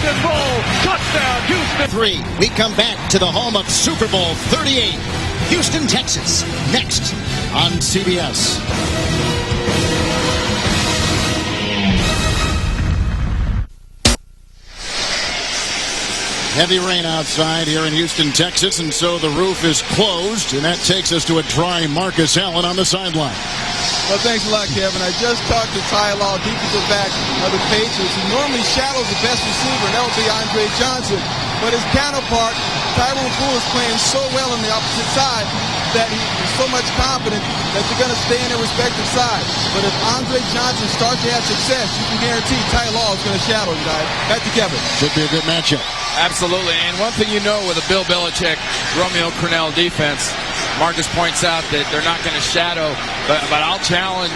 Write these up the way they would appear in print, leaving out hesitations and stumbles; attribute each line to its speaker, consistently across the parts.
Speaker 1: and roll. Touchdown, Houston.
Speaker 2: 3. We come back to the home of Super Bowl 38. Houston, Texas. Next on CBS. Heavy rain outside here in Houston, Texas, and so the roof is closed, and that takes us to a dry Marcus Allen on the sideline.
Speaker 3: Well, thanks a lot, Kevin. I just talked to Ty Law, defensive back of the Patriots, who normally shadows the best receiver, and that would be Andre Johnson. But his counterpart, Tyrone Poole, is playing so well on the opposite side that he's so much confident that they're going to stay in their respective sides. But if Andre Johnson starts to have success, you can guarantee Ty Law is going to shadow him, guys. Back to Kevin.
Speaker 2: Should be a good matchup.
Speaker 4: Absolutely. And one thing you know with a Bill Belichick, Romeo Crennel defense, Marcus points out that they're not going to shadow, but I'll challenge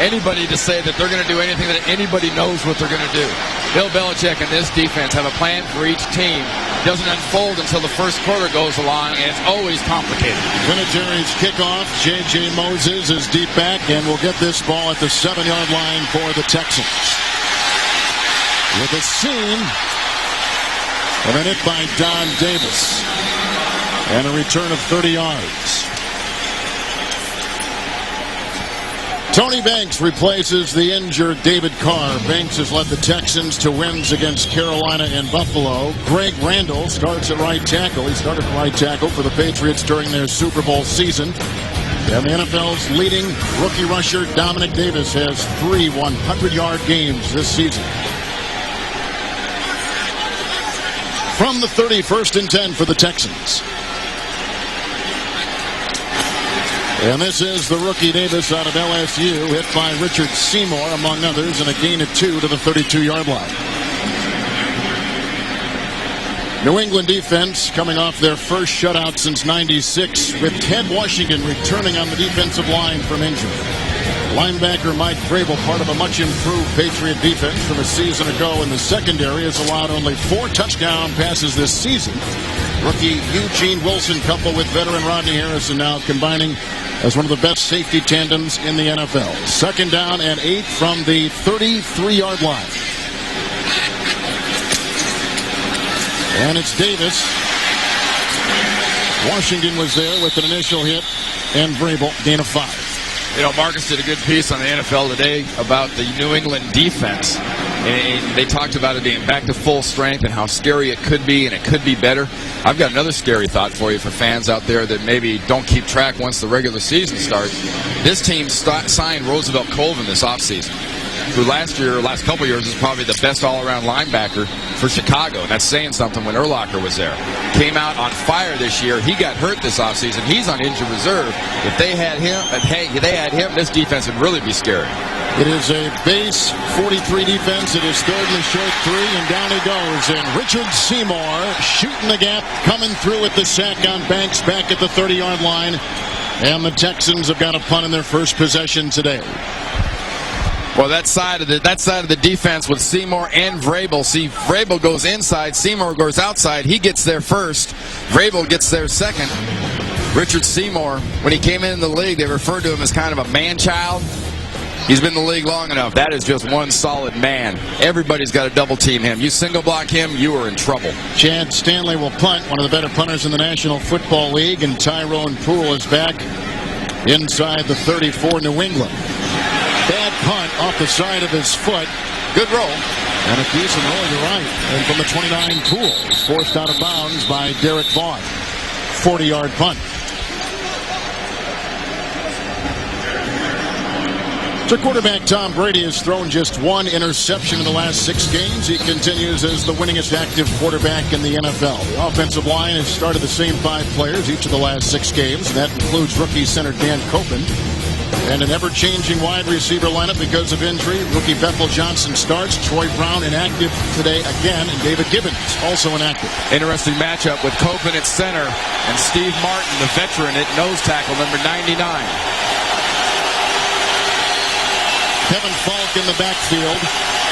Speaker 4: anybody to say that they're going to do anything that anybody knows what they're going to do. Bill Belichick and this defense have a plan for each team. It doesn't unfold until the first quarter goes along, and it's always complicated.
Speaker 2: Vinatieri's kickoff. J.J. Moses is deep back, and we'll get this ball at the 7-yard line for the Texans. With a seam, and then hit by Don Davis. And a return of 30 yards. Tony Banks replaces the injured David Carr. Banks has led the Texans to wins against Carolina and Buffalo. Greg Randall starts at right tackle. He started at right tackle for the Patriots during their Super Bowl season. And the NFL's leading rookie rusher, Dominic Davis, has 3 100-yard games this season. From the 30, 1st and 10 for the Texans. And this is the rookie Davis out of LSU, hit by Richard Seymour, among others, and a gain of 2 to the 32-yard line. New England defense coming off their first shutout since '96, with Ted Washington returning on the defensive line from injury. Linebacker Mike Vrabel, part of a much-improved Patriot defense from a season ago in the secondary, has allowed only 4 touchdown passes this season. Rookie Eugene Wilson, coupled with veteran Rodney Harrison, now combining as one of the best safety tandems in the NFL. 2nd down and 8 from the 33-yard line. And it's Davis. Washington was there with an initial hit, and Vrabel, gain of 5.
Speaker 4: You know, Marcus did a good piece on the NFL Today about the New England defense. And they talked about it being back to full strength and how scary it could be, and it could be better. I've got another scary thought for you for fans out there that maybe don't keep track once the regular season starts. This team signed Roosevelt Colvin this offseason, who last couple years is probably the best all-around linebacker for Chicago. And that's saying something when Urlacher was there. Came out on fire this year. He got hurt this offseason. He's on injured reserve. If they had him, this defense would really be scary.
Speaker 2: It is a base 43 defense. It is 3rd and short 3, and down he goes. And Richard Seymour shooting the gap, coming through with the sack on Banks back at the 30-yard line. And the Texans have got a punt in their first possession today.
Speaker 4: Well, that side of the defense with Seymour and Vrabel. See, Vrabel goes inside, Seymour goes outside. He gets there first. Vrabel gets there second. Richard Seymour, when he came in the league, they referred to him as kind of a man-child. He's been in the league long enough. That is just one solid man. Everybody's got to double-team him. You single-block him, you are in trouble.
Speaker 2: Chad Stanley will punt, one of the better punters in the National Football League, and Tyrone Poole is back inside the 34, New England. Bad punt off the side of his foot. Good roll. And a decent roll to right. And from the 29, Poole, forced out of bounds by Derek Vaughn. 40-yard punt. So quarterback Tom Brady has thrown just 1 interception in the last 6 games. He continues as the winningest active quarterback in the NFL. The offensive line has started the same 5 players each of the last 6 games. And that includes rookie center Dan Copeland. And an ever-changing wide receiver lineup because of injury. Rookie Bethel Johnson starts. Troy Brown inactive today again. And David Gibbons also inactive.
Speaker 4: Interesting matchup with Copeland at center and Steve Martin, the veteran, at nose tackle, number 99.
Speaker 2: Kevin Falk in the backfield.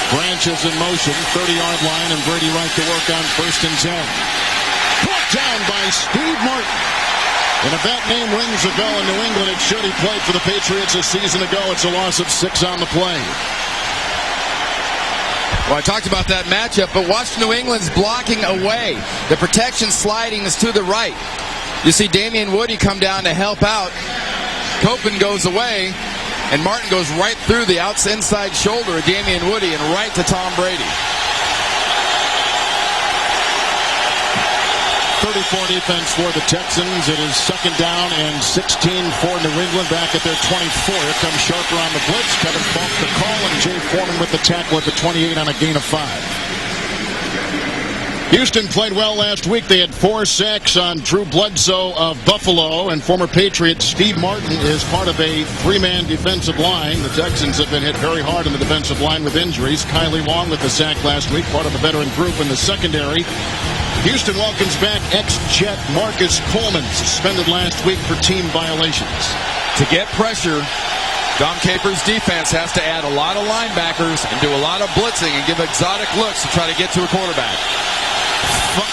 Speaker 2: Branches in motion. 30-yard line, and Brady right to work on 1st and 10. Brought down by Steve Martin. And if that name rings a bell in New England, it should. He played for the Patriots a season ago. It's a loss of 6 on the play.
Speaker 4: Well, I talked about that matchup, but watch New England's blocking away. The protection sliding is to the right. You see Damian Woody come down to help out. Copen goes away, and Martin goes right through the inside shoulder of Damian Woody and right to Tom Brady.
Speaker 2: 34 defense for the Texans. It is second down and 16 for New England back at their 24. Here comes Sharper on the blitz. Kevin Falk the call, and Jay Foreman with the tackle at the 28 on a gain of 5. Houston played well last week. They had 4 sacks on Drew Bledsoe of Buffalo, and former Patriot Steve Martin is part of a 3-man defensive line. The Texans have been hit very hard in the defensive line with injuries. Kylie Long with the sack last week, part of the veteran group in the secondary. Houston welcomes back ex-Jet Marcus Coleman, suspended last week for team violations.
Speaker 4: To get pressure, Dom Capers' defense has to add a lot of linebackers and do a lot of blitzing and give exotic looks to try to get to a quarterback.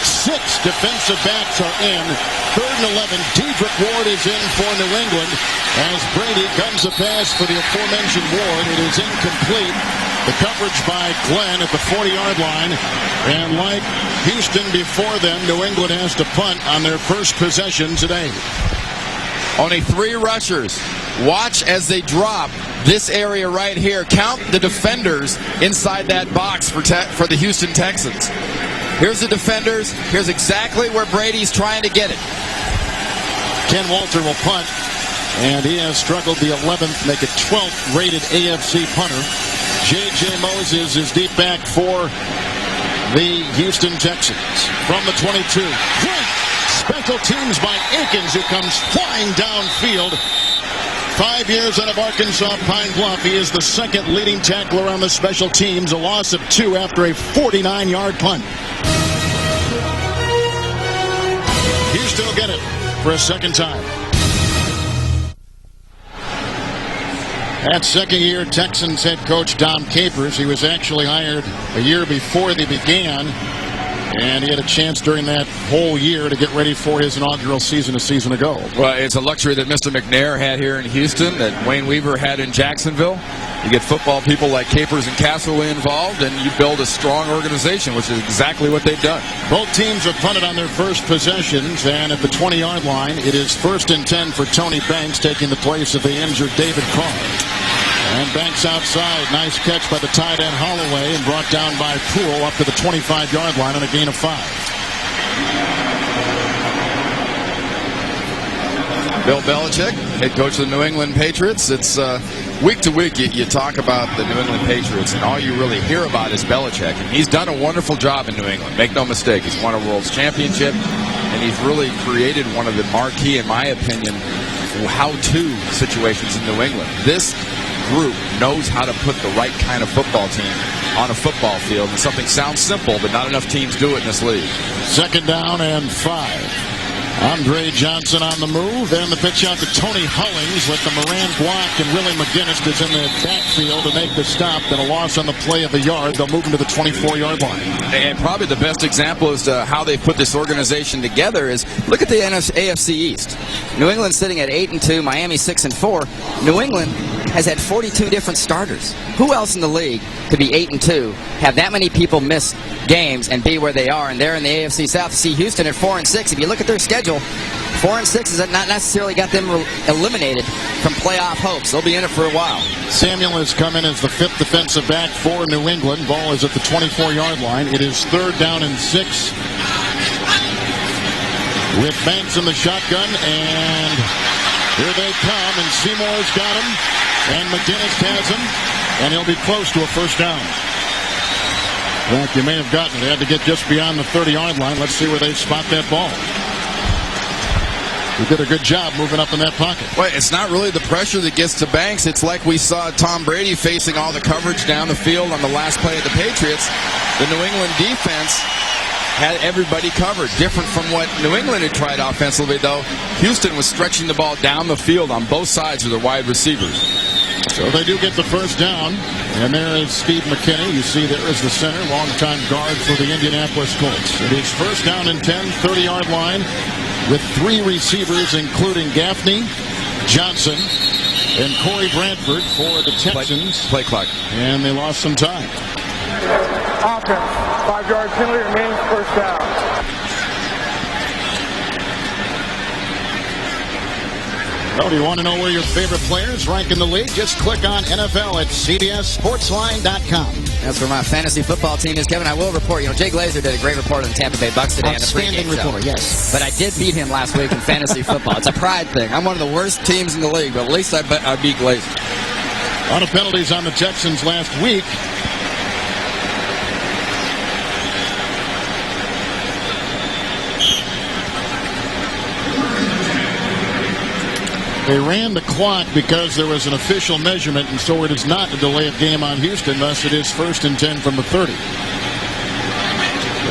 Speaker 2: 6 defensive backs are in. 3rd and 11. Dedrick Ward is in for New England as Brady guns a pass for the aforementioned Ward. It is incomplete. The coverage by Glenn at the 40-yard line. And like Houston before them, New England has to punt on their first possession today.
Speaker 4: Only 3 rushers. Watch as they drop this area right here. Count the defenders inside that box for the Houston Texans. Here's the defenders. Here's exactly where Brady's trying to get it.
Speaker 2: Ken Walter will punt, and he has struggled the 11th, make it 12th rated AFC punter. J.J. Moses is deep back for the Houston Texans. From the 22. Great special teams by Akins, who comes flying downfield. 5 years out of Arkansas Pine Bluff. He is the second leading tackler on the special teams. A loss of 2 after a 49-yard punt. Houston will get it for a second time. That second-year Texans head coach Dom Capers. He was actually hired a year before they began, and he had a chance during that whole year to get ready for his inaugural season a season ago.
Speaker 4: Well, it's a luxury that Mr. McNair had here in Houston, that Wayne Weaver had in Jacksonville. You get football people like Capers and Castaway involved, and you build a strong organization, which is exactly what they've done.
Speaker 2: Both teams have punted on their first possessions, and at the 20-yard line, it is 1st and 10 for Tony Banks, taking the place of the injured David Carr. And Banks outside. Nice catch by the tight end Holloway, and brought down by Poole up to the 25-yard line on a gain of 5.
Speaker 4: Bill Belichick, head coach of the New England Patriots. It's week to week you talk about the New England Patriots, and all you really hear about is Belichick. And he's done a wonderful job in New England. Make no mistake, he's won a World's Championship, and he's really created one of the marquee, in my opinion, how-to situations in New England. This group knows how to put the right kind of football team on a football field, and something sounds simple, but not enough teams do it in this league.
Speaker 2: Second down and 5. Andre Johnson on the move, and the pitch out to Tony Hollings with the Moran block, and Willie McGinnis is in the backfield to make the stop. Then a loss on the play of a yard. They'll move him to the 24-yard line.
Speaker 4: And probably the best example as to how they've put this organization together is look at the AFC East. New England sitting at 8-2, Miami 6-4. New England has had 42 different starters. Who else in the league could be 8-2, have that many people miss games and be where they are? And they're in the AFC South. See Houston at 4-6. If you look at their schedule, 4-6 has not necessarily got them eliminated from playoff hopes. They'll be in it for a while.
Speaker 2: Samuel has come in as the 5th defensive back for New England. Ball is at the 24-yard line. It is 3rd down and 6. With Banks in the shotgun, and here they come, and Seymour's got him, and McGinnis has him, and he'll be close to a first down. In fact, you may have gotten it. They had to get just beyond the 30-yard line. Let's see where they spot that ball. He did a good job moving up in that pocket.
Speaker 4: Well, it's not really the pressure that gets to Banks. It's like we saw Tom Brady facing all the coverage down the field on the last play of the Patriots. The New England defense had everybody covered. Different from what New England had tried offensively, though. Houston was stretching the ball down the field on both sides of their wide receivers.
Speaker 2: So they do get the first down. And there is Steve McKinney. You see there is the center, longtime guard for the Indianapolis Colts. It is 1st down and 10, 30-yard line, with 3 receivers, including Gaffney, Johnson, and Corey Bradford for the Texans.
Speaker 4: Play clock.
Speaker 2: And they lost some time.
Speaker 1: Offense. 5-yard penalty remains first down.
Speaker 2: Well, do you want to know where your favorite players rank in the league? Just click on NFL at CBSSportsline.com.
Speaker 5: That's where my fantasy football team is, Kevin. I will report, Jay Glazer did a great report on the Tampa Bay Bucks today.
Speaker 2: Outstanding report, yes.
Speaker 5: But I did beat him last week in fantasy football. It's a pride thing. I'm one of the worst teams in the league, but at least I beat Glazer.
Speaker 2: A lot of penalties on the Texans last week. They ran the clock because there was an official measurement, and so it is not a delay of game on Houston. Thus, it is 1st and 10 from the 30.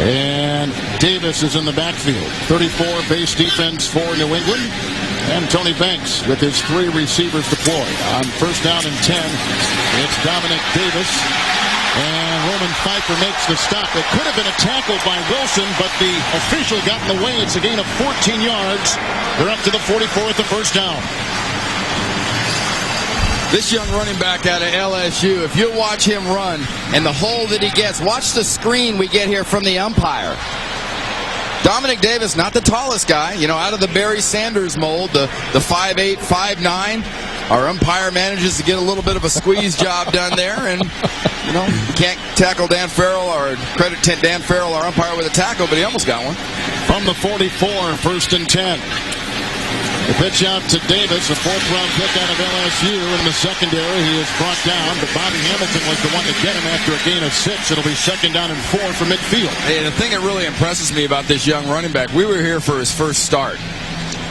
Speaker 2: And Davis is in the backfield. 34 base defense for New England. And Tony Banks with his 3 receivers deployed. On 1st down and 10, it's Dominic Davis. And Roman Pfeiffer makes the stop. It could have been a tackle by Wilson, but the official got in the way. It's a gain of 14 yards. They're up to the 44 at the 1st down.
Speaker 4: This young running back out of LSU, if you watch him run and the hole that he gets, watch the screen we get here from the umpire. Dominic Davis, not the tallest guy, out of the Barry Sanders mold, the 5'8", 5'9". Our umpire manages to get a little bit of a squeeze job done there, and can't tackle Dan Farrell or credit Dan Farrell, our umpire, with a tackle, but he almost got one.
Speaker 2: From the 44, 1st and 10. The pitch out to Davis, a 4th-round pick out of LSU. In the secondary, he is brought down, but Bobby Hamilton was the one to get him after a gain of 6. It'll be 2nd down and 4 from midfield.
Speaker 4: Hey, the thing that really impresses me about this young running back, we were here for his first start,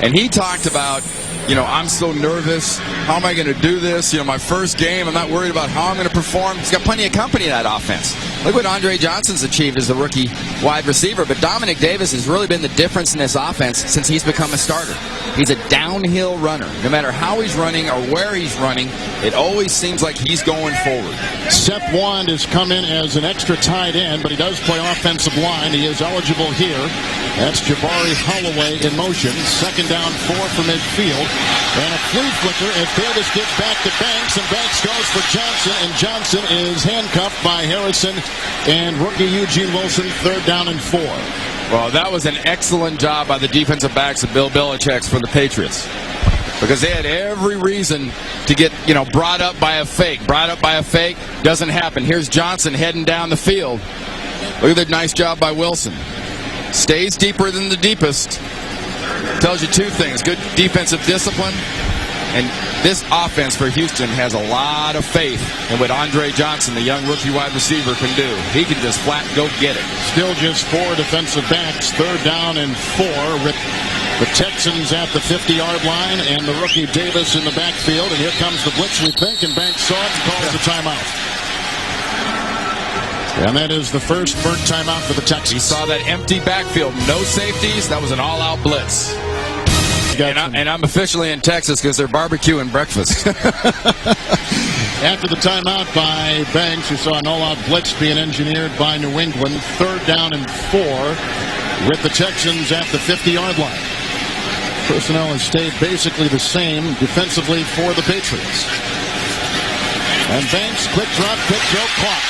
Speaker 4: and he talked about, I'm so nervous. How am I going to do this? My first game, I'm not worried about how I'm going to perform. He's got plenty of company in that offense. Look what Andre Johnson's achieved as a rookie wide receiver. But Dominic Davis has really been the difference in this offense since he's become a starter. He's a downhill runner. No matter how he's running or where he's running, it always seems like he's going forward.
Speaker 2: Seth Wand has come in as an extra tight end, but he does play offensive line. He is eligible here. That's Jabari Holloway in motion. 2nd down, 4 from midfield. And a flea flicker as Davis gets back to Banks, and Banks goes for Johnson, and Johnson is handcuffed by Harrison and rookie Eugene Wilson. 3rd down and 4.
Speaker 4: Well, that was an excellent job by the defensive backs of Bill Belichick's for the Patriots, because they had every reason to get, brought up by a fake. Doesn't happen. Here's Johnson heading down the field. Look at that nice job by Wilson. Stays deeper than the deepest. Tells you 2 things: good defensive discipline, and this offense for Houston has a lot of faith in what Andre Johnson, the young rookie wide receiver, can do. He can just flat go get it.
Speaker 2: Still just 4 defensive backs. 3rd down and 4 with the Texans at the 50-yard line and the rookie Davis in the backfield. And here comes the blitz, we think, and Banks saw it and calls the timeout. And that is the first burnt timeout for the Texans.
Speaker 4: He saw that empty backfield, no safeties. That was an all-out blitz. And I'm officially in Texas because they're barbecuing breakfast.
Speaker 2: After the timeout by Banks, you saw an all-out blitz being engineered by New England. 3rd down and 4 with the Texans at the 50-yard line. Personnel has stayed basically the same defensively for the Patriots. And Banks, quick drop, quick throw, caught.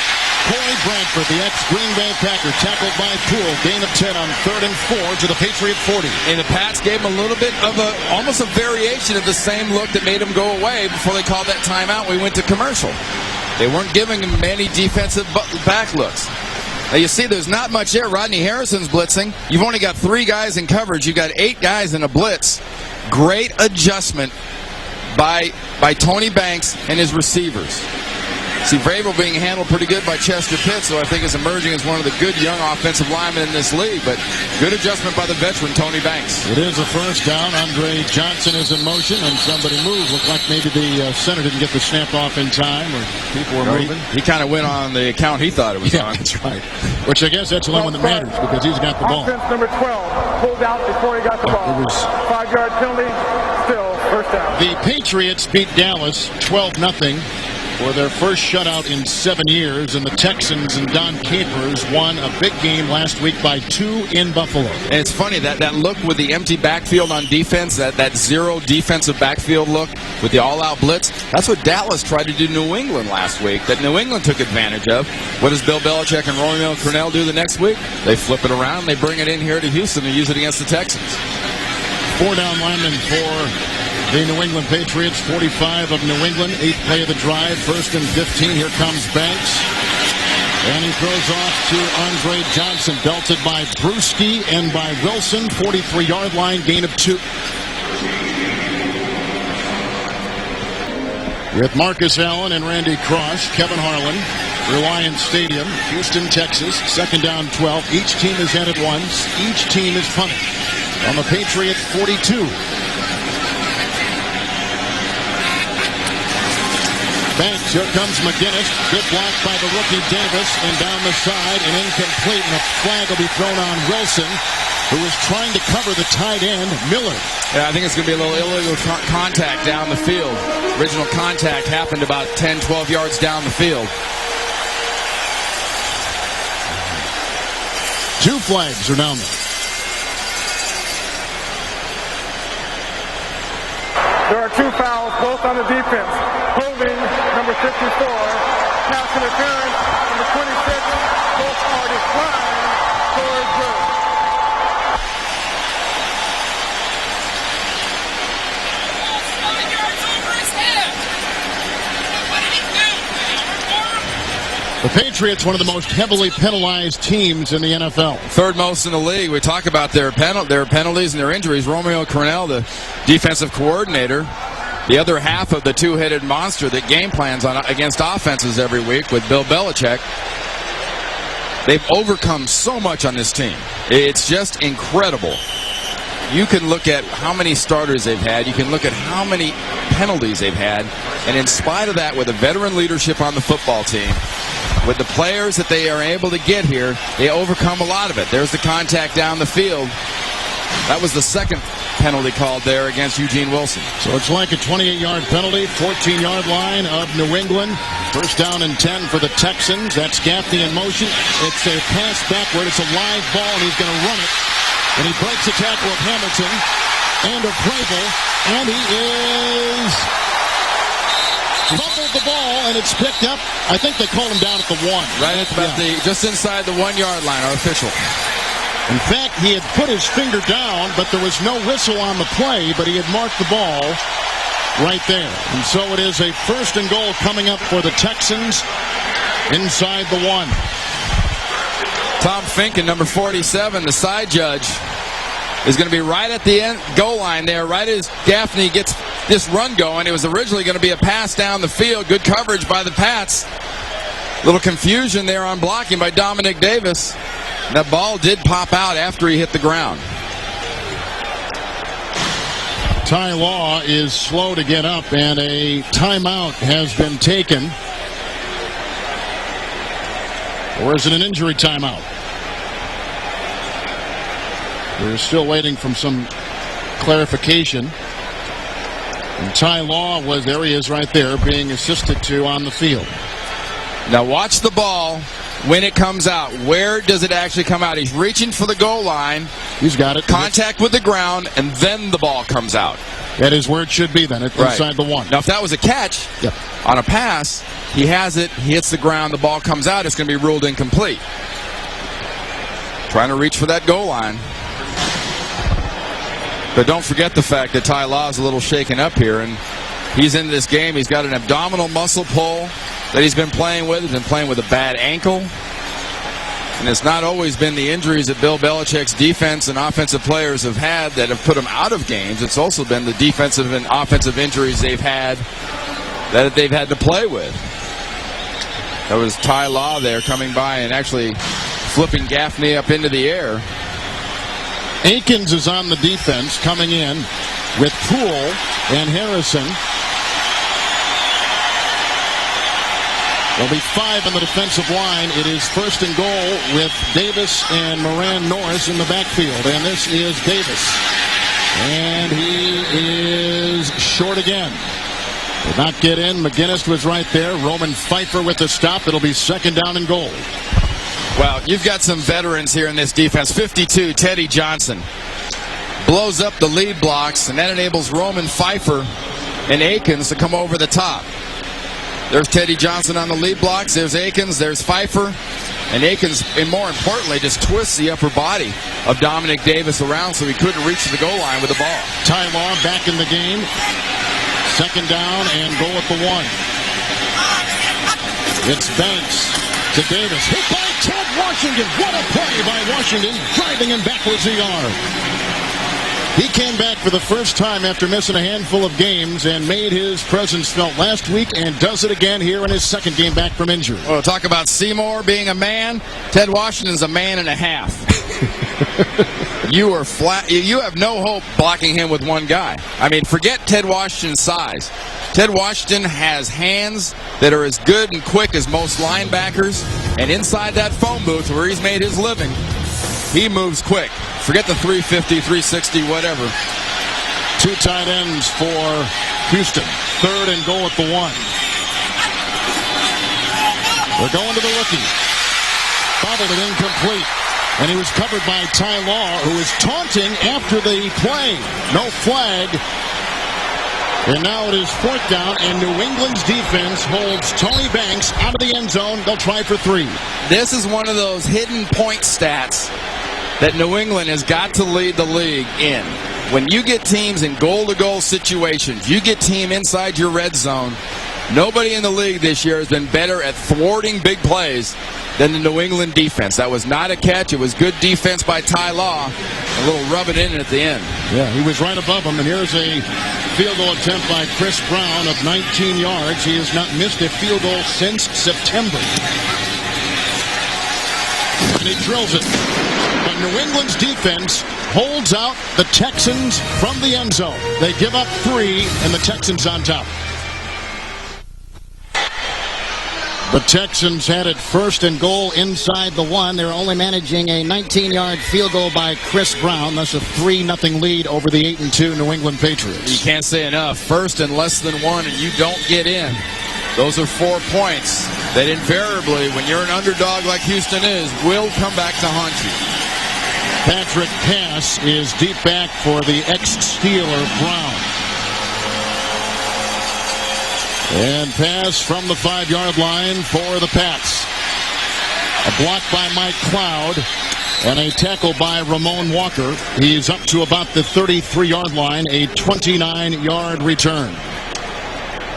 Speaker 2: Corey Bradford, the ex-Green Bay Packer, tackled by Poole. Gain of 10 on 3rd and 4 to the Patriot 40.
Speaker 4: And the Pats gave him a little bit of almost a variation of the same look that made him go away before they called that timeout. We went to commercial. They weren't giving him many defensive back looks. Now you see there's not much there. Rodney Harrison's blitzing. You've only got 3 guys in coverage. You've got 8 guys in a blitz. Great adjustment by Tony Banks and his receivers. See, Vrabel being handled pretty good by Chester Pitts, so I think is emerging as one of the good young offensive linemen in this league. But good adjustment by the veteran, Tony Banks.
Speaker 2: It is a 1st down. Andre Johnson is in motion, and somebody moved. Looked like maybe the center didn't get the snap off in time, or people were moving.
Speaker 4: He kind of went on the account he thought it was on.
Speaker 2: That's right. Which I guess that's the one that matters, because he's got the ball.
Speaker 1: Offense number 12 pulled out before he got the ball.
Speaker 2: It was
Speaker 1: 5-yard penalty, still 1st down.
Speaker 2: The Patriots beat Dallas 12-0. for their first shutout in 7 years, and the Texans and Don Capers won a big game last week by 2 in Buffalo.
Speaker 4: And it's funny, that look with the empty backfield on defense, that zero defensive backfield look with the all-out blitz, that's what Dallas tried to do to New England last week, that New England took advantage of. What does Bill Belichick and Romeo Crennel do the next week? They flip it around, they bring it in here to Houston and use it against the Texans.
Speaker 2: 4 down linemen for the New England Patriots, 45 of New England, 8th play of the drive, 1st and 15. Here comes Banks. And he throws off to Andre Johnson, belted by Brewski and by Wilson, 43-yard line, gain of 2. With Marcus Allen and Randy Cross, Kevin Harlan, Reliance Stadium, Houston, Texas, 2nd down 12. Each team has had it once. Each team is punting on the Patriots 42. Banks, here comes McGinnis. Good block by the rookie Davis, and down the side, and incomplete, and a flag will be thrown on Wilson, who was trying to cover the tight end, Miller.
Speaker 4: Yeah, I think it's going to be a little illegal contact down the field. Original contact happened about 10, 12 yards down the field.
Speaker 2: 2 flags are down there.
Speaker 1: There are 2 fouls, both on the defense. Holding, number 54. Pass interference, number 26. Both are declined. Score is good.
Speaker 2: The Patriots, one of the most heavily penalized teams in the NFL.
Speaker 4: 3rd most in the league. We talk about their penalties and their injuries. Romeo Crennel, the defensive coordinator, the other half of the 2-headed monster that game plans against offenses every week with Bill Belichick. They've overcome so much on this team. It's just incredible. You can look at how many starters they've had. You can look at how many penalties they've had. And in spite of that, with the veteran leadership on the football team, with the players that they are able to get here, they overcome a lot of it. There's the contact down the field. That was the 2nd penalty called there against Eugene Wilson.
Speaker 2: So it's like a 28-yard penalty, 14-yard line of New England. 1st down and 10 for the Texans. That's Gaffney in motion. It's a pass backward. It's a live ball, and he's going to run it. And he breaks the tackle of Hamilton and of Vrabel, and he is fumbled the ball, and it's picked up. I think they called him down at the 1.
Speaker 4: Right at about just inside the 1-yard line, our official.
Speaker 2: In fact, he had put his finger down, but there was no whistle on the play, but he had marked the ball right there. And so it is a 1st and goal coming up for the Texans inside the 1.
Speaker 4: Tom Finken, number 47, the side judge, is going to be right at the end goal line there, right as Gaffney gets this run going. It was originally going to be a pass down the field. Good coverage by the Pats. Little confusion there on blocking by Dominic Davis. That ball did pop out after he hit the ground.
Speaker 2: Ty Law is slow to get up, and a timeout has been taken. Or is it an injury timeout? We're still waiting for some clarification. And Ty Law was, there he is right there, being assisted to on the field.
Speaker 4: Now watch the ball when it comes out. Where does it actually come out? He's reaching for the goal line.
Speaker 2: He's got it.
Speaker 4: Contact with the ground, and then the ball comes out.
Speaker 2: That is where it should be then, inside the 1.
Speaker 4: Now if that was a catch on a pass, he has it, he hits the ground, the ball comes out, it's going to be ruled incomplete. Trying to reach for that goal line. But don't forget the fact that Ty Law is a little shaken up here, and he's in this game. He's got an abdominal muscle pull that he's been playing with. He's been playing with a bad ankle. And it's not always been the injuries that Bill Belichick's defense and offensive players have had that have put them out of games. It's also been the defensive and offensive injuries they've had that they've had to play with. That was Ty Law there coming by and actually flipping Gaffney up into the air.
Speaker 2: Akins is on the defense, coming in with Poole and Harrison. There'll be 5 on the defensive line. It is 1st and goal with Davis and Moran Norris in the backfield. And this is Davis. And he is short again. Did not get in. McGinnis was right there. Roman Pfeiffer with the stop. It'll be 2nd down and goal.
Speaker 4: Well, you've got some veterans here in this defense. 52, Teddy Johnson blows up the lead blocks, and that enables Roman Pfeiffer and Akins to come over the top. There's Teddy Johnson on the lead blocks. There's Akins. There's Pfeiffer. And Akins, and more importantly, just twists the upper body of Dominic Davis around so he couldn't reach the goal line with the ball.
Speaker 2: Ty Law back in the game. 2nd down and goal at the 1. It's Banks to Davis. Hit by Ted Washington. What a play by Washington, driving him backwards a yard. He came back for the first time after missing a handful of games and made his presence felt last week and does it again here in his 2nd game back from injury.
Speaker 4: Well, talk about Seymour being a man. Ted Washington's a man and a half. You are flat. You have no hope blocking him with one guy. I mean, forget Ted Washington's size. Ted Washington has hands that are as good and quick as most linebackers, and inside that phone booth where he's made his living, he moves quick. Forget the 350, 360, whatever.
Speaker 2: 2 tight ends for Houston. 3rd and goal at the 1. We're going to the rookie. Bobbled it incomplete. And he was covered by Ty Law, who is taunting after the play. No flag. And now it is 4th down, and New England's defense holds Tony Banks out of the end zone. They'll try for 3.
Speaker 4: This is one of those hidden point stats that New England has got to lead the league in. When you get teams in goal-to-goal situations, you get team inside your red zone, nobody in the league this year has been better at thwarting big plays than the New England defense. That was not a catch. It was good defense by Ty Law. A little rub it in at the end.
Speaker 2: Yeah, he was right above him. And here's a field goal attempt by Chris Brown of 19 yards. He has not missed a field goal since September. And he drills it. But New England's defense holds out the Texans from the end zone. They give up 3, and the Texans on top. The Texans had it 1st and goal inside the 1. They're only managing a 19-yard field goal by Chris Brown. That's a 3-0 lead over the 8-2 New England Patriots.
Speaker 4: You can't say enough. 1st and less than 1, and you don't get in. Those are 4 points that invariably, when you're an underdog like Houston is, will come back to haunt you.
Speaker 2: Patrick Pass is deep back for the ex-Steeler Brown. And pass from the 5-yard line for the Pats. A block by Mike Cloud and a tackle by Ramon Walker. He's up to about the 33-yard line, a 29-yard return.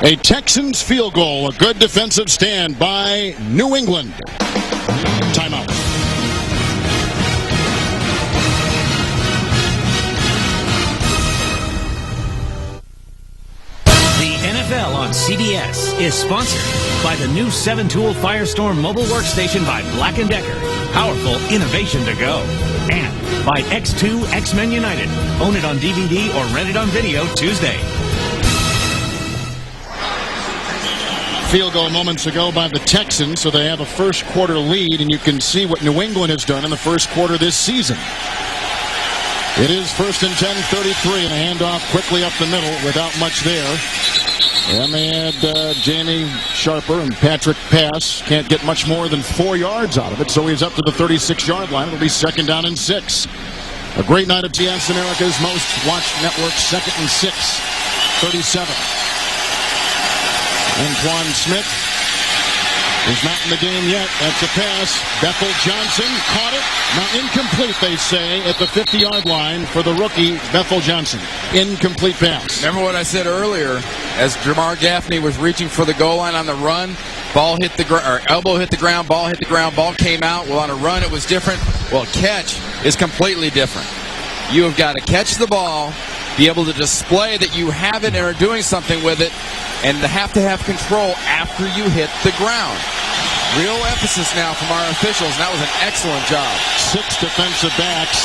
Speaker 2: A Texans field goal, a good defensive stand by New England. Timeout.
Speaker 6: NFL on CBS is sponsored by the new 7-tool Firestorm mobile workstation by Black & Decker. Powerful innovation to go. And by X2 X-Men United. Own it on DVD or rent it on video Tuesday.
Speaker 2: Field goal moments ago by the Texans, so they have a first quarter lead, and you can see what New England has done in the first quarter this season. It is 1st and 10, 33, and a handoff quickly up the middle without much there. And they had Jamie Sharper and Patrick Pass. Can't get much more than 4 yards out of it, so he's up to the 36-yard line. It'll be 2nd down and 6. A great night at TS America's most watched network, 2nd and 6, 37. Antoine Smith is not in the game yet. That's a pass. Bethel Johnson caught it. Now incomplete, they say, at the 50-yard line for the rookie, Bethel Johnson. Incomplete pass.
Speaker 4: Remember what I said earlier, as Jamar Gaffney was reaching for the goal line on the run, ball hit the ground, or elbow hit the ground, ball hit the ground, ball came out. Well, on a run, it was different. Well, catch is completely different. You have got to catch the ball, be able to display that you have it and are doing something with it, and have to have control after you hit the ground. Real emphasis now from our officials, and that was an excellent job.
Speaker 2: 6 defensive backs.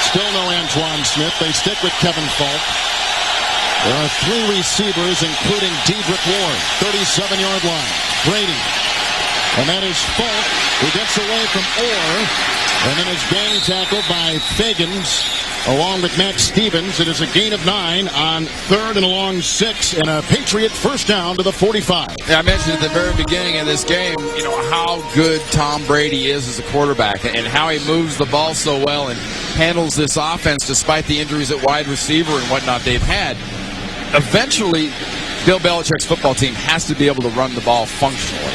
Speaker 2: Still no Antoine Smith. They stick with Kevin Falk. There are 3 receivers, including Dedrick Ward, 37-yard line. Brady. And that is Falk, who gets away from Orr. And then it's being tackled by Fagans along with Matt Stevens. It is a gain of 9 on 3rd and a long 6 and a Patriot first down to the 45.
Speaker 4: Yeah, I mentioned at the very beginning of this game, how good Tom Brady is as a quarterback and how he moves the ball so well and handles this offense despite the injuries at wide receiver and whatnot they've had. Eventually, Bill Belichick's football team has to be able to run the ball functionally.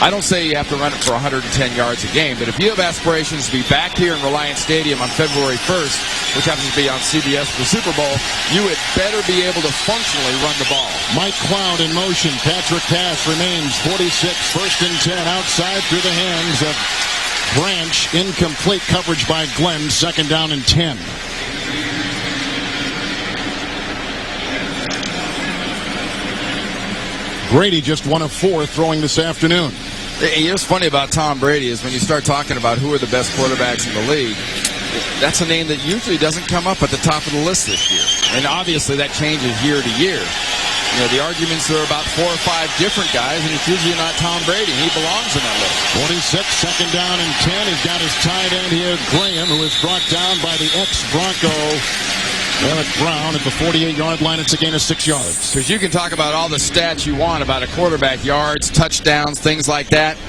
Speaker 4: I don't say you have to run it for 110 yards a game, but if you have aspirations to be back here in Reliant Stadium on February 1st, which happens to be on CBS for the Super Bowl, you had better be able to functionally run the ball.
Speaker 2: Mike Cloud in motion. Patrick pass remains 46, 1st and 10 outside through the hands of Branch. Incomplete coverage by Glenn. 2nd down and 10. Brady just 1 of 4 throwing this afternoon.
Speaker 4: What's funny about Tom Brady is when you start talking about who are the best quarterbacks in the league, that's a name that usually doesn't come up at the top of the list this year. And obviously that changes year to year. The arguments are about 4 or 5 different guys, and it's usually not Tom Brady. He belongs in that list.
Speaker 2: 46, 2nd down and 10. He's got his tight end here, Graham, who is brought down by the ex-Bronco Eric Brown at the 48-yard line. It's a gain of 6 yards.
Speaker 4: Because you can talk about all the stats you want about a quarterback, yards, touchdowns, things like that.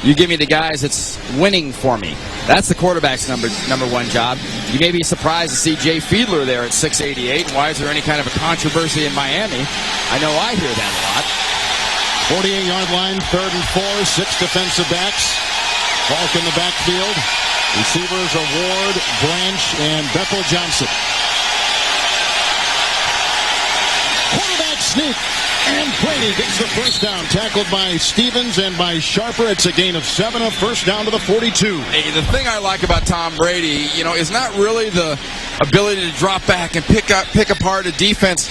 Speaker 4: You give me the guys that's winning for me. That's the quarterback's number one job. You may be surprised to see Jay Fiedler there at 6'88". Why is there any kind of a controversy in Miami? I know I hear that a lot.
Speaker 2: 48-yard line, 3rd and 4, 6 defensive backs. Falk in the backfield. Receivers are Ward, Branch, and Bethel Johnson. Quarterback sneak, and Brady gets the first down. Tackled by Stevens and by Sharper. It's a gain of 7, a first down to the 42.
Speaker 4: Hey, the thing I like about Tom Brady, is not really the ability to drop back and pick apart a defense.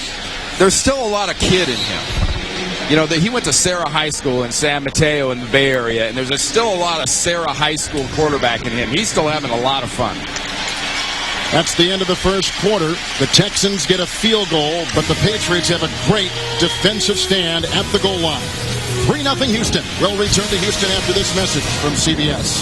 Speaker 4: There's still a lot of kid in him. He went to Sarah High School in San Mateo in the Bay Area, and there's still a lot of Sarah High School quarterback in him. He's still having a lot of fun.
Speaker 2: That's the end of the first quarter. The Texans get a field goal, but the Patriots have a great defensive stand at the goal line. 3-0 Houston. We'll return to Houston after this message from CBS.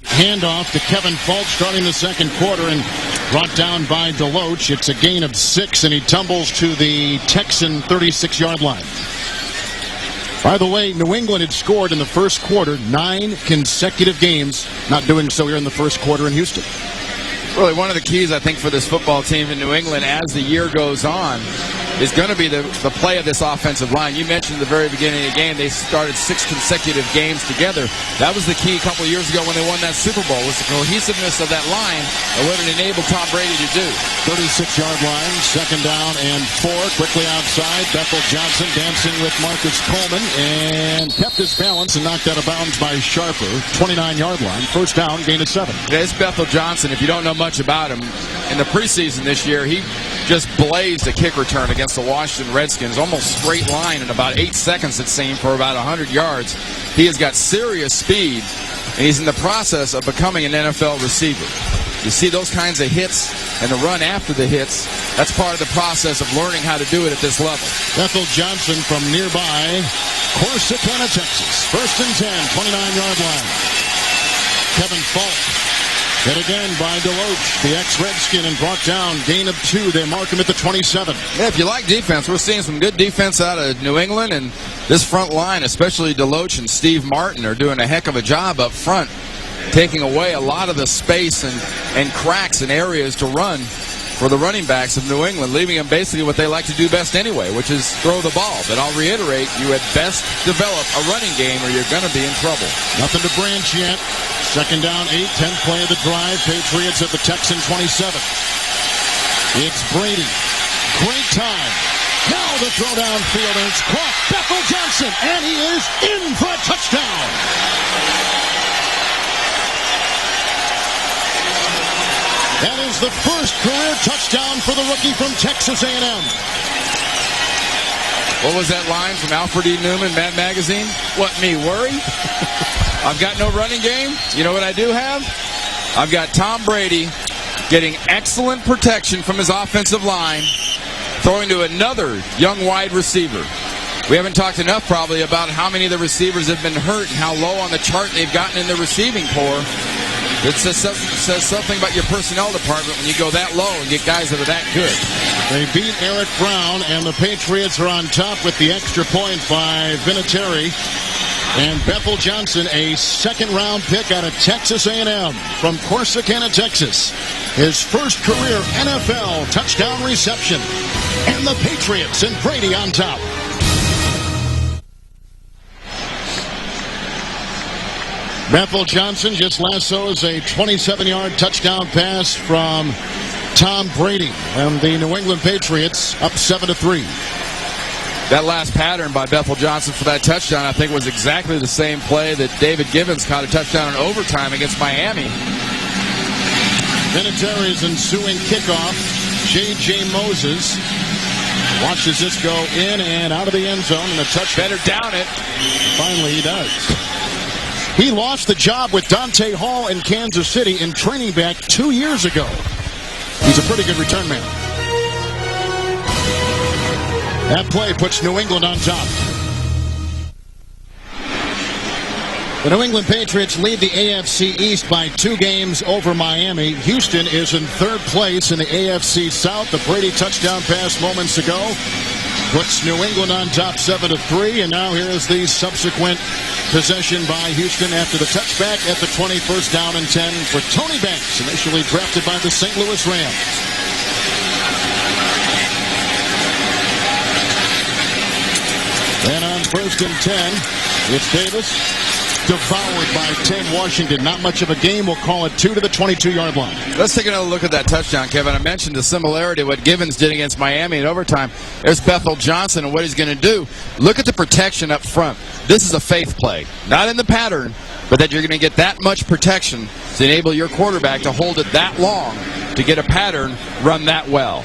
Speaker 2: Handoff to Kevin Falk starting the second quarter and brought down by Deloach. It's a gain of 6, and he tumbles to the Texan 36-yard line. By the way, New England had scored in the first quarter 9 consecutive games, not doing so here in the first quarter in Houston.
Speaker 4: Really, one of the keys, I think, for this football team in New England as the year goes on is going to be the play of this offensive line. You mentioned at the very beginning of the game, they started 6 consecutive games together. That was the key a couple of years ago when they won that Super Bowl, was the cohesiveness of that line and what it enabled Tom Brady to do.
Speaker 2: 36-yard line, 2nd down and 4. Quickly outside, Bethel Johnson dancing with Marcus Coleman and kept his balance and knocked out of bounds by Sharper. 29-yard line, first down, gain of 7.
Speaker 4: It's Bethel Johnson. If you don't know much about him, in the preseason this year, he just blazed a kick return against the Washington Redskins, almost straight line in about 8 seconds, it seemed, for about 100 yards. He has got serious speed, and he's in the process of becoming an NFL receiver. You see those kinds of hits and the run after the hits, that's part of the process of learning how to do it at this level.
Speaker 2: Bethel Johnson from nearby Corsicana, Texas. 1st and 10, 29-yard line. Kevin Falk. Hit again by Deloach, the ex-Redskin, and brought down. Gain of 2. They mark him at the 27.
Speaker 4: Yeah, if you like defense, we're seeing some good defense out of New England, and this front line, especially Deloach and Steve Martin, are doing a heck of a job up front, taking away a lot of the space and cracks and areas to run for the running backs of New England, leaving them basically what they like to do best anyway, which is throw the ball. But I'll reiterate, you had best develop a running game or you're going to be in trouble.
Speaker 2: Nothing to Branch yet. 2nd down, 8, 10th play of the drive. Patriots at the Texan 27. It's Brady. Great time. Now the throw downfield, and it's caught. Bethel Johnson, and he is in for a touchdown. That is the first career touchdown for the rookie from Texas A&M.
Speaker 4: What was that line from Alfred E. Newman, Mad Magazine? What, me worry? I've got no running game. You know what I do have? I've got Tom Brady getting excellent protection from his offensive line, throwing to another young wide receiver. We haven't talked enough probably about how many of the receivers have been hurt and how low on the chart they've gotten in the receiving corps. It says something about your personnel department when you go that low and get guys that are that good.
Speaker 2: They beat Eric Brown, and the Patriots are on top with the extra point by Vinatieri. And Bethel Johnson, a second-round pick out of Texas A&M from Corsicana, Texas. His first career NFL touchdown reception. And the Patriots and Brady on top. Bethel Johnson just lassos a 27-yard touchdown pass from Tom Brady. And the New England Patriots up 7-3.
Speaker 4: That last pattern by Bethel Johnson for that touchdown, I think, was exactly the same play that David Givens caught a touchdown in overtime against Miami.
Speaker 2: Vinatieri's ensuing kickoff. J.J. Moses watches this go in and out of the end zone, and the touch
Speaker 4: better down it.
Speaker 2: Finally, he does. He lost the job with Dante Hall in Kansas City in training back 2 years ago. He's a pretty good return man. That play puts New England on top. The New England Patriots lead the AFC East by 2 games over Miami. Houston is in 3rd place in the AFC South. The Brady touchdown pass moments ago puts New England on top 7-3. And now here is the subsequent possession by Houston after the touchback at the 21st down and 10 for Tony Banks, initially drafted by the St. Louis Rams. And on 1st and 10, it's Davis. Devoured by Ted Washington. Not much of a game. We'll call it 2 to the 22-yard line.
Speaker 4: Let's take another look at that touchdown, Kevin. I mentioned the similarity of what Givens did against Miami in overtime. There's Bethel Johnson and what he's going to do. Look at the protection up front. This is a faith play. Not in the pattern, but that you're going to get that much protection to enable your quarterback to hold it that long to get a pattern run that well.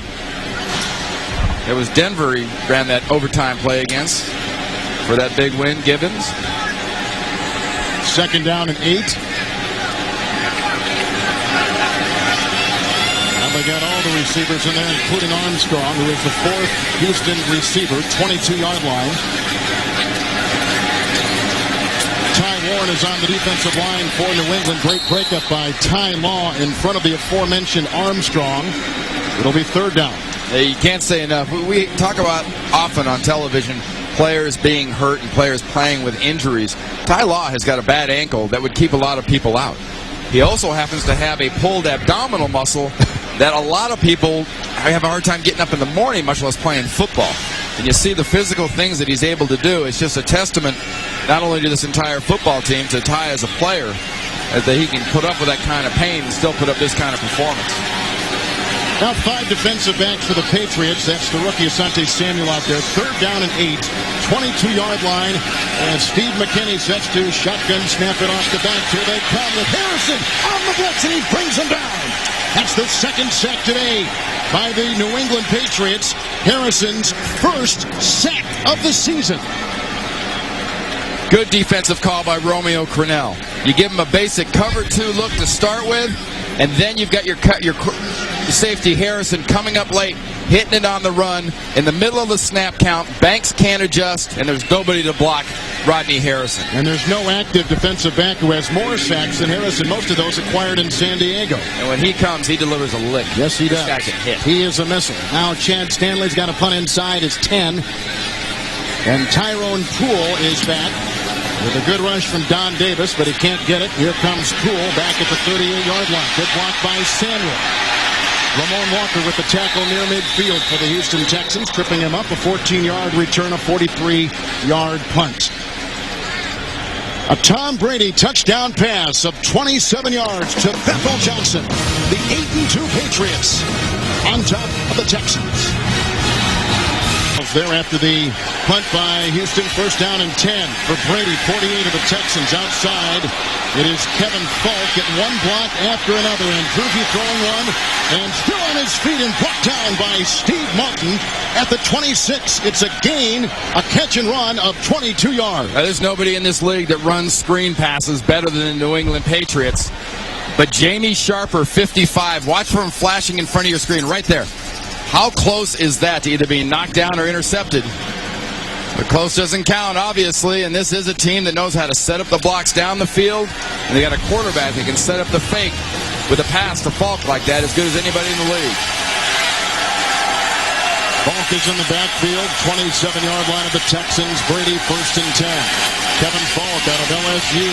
Speaker 4: It was Denver he ran that overtime play against for that big win, Givens.
Speaker 2: 2nd down and 8. Now they got all the receivers in there, including Armstrong, who is the 4th Houston receiver, 22-yard line. Ty Warren is on the defensive line for New England. Great breakup by Ty Law in front of the aforementioned Armstrong. It'll be 3rd down.
Speaker 4: You can't say enough. We talk about often on television players being hurt and players playing with injuries. Ty Law has got a bad ankle that would keep a lot of people out. He also happens to have a pulled abdominal muscle that a lot of people have a hard time getting up in the morning, much less playing football. And you see the physical things that he's able to do. It's just a testament not only to this entire football team, to Ty as a player, that he can put up with that kind of pain and still put up this kind of performance.
Speaker 2: Now 5 defensive backs for the Patriots. That's the rookie Asante Samuel out there. 3rd down and 8. 22-yard line. And Steve McKinney sets to shotgun, snap it off the back. Here they come with Harrison on the blitz, and he brings him down. That's the 2nd sack today by the New England Patriots. Harrison's 1st sack of the season.
Speaker 4: Good defensive call by Romeo Crennel. You give him a basic cover 2 look to start with, and then you've got your safety Harrison coming up late, hitting it on the run in the middle of the snap count. Banks can't adjust, and there's nobody to block Rodney Harrison.
Speaker 2: And there's no active defensive back who has more sacks than Harrison. Most of those acquired in San Diego.
Speaker 4: And when he comes, he delivers a lick.
Speaker 2: Yes, he does.
Speaker 4: This guy can hit.
Speaker 2: He is a missile. Now Chad Stanley's got a punt inside his 10. And Tyrone Poole is back with a good rush from Don Davis, but he can't get it. Here comes Poole back at the 38-yard line. Good block by Samuel. Ramon Walker with the tackle near midfield for the Houston Texans, tripping him up. A 14-yard return, a 43-yard punt. A Tom Brady touchdown pass of 27 yards to Bethel Johnson. The 8-2 Patriots on top of the Texans. There after the punt by Houston. 1st down and 10 for Brady. 48 of the Texans outside. It is Kevin Falk getting one block after another. And Drury throwing one. And still on his feet and brought down by Steve Martin at the 26. It's a gain, a catch and run of 22 yards.
Speaker 4: Now, there's nobody in this league that runs screen passes better than the New England Patriots. But Jamie Sharper, 55. Watch for him flashing in front of your screen right there. How close is that to either being knocked down or intercepted? But close doesn't count, obviously, and this is a team that knows how to set up the blocks down the field, and they got a quarterback that can set up the fake with a pass to Falk like that as good as anybody in the league.
Speaker 2: Falk is in the backfield, 27-yard line of the Texans. Brady 1st and 10. Kevin Falk out of LSU.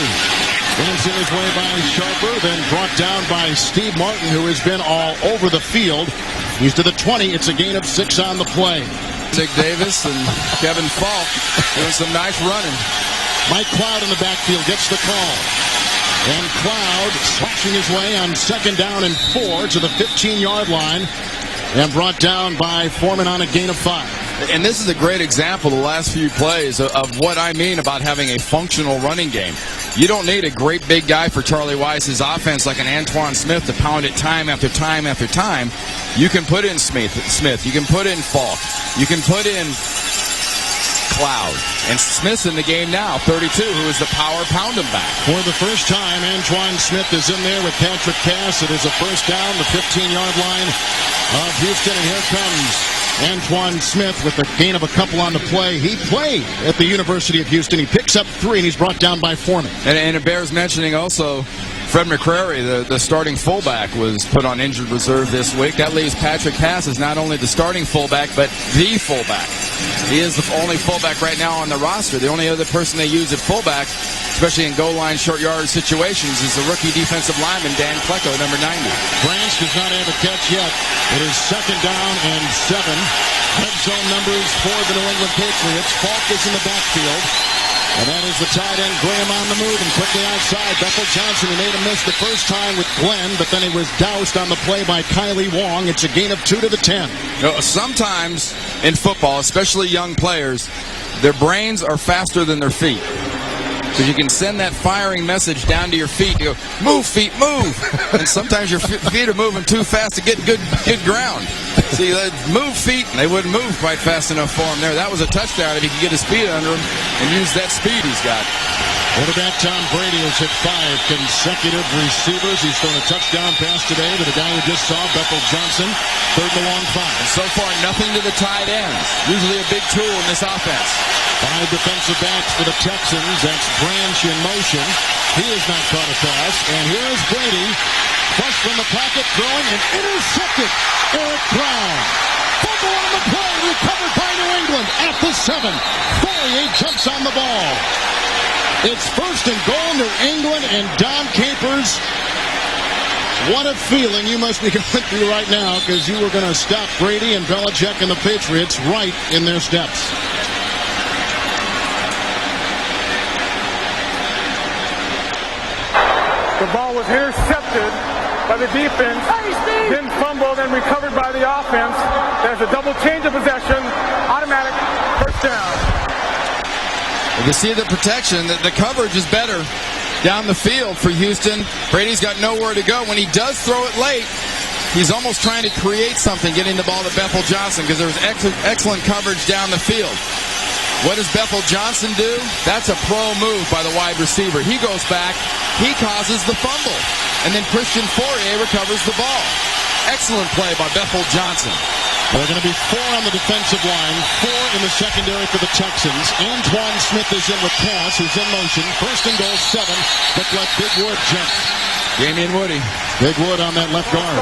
Speaker 2: Dancing his way by Sharper, then brought down by Steve Martin, who has been all over the field. He's to the 20. It's a gain of 6 on the play.
Speaker 4: Dick Davis and Kevin Falk doing some nice running.
Speaker 2: Mike Cloud in the backfield gets the call. And Cloud slashing his way on 2nd down and 4 to the 15-yard line. And brought down by Foreman on a gain of 5.
Speaker 4: And this is a great example, the last few plays, of what I mean about having a functional running game. You don't need a great big guy for Charlie Weiss's offense like an Antoine Smith to pound it time after time after time. You can put in Smith. You can put in Falk. You can put in Cloud. And Smith's in the game now, 32, who is the power pound him back.
Speaker 2: For the first time, Antoine Smith is in there with Patrick Cass. It is a first down, the 15-yard line of Houston. And here comes Antoine Smith with a gain of a couple on the play. He played at the University of Houston. He picks up 3, and he's brought down by Foreman.
Speaker 4: And it bears mentioning also, Fred McCrary, the starting fullback, was put on injured reserve this week. That leaves Patrick Cass as not only the starting fullback, but the fullback. He is the only fullback right now on the roster. The only other person they use at fullback, especially in goal line short yardage situations, is the rookie defensive lineman, Dan Klecko, number 90.
Speaker 2: Branch does not have a catch yet. It is 2nd down and 7. Red zone numbers for the New England Patriots. Falk is in the backfield. And that is the tight end, Graham, on the move and quickly outside. Bethel Johnson, he made a miss the first time with Glenn, but then he was doused on the play by Kylie Wong. It's a gain of 2 to the 10.
Speaker 4: Sometimes in football, especially young players, their brains are faster than their feet. Because you can send that firing message down to your feet. You go, move, feet, move. And sometimes your feet are moving too fast to get good ground. See, move feet, and they wouldn't move quite fast enough for him there. That was a touchdown if he could get his speed under him and use that speed he's got.
Speaker 2: Quarterback Tom Brady has hit 5 consecutive receivers. He's thrown a touchdown pass today to the guy we just saw, Bethel Johnson, 3rd and long 5.
Speaker 4: And so far, nothing to the tight ends. Usually a big tool in this offense.
Speaker 2: 5 defensive backs for the Texans. That's Branch in motion. He has not caught a pass. And here's Brady, flush from the pocket, throwing and intercepted. Eric Brown. Fumble on the play, recovered by New England at the 7. Fourier jumps on the ball. It's 1st and goal, New England, and Don Capers. What a feeling you must be going through right now, because you were going to stop Brady and Belichick and the Patriots right in their steps.
Speaker 1: The ball was intercepted by the defense, then fumbled and recovered by the offense. There's a double change of possession, automatic first down.
Speaker 4: You see the protection, the coverage is better down the field for Houston. Brady's got nowhere to go. When he does throw it late, he's almost trying to create something, getting the ball to Bethel Johnson, because there was excellent coverage down the field. What does Bethel Johnson do? That's a pro move by the wide receiver. He goes back, he causes the fumble, and then Christian Fourier recovers the ball. Excellent play by Bethel Johnson.
Speaker 2: There are going to be 4 on the defensive line, 4 in the secondary for the Texans. Antoine Smith is in with Cass, who's in motion. 1st and goal, 7, but let Big Wood jump.
Speaker 4: Damian Woody.
Speaker 2: Big Wood on that left guard.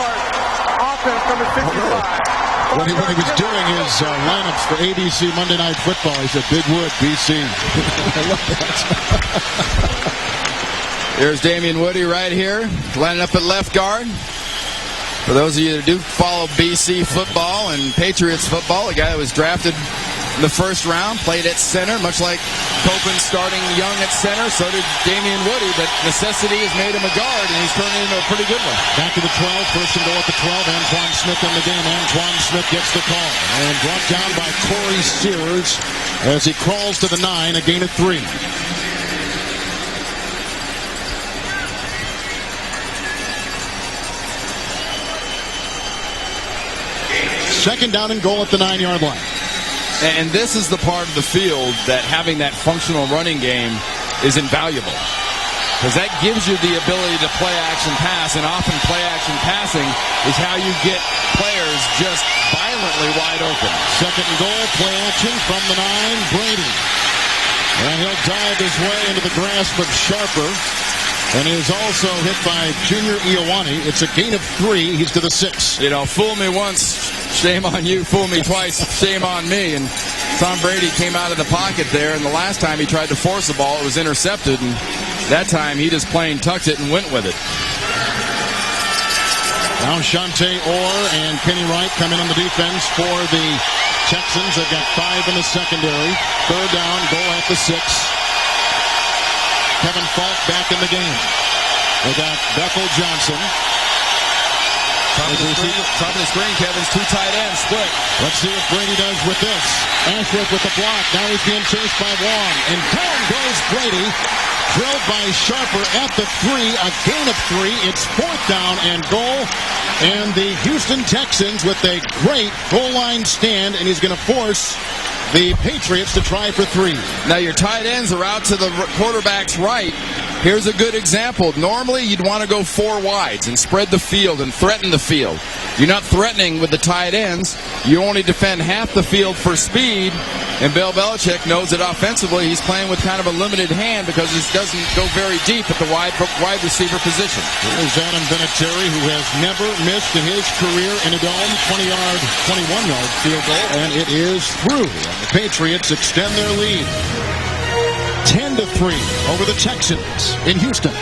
Speaker 1: Offense number 65.
Speaker 2: When he was doing his lineups for ABC Monday Night Football, he said, Big Wood, BC. I love that.
Speaker 4: There's Damian Woody right here, lining up at left guard. For those of you that do follow BC football and Patriots football, a guy that was drafted in the 1st round, played at center, much like Copen starting young at center. So did Damian Woody, but necessity has made him a guard, and he's turned into a pretty good one.
Speaker 2: Back to the 12, 1st and goal at the 12. Antoine Smith in the game. Antoine Smith gets the call. And brought down by Corey Sears as he crawls to the 9, a gain of 3. Second down and goal at the 9-yard line.
Speaker 4: And this is the part of the field that having that functional running game is invaluable. Because that gives you the ability to play action pass, and often play action passing is how you get players just violent certainly wide open.
Speaker 2: Second and goal, play action from the 9, Brady. And he'll dive his way into the grasp of Sharper. And he is also hit by Junior Ioane. It's a gain of 3. He's to the 6.
Speaker 4: You know, fool me once, shame on you. Fool me twice, shame on me. And Tom Brady came out of the pocket there, and the last time he tried to force the ball, it was intercepted. And that time he just plain tucked it and went with it.
Speaker 2: Now Shante Orr and Kenny Wright come in on the defense for the Texans. They've got 5 in the secondary. Third down, goal at the 6. Kevin Falk back in the game. They got Bethel Johnson.
Speaker 4: Top of the screen, Kevin's 2 tight ends split.
Speaker 2: Let's see what Brady does with this. Ashworth with the block. Now he's being chased by Wong. And down goes Brady. Drilled by Sharper at the 3. A gain of 3. It's 4th down and goal. And the Houston Texans with a great goal line stand. And he's going to force the Patriots to try for 3.
Speaker 4: Now your tight ends are out to the quarterback's right. Here's a good example. Normally you'd want to go 4 wides and spread the field and threaten the field. You're not threatening with the tight ends. You only defend half the field for speed. And Bill Belichick knows that offensively he's playing with kind of a limited hand because he doesn't go very deep at the wide receiver position.
Speaker 2: Here's Adam Vinatieri, who has never missed in his career in a dome. 21-yard field goal, and it is through. The Patriots extend their lead 10-3 over the Texans in Houston.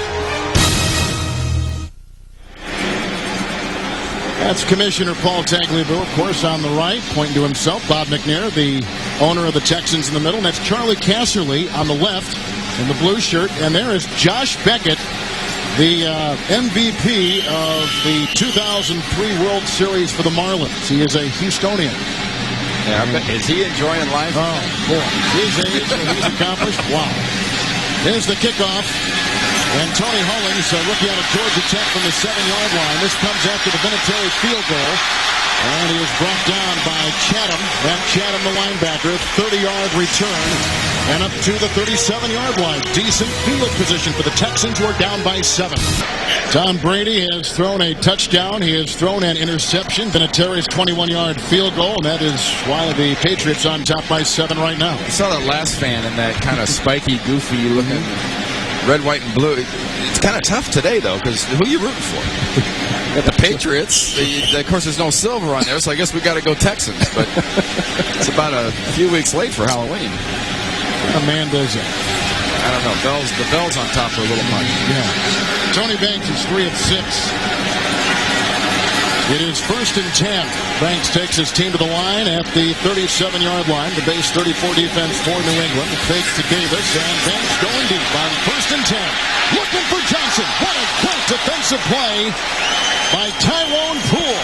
Speaker 2: That's Commissioner Paul Tagliabue, of course, on the right, pointing to himself. Bob McNair, the owner of the Texans, in the middle. And that's Charlie Casserly on the left in the blue shirt. And there is Josh Beckett, the MVP of the 2003 World Series for the Marlins. He is a Houstonian.
Speaker 4: Yeah, is he enjoying life?
Speaker 2: Oh, boy. His age, what he's accomplished. Wow. There's the kickoff. And Tony Hollings, a rookie out of Georgia Tech from the 7-yard line. This comes after the Vinatieri field goal. And he is brought down by Chatham. That Chatham, the linebacker, 30-yard return. And up to the 37-yard line. Decent field position for the Texans, who are down by 7. Tom Brady has thrown a touchdown. He has thrown an interception. Vinatieri's 21-yard field goal. And that is why the Patriots on top by 7 right now.
Speaker 4: I saw that last fan in that kind of spiky, goofy looking red, white, and blue. It's kind of tough today, though, because who are you rooting for? The Patriots. Of course, there's no silver on there, so I guess we got to go Texans. But it's about a few weeks late for Halloween.
Speaker 2: A man does that.
Speaker 4: I don't know. The bells on top are a little much.
Speaker 2: Yeah. Tony Banks is 3 of 6. It is 1st and 10. Banks takes his team to the line at the 37-yard line. The base 34 defense for New England. Fake to Davis, and Banks going deep on 1st and 10. Looking for Johnson. What a great defensive play by Tyrone Poole.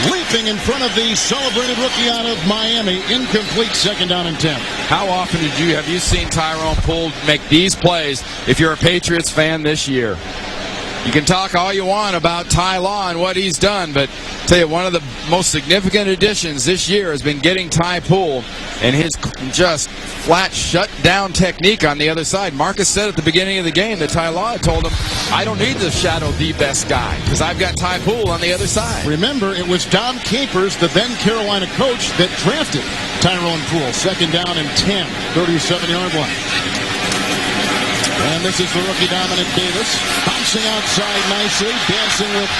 Speaker 2: Leaping in front of the celebrated rookie out of Miami. Incomplete, 2nd down and 10.
Speaker 4: How often have you seen Tyrone Poole make these plays if you're a Patriots fan this year? You can talk all you want about Ty Law and what he's done, but I'll tell you, one of the most significant additions this year has been getting Ty Poole and his just flat shut-down technique on the other side. Marcus said at the beginning of the game that Ty Law had told him, I don't need to shadow the best guy because I've got Ty Poole on the other side.
Speaker 2: Remember, it was Don Capers, the then Carolina coach, that drafted Tyrone Poole. 2nd down and 10, 37-yard line. And this is the rookie Dominic Davis, bouncing outside nicely, dancing with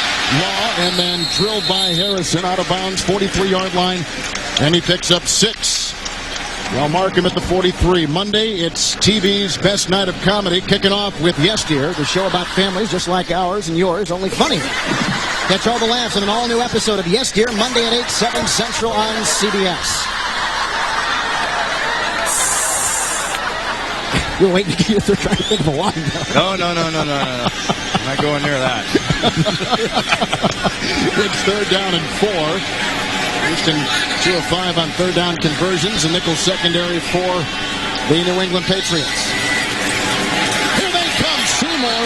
Speaker 2: Law, and then drilled by Harrison out of bounds, 43-yard line, and he picks up 6. Well, mark him at the 43. Monday, it's TV's best night of comedy, kicking off with Yes Dear, the show about families just like ours and yours, only funnier. Catch all the laughs in an all-new episode of Yes Dear, Monday at 8, 7 Central on CBS. You're waiting to get trying to think of a line.
Speaker 4: No. I'm not going near that.
Speaker 2: It's 3rd down and 4. Houston 2 of 5 on 3rd down conversions. A nickel secondary for the New England Patriots. Here they come. Seymour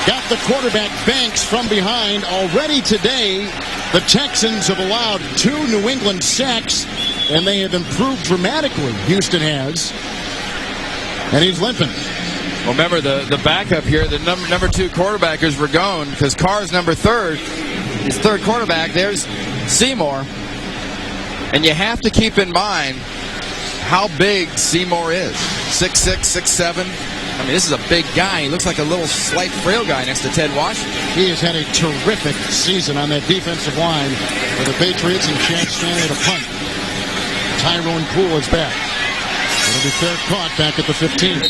Speaker 2: got the quarterback Banks from behind. Already today, the Texans have allowed 2 New England sacks, and they have improved dramatically. Houston has. And he's limping.
Speaker 4: Well, remember, the backup here, the number 2 quarterback is Ragone because Carr's number 3rd. His 3rd quarterback, there's Seymour. And you have to keep in mind how big Seymour is. 6'6", 6'7". I mean, this is a big guy. He looks like a little slight frail guy next to Ted Washington.
Speaker 2: He has had a terrific season on that defensive line for the Patriots, and Chad Stanley to punt. Tyrone Poole is back. It'll be fair caught back at the 15.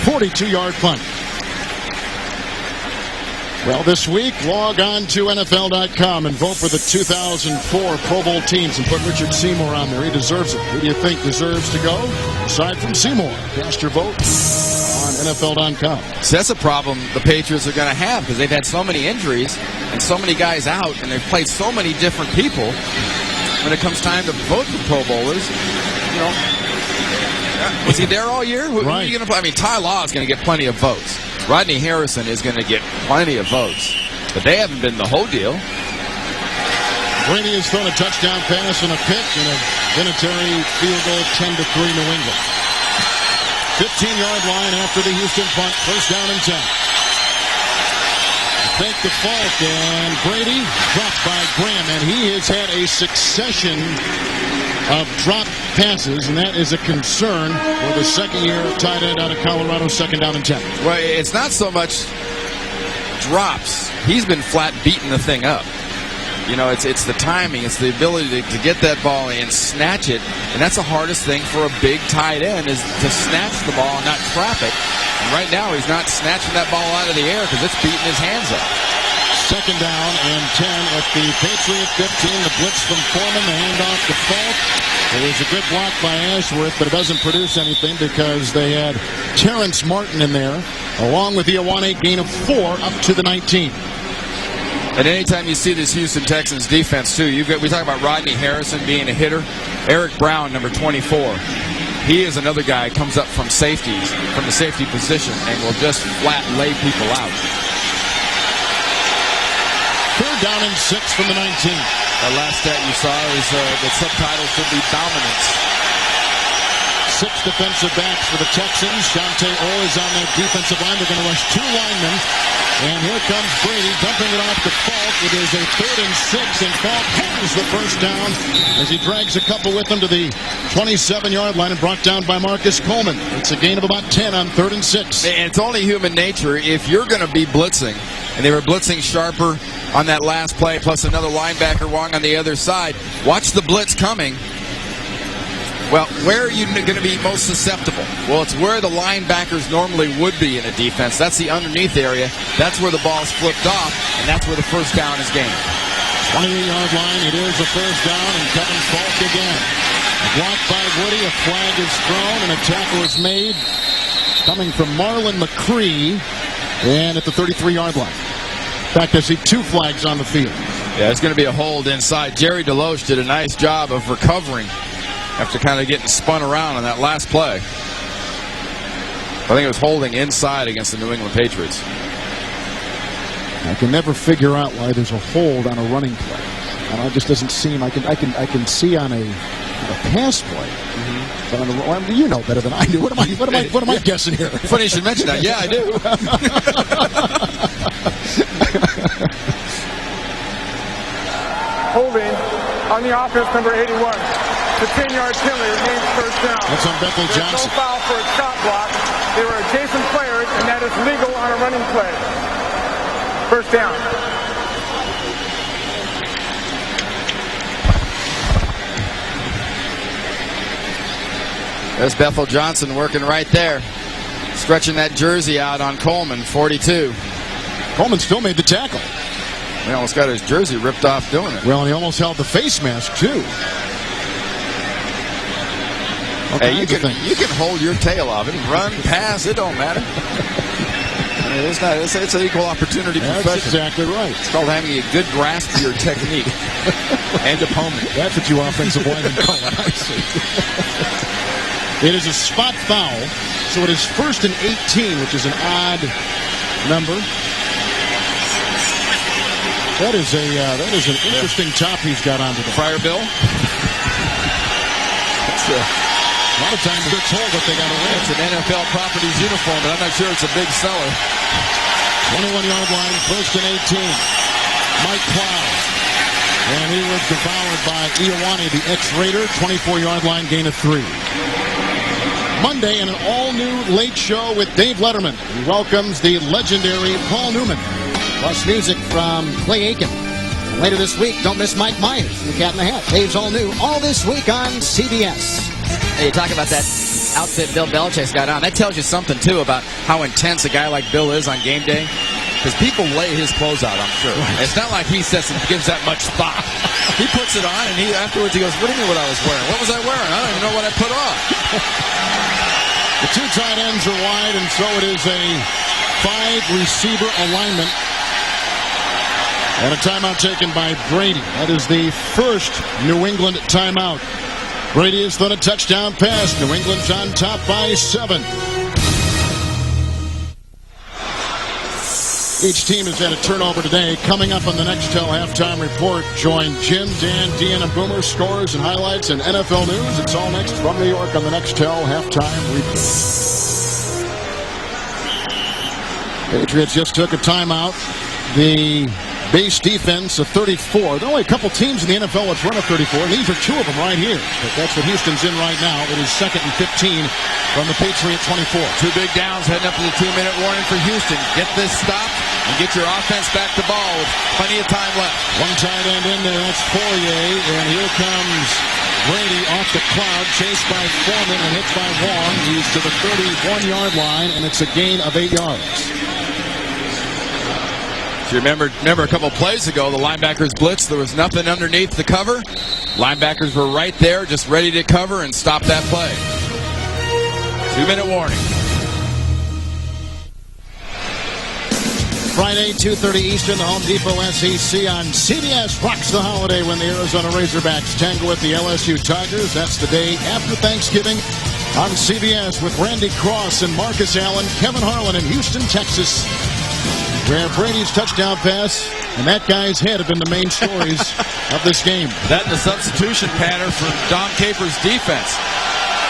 Speaker 2: 42-yard punt. Well, this week, log on to NFL.com and vote for the 2004 Pro Bowl teams and put Richard Seymour on there. He deserves it. Who do you think deserves to go? Aside from Seymour, cast your vote on NFL.com.
Speaker 4: So that's a problem the Patriots are going to have because they've had so many injuries and so many guys out, and they've played so many different people. When it comes time to vote for Pro Bowlers, you know, was he there all year? Who are you going to play? I mean, Ty Law is going to get plenty of votes. Rodney Harrison is going to get plenty of votes, but they haven't been the whole deal.
Speaker 2: Brady has thrown a touchdown pass and a pick and a Vinatieri field goal, 10-3 New England. 15-yard line after the Houston punt, first down and 10. Fake the fault, and Brady dropped by Graham, and he has had a succession of drop passes, and that is a concern for the second year of tight end out of Colorado, second down and 10.
Speaker 4: Well, it's not so much drops. He's been flat beating the thing up. You know, it's the timing, it's the ability to get that ball and snatch it, and that's the hardest thing for a big tight end is to snatch the ball and not trap it. And right now he's not snatching that ball out of the air because it's beating his hands up.
Speaker 2: Second down and 10 at the Patriot 15. The blitz from Foreman, the handoff to Falk. It was a good block by Ashworth, but it doesn't produce anything because they had Terrence Martin in there, along with Ioane, gain of 4 up to the 19.
Speaker 4: And anytime you see this Houston Texans defense, too, we talk about Rodney Harrison being a hitter. Eric Brown, number 24. He is another guy who comes up from safeties, from the safety position, and will just flat lay people out.
Speaker 2: Third down and 6 from the 19.
Speaker 4: The last stat you saw is the subtitle should be dominance.
Speaker 2: 6 defensive backs for the Texans. Shante O is on that defensive line. They're going to rush 2 linemen. And here comes Brady dumping it off to Falk. It is a 3rd and 6, and Falk has the first down as he drags a couple with him to the 27-yard line and brought down by Marcus Coleman. It's a gain of about 10 on 3rd and 6.
Speaker 4: And it's only human nature. If you're going to be blitzing, and they were blitzing sharper on that last play, plus another linebacker wrong on the other side, watch the blitz coming. Well, where are you going to be most susceptible? Well, it's where the linebackers normally would be in a defense. That's the underneath area. That's where the ball's flipped off, and that's where the first down is gained.
Speaker 2: 28-yard line, it is a first down, and Kevin Falk again. Blocked by Woody, a flag is thrown, and a tackle is made. Coming from Marlon McCree, and at the 33-yard line. In fact, I see 2 flags on the field.
Speaker 4: Yeah, it's going to be a hold inside. Jerry DeLoach did a nice job of recovering after kind of getting spun around on that last play. I think it was holding inside against the New England Patriots.
Speaker 2: I can never figure out why there's a hold on a running play. And it just doesn't seem. I can see on a pass play, but on the, you know better than I do. What am I guessing here?
Speaker 4: Funny you should mention that. Yeah, I do.
Speaker 1: Holding on the offense, number 81. The 10-yard penalty remains first down.
Speaker 2: That's on Bethel Johnson.
Speaker 1: There's no foul for a shot block. They were adjacent players, and that is legal on a running play. First down.
Speaker 4: There's Bethel Johnson working right there. Stretching that jersey out on Coleman, 42.
Speaker 2: Coleman still made the tackle.
Speaker 4: He almost got his jersey ripped off doing it.
Speaker 2: Well, and he almost held the face mask, too.
Speaker 4: Hey, you can hold your tail off it, run, pass, it don't matter. It's an equal opportunity profession.
Speaker 2: That's exactly right.
Speaker 4: It's called having a good grasp of your technique and opponent.
Speaker 2: That's what you offensive linemen call it. I see. It is a spot foul, so it is 1st and 18, which is an odd number. That is an interesting top he's got onto the
Speaker 4: Friar Bill.
Speaker 2: A lot of times they're told that they got to win.
Speaker 4: It's an NFL Properties uniform, but I'm not sure it's a big seller.
Speaker 2: 21-yard line, 1st and 18. Mike Plow And he was devoured by Ioane, the ex-Raider. 24-yard line, gain of 3. Monday, in an all-new late show with Dave Letterman. He welcomes the legendary Paul Newman.
Speaker 7: Plus music from Clay Aiken. Later this week, don't miss Mike Myers, the Cat in the Hat. Dave's all new, all this week on CBS.
Speaker 5: Hey, you talk about that outfit Bill Belichick's got on. That tells you something, too, about how intense a guy like Bill is on game day. Because people lay his clothes out, I'm sure. Right. It's not like he gives that much thought. He puts it on, and afterwards he goes, what do you mean what I was wearing? What was I wearing? I don't even know what I put on.
Speaker 2: The 2 tight ends are wide, and so it is a 5-receiver alignment. And a timeout taken by Brady. That is the first New England timeout. Brady has thrown a touchdown pass. New England's on top by 7. Each team has had a turnover today. Coming up on the Nextel halftime report, join Jim, Dan, Dean, and Boomer, scores and highlights and NFL news. It's all next from New York on the Nextel halftime report. Patriots just took a timeout. The base defense of 34. There are only a couple teams in the NFL that's run a 34, and these are 2 of them right here. But that's what Houston's in right now. It is 2nd and 15 from the Patriot 24.
Speaker 4: 2 big downs heading up to the 2-minute warning for Houston. Get this stopped and get your offense back to ball with plenty of time left.
Speaker 2: 1 tight end in there. That's Fourier. And here comes Brady off the cloud, chased by Foreman and hit by Wong. He's to the 31-yard line, and it's a gain of 8 yards.
Speaker 4: If you remember a couple plays ago, the linebackers blitzed. There was nothing underneath the cover. Linebackers were right there, just ready to cover and stop that play. 2-minute warning.
Speaker 2: Friday, 2:30 Eastern, the Home Depot SEC on CBS rocks the holiday when the Arizona Razorbacks tangle with the LSU Tigers. That's the day after Thanksgiving on CBS with Randy Cross and Marcus Allen, Kevin Harlan in Houston, Texas, where Brady's touchdown pass and that guy's head have been the main stories of this game.
Speaker 4: That and the substitution pattern from Don Capers' defense.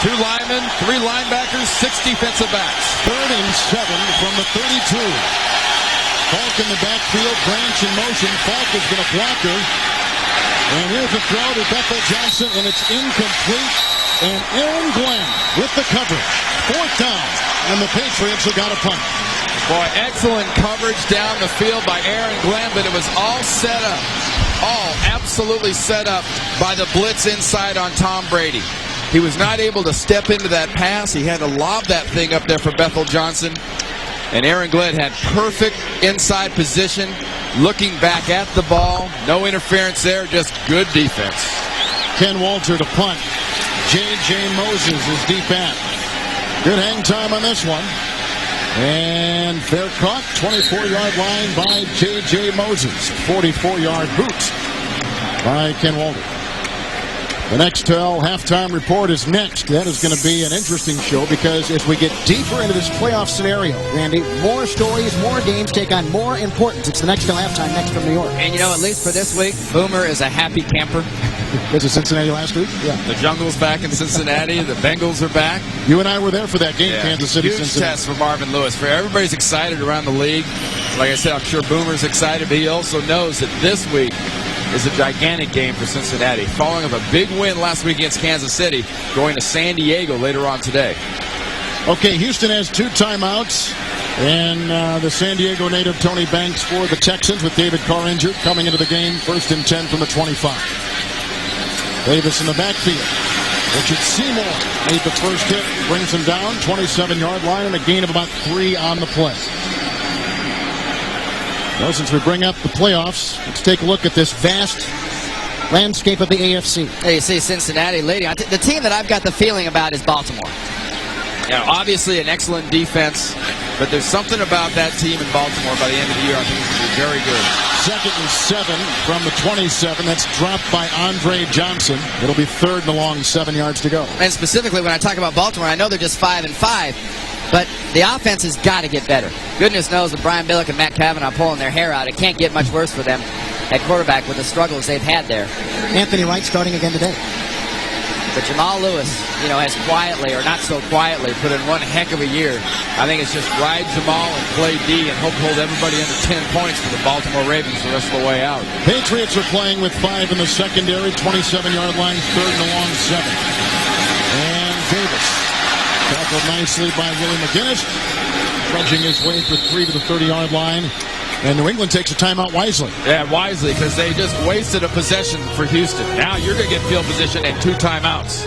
Speaker 4: 2 linemen, 3 linebackers, 6 defensive backs.
Speaker 2: 3rd and 7 from the 32. Falk in the backfield, Branch in motion. Falk has been a blocker. And here's a throw to Bethel Johnson, and it's incomplete. And Aaron Glenn with the coverage. 4th down, and the Patriots have got a punt.
Speaker 4: Boy, excellent coverage down the field by Aaron Glenn, but it was all set up. All absolutely set up by the blitz inside on Tom Brady. He was not able to step into that pass. He had to lob that thing up there for Bethel Johnson. And Aaron Glenn had perfect inside position, looking back at the ball. No interference there, just good defense.
Speaker 2: Ken Walter to punt. J.J. Moses is deep at. Good hang time on this one. And fair caught, 24-yard line by J.J. Moses. 44-yard boot by Ken Walter. The Nextel halftime report is next. That is going to be an interesting show because as we get deeper into this playoff scenario, Randy, more stories, more games take on more importance. It's the Nextel halftime next from New York.
Speaker 5: And you know, at least for this week, Boomer is a happy camper.
Speaker 2: Was it Cincinnati last week? Yeah.
Speaker 4: The Jungle's back in Cincinnati. The Bengals are back.
Speaker 2: You and I were there for that game,
Speaker 4: yeah.
Speaker 2: Kansas City,
Speaker 4: Huge
Speaker 2: Cincinnati.
Speaker 4: test for Marvin Lewis. For everybody's excited around the league. Like I said, I'm sure Boomer's excited, but he also knows that this week is a gigantic game for Cincinnati. Following up a big win last week against Kansas City, going to San Diego later on today.
Speaker 2: Okay, Houston has 2 timeouts. And the San Diego native Tony Banks for the Texans with David Carr injured. Coming into the game, 1st and 10 from the 25. Davis in the backfield. Richard Seymour made the first hit, brings him down, 27-yard line, and a gain of about 3 on the play. Well, since we bring up the playoffs, let's take a look at this vast landscape of the AFC.
Speaker 5: Hey, you see Cincinnati leading. The team that I've got the feeling about is Baltimore.
Speaker 4: Yeah, obviously an excellent defense, but there's something about that team in Baltimore by the end of the year I think it's going to be very good.
Speaker 2: 2nd and 7 from the 27. That's dropped by Andre Johnson. It'll be 3rd and long, 7 yards to go.
Speaker 5: And specifically when I talk about Baltimore, I know they're just 5-5, but the offense has got to get better. Goodness knows with Brian Billick and Matt Cavanaugh pulling their hair out, it can't get much worse for them at quarterback with the struggles they've had there.
Speaker 7: Anthony Wright starting again today.
Speaker 5: But Jamal Lewis, has quietly, or not so quietly, put in one heck of a year. I think it's just ride Jamal and play D and hope to hold everybody under 10 points for the Baltimore Ravens the rest of the way out.
Speaker 2: Patriots are playing with 5 in the secondary, 27-yard line, 3rd and a long 7. And Davis tackled nicely by Willie McGinnis, trudging his way for 3 to the 30-yard line. And New England takes a timeout wisely.
Speaker 4: Yeah, wisely, because they just wasted a possession for Houston. Now you're going to get field position and 2 timeouts.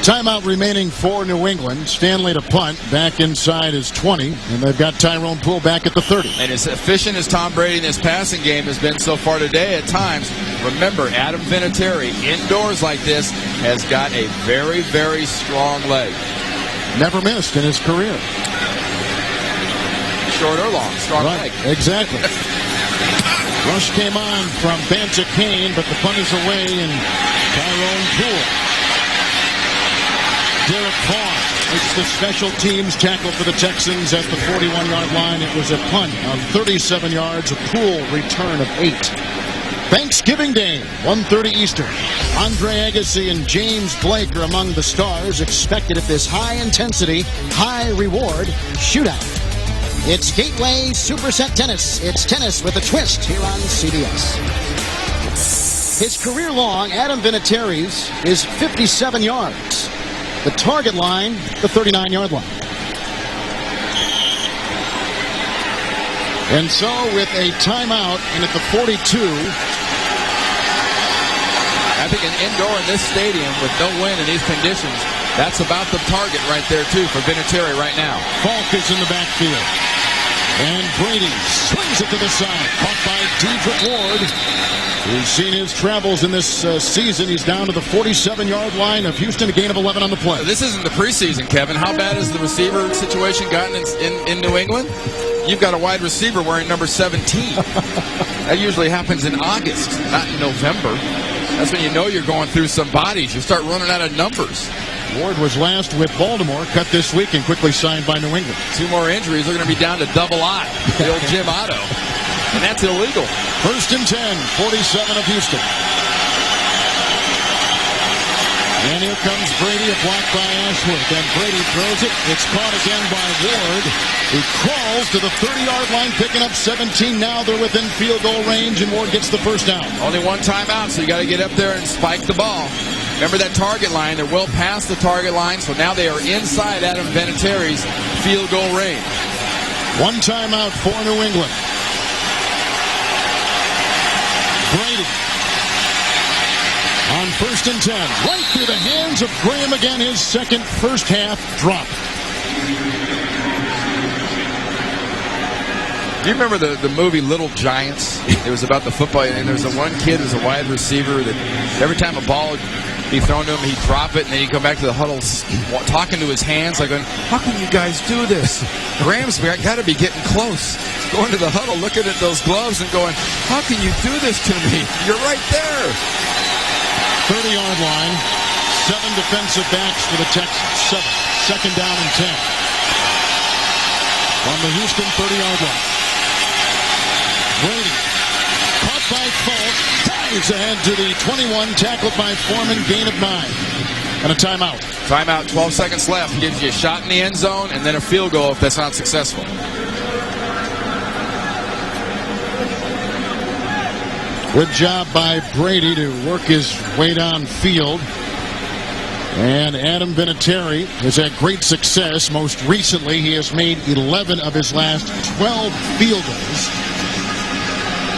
Speaker 2: Timeout remaining for New England. Stanley to punt. Back inside is 20. And they've got Tyrone Poole back at the 30.
Speaker 4: And as efficient as Tom Brady in his passing game has been so far today at times, remember, Adam Vinatieri, indoors like this, has got a very, very strong leg.
Speaker 2: Never missed in his career.
Speaker 4: Short or long, strong leg.
Speaker 2: Exactly. Rush came on from Banta Kane, but the punt is away, and Tyrone Poole. Derek Carr makes the special teams tackle for the Texans at the 41-yard line. It was a punt of 37 yards, a Poole return of 8. Thanksgiving Day, 1:30 Eastern. Andre Agassi and James Blake are among the stars expected at this high-intensity, high-reward shootout. It's Gateway Superset Tennis. It's tennis with a twist here on CBS. His career-long Adam Vinatieri's is 57 yards. The target line, the 39-yard line. And so with a timeout and at the 42.
Speaker 4: I think an indoor in this stadium with no wind in these conditions, that's about the target right there, too, for Vinatieri right now.
Speaker 2: Falk is in the backfield. And Brady swings it to the side. Caught by Dedrick Ward. We've seen his travels in this season. He's down to the 47-yard line of Houston, a gain of 11 on the play.
Speaker 4: This isn't the preseason, Kevin. How bad has the receiver situation gotten in New England? You've got a wide receiver wearing number 17. That usually happens in August, not in November. That's when you know you're going through some bodies. You start running out of numbers.
Speaker 2: Ward was last with Baltimore, cut this week and quickly signed by New England.
Speaker 4: 2 more injuries. They're going to be down to double I, the old Jim Otto. And that's illegal.
Speaker 2: 1st and 10, 47 of Houston. And here comes Brady, a block by Ashworth. And Brady throws it. It's caught again by Ward, who crawls to the 30-yard line, picking up 17. Now they're within field goal range, and Ward gets the first down.
Speaker 4: Only 1 timeout, so you got to get up there and spike the ball. Remember that target line. They're well past the target line, so now they are inside Adam Vinatieri's field goal range.
Speaker 2: 1 timeout for New England. Brady on 1st and 10. Right through the hands of Graham again. His second first half drop.
Speaker 4: Do you remember the movie Little Giants? It was about the football, and there's one kid who's a wide receiver that every time a ball would be thrown to him, he'd drop it, and then he'd come back to the huddle talking to his hands, like going, how can you guys do this? Graham's got to be getting close. Going to the huddle, looking at those gloves and going, how can you do this to me? You're right there.
Speaker 2: 30-yard line. 7 defensive backs for the Texans. 2nd down and 10. On the Houston 30-yard line. Brady, caught by Falk, dives ahead to the 21, tackled by Foreman, gain of 9. And a timeout.
Speaker 4: Timeout, 12 seconds left. Gives you a shot in the end zone and then a field goal if that's not successful.
Speaker 2: Good job by Brady to work his way downfield. And Adam Vinatieri has had great success. Most recently, he has made 11 of his last 12 field goals.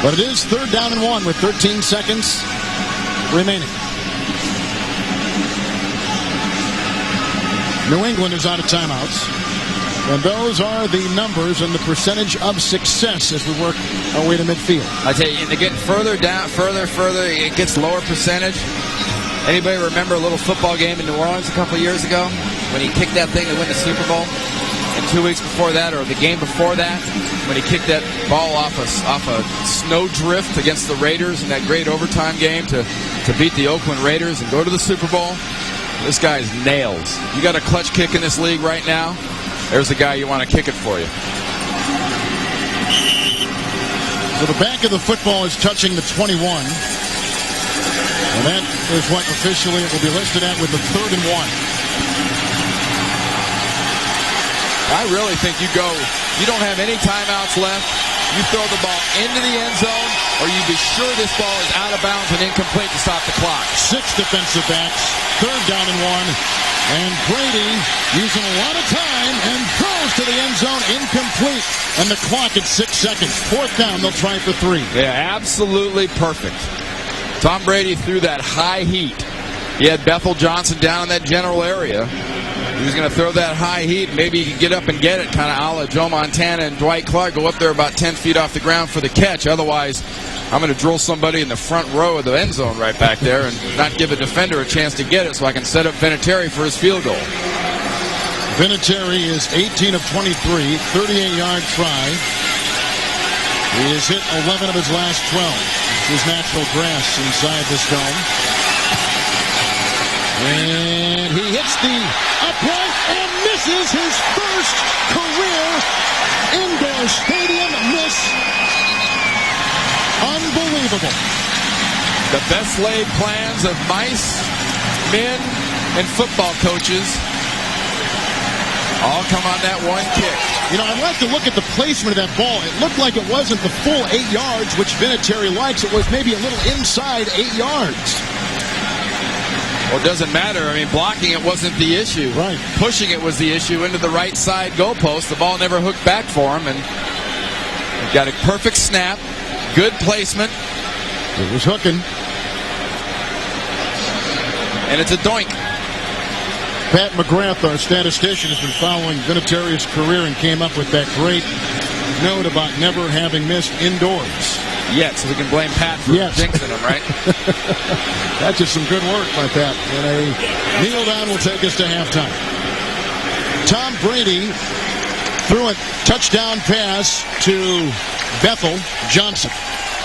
Speaker 2: But it is 3rd down and 1 with 13 seconds remaining. New England is out of timeouts. And those are the numbers and the percentage of success as we work our way to midfield.
Speaker 4: I tell you, they get further down, further, it gets lower percentage. Anybody remember a little football game in New Orleans a couple of years ago when he kicked that thing to win the Super Bowl? And 2 weeks before that, or the game before that, when he kicked that ball off a snowdrift against the Raiders in that great overtime game to beat the Oakland Raiders and go to the Super Bowl? This guy's nails. You got a clutch kick in this league right now? There's the guy you want to kick it for you.
Speaker 2: So the back of the football is touching the 21. And that is what officially it will be listed at with the 3rd and 1.
Speaker 4: I really think you don't have any timeouts left. You throw the ball into the end zone, or you be sure this ball is out of bounds and incomplete to stop the clock.
Speaker 2: 6 defensive backs, 3rd down and 1. And Brady using a lot of time and throws to the end zone, incomplete. And the clock at 6 seconds. 4th down, they'll try for 3.
Speaker 4: Yeah, absolutely perfect. Tom Brady threw that high heat. He had Bethel Johnson down in that general area. He was going to throw that high heat. Maybe he could get up and get it, kind of a la Joe Montana and Dwight Clark. Go up there about 10 feet off the ground for the catch. Otherwise, I'm going to drill somebody in the front row of the end zone right back there and not give a defender a chance to get it so I can set up Vinatieri for his field goal.
Speaker 2: Vinatieri is 18 of 23, 38-yard try. He has hit 11 of his last 12. It's his natural grass inside this dome. And he hits the upright and misses his first career indoor stadium miss. Unbelievable.
Speaker 4: The best laid plans of mice, men, and football coaches all come on that one kick.
Speaker 2: You know, I'd like to look at the placement of that ball. It looked like it wasn't the full 8 yards, which Vinatieri likes. It was maybe a little inside 8 yards.
Speaker 4: Well, it doesn't matter. I mean, blocking it wasn't the issue.
Speaker 2: Right.
Speaker 4: Pushing it was the issue into the right side goalpost. The ball never hooked back for him, and he got a perfect snap, good placement.
Speaker 2: It was hooking.
Speaker 4: And it's a doink.
Speaker 2: Pat McGrath, our statistician, has been following Vinatieri's career and came up with that great note about never having missed indoors.
Speaker 4: Yet, so we can blame Pat for jinxing him, right?
Speaker 2: That's just some good work by Pat. And a kneel down will take us to halftime. Tom Brady threw a touchdown pass to Bethel Johnson,